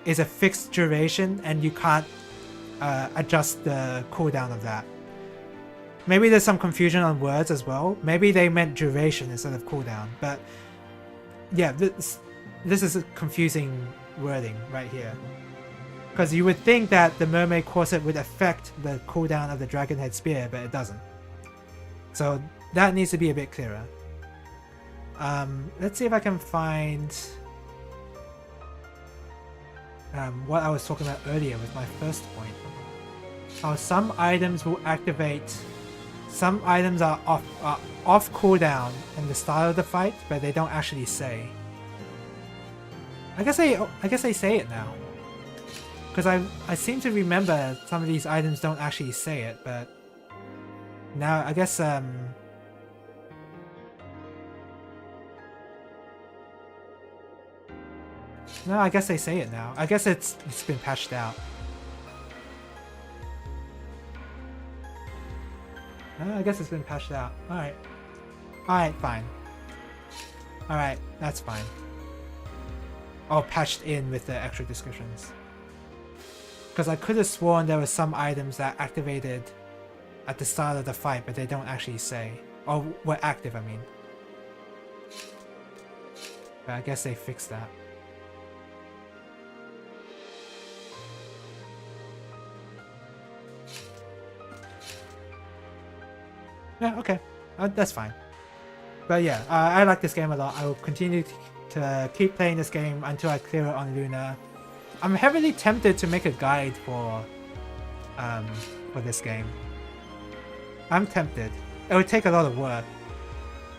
is a fixed duration and you can't adjust the cooldown of that. Maybe there's some confusion on words as well. Maybe they meant duration instead of cooldown. But yeah, this is a confusing wording right here. Because you would think that the mermaid corset would affect the cooldown of the dragon head spear, but it doesn't. So that needs to be a bit clearer. Let's see if I can find what I was talking about earlier with my first point. How some items will activate. Some items are off cooldown in the start of the fight, but they don't actually say. I guess they say it now. Because I seem to remember some of these items don't actually say it, but now I guess no, I guess they say it now. I guess it's been patched out. No, I guess it's been patched out. Alright. Alright, fine. Alright, that's fine. Oh, patched in with the extra descriptions. Because I could have sworn there were some items that activated at the start of the fight, but they don't actually say. Or were active, I mean. But I guess they fixed that. Yeah, okay. That's fine. But yeah, I like this game a lot. I will continue to keep playing this game until I clear it on Lunar. I'm heavily tempted to make a guide for this game. I'm tempted. It would take a lot of work.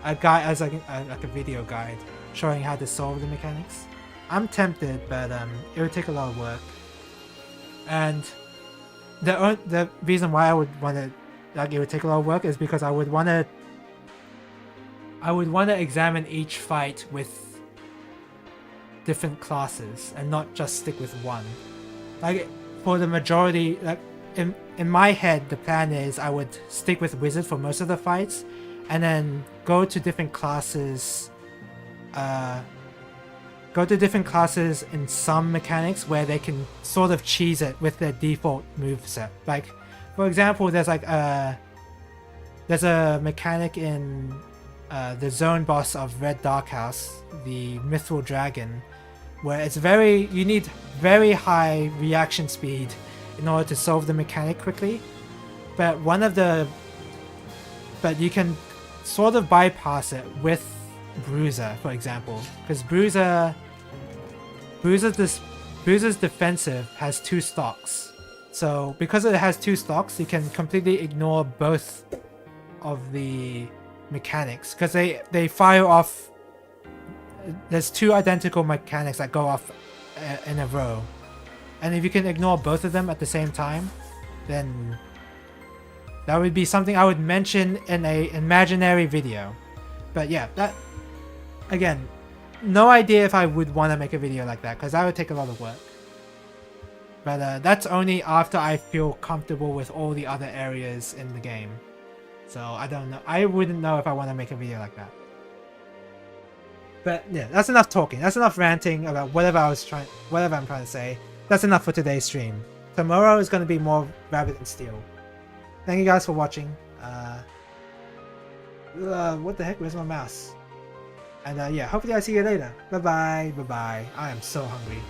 A guide as like a video guide showing how to solve the mechanics. I'm tempted, but it would take a lot of work. And the reason why I would want to like it would take a lot of work is because I would want to examine each fight with different classes and not just stick with one. Like for the majority, like in my head, the plan is I would stick with wizard for most of the fights, and then go to different classes. Go to different classes in some mechanics where they can sort of cheese it with their default moveset. Like, for example, there's a mechanic in the zone boss of Red Dark House, the Mithril Dragon, where you need very high reaction speed in order to solve the mechanic quickly. But you can sort of bypass it with Bruiser, for example, because Bruiser's defensive has 2 stocks. So because it has 2 stocks, you can completely ignore both of the mechanics because they fire off. There's 2 identical mechanics that go off in a row, and if you can ignore both of them at the same time, then that would be something I would mention in a imaginary video. But yeah, that again, no idea if I would want to make a video like that because that would take a lot of work. But that's only after I feel comfortable with all the other areas in the game. So I don't know. I wouldn't know if I want to make a video like that. But yeah, that's enough talking. That's enough ranting about whatever I'm trying to say. That's enough for today's stream. Tomorrow is going to be more Rabbit and Steel. Thank you guys for watching. What the heck? Where's my mouse? And yeah, hopefully I see you later. Bye bye. Bye bye. I am so hungry.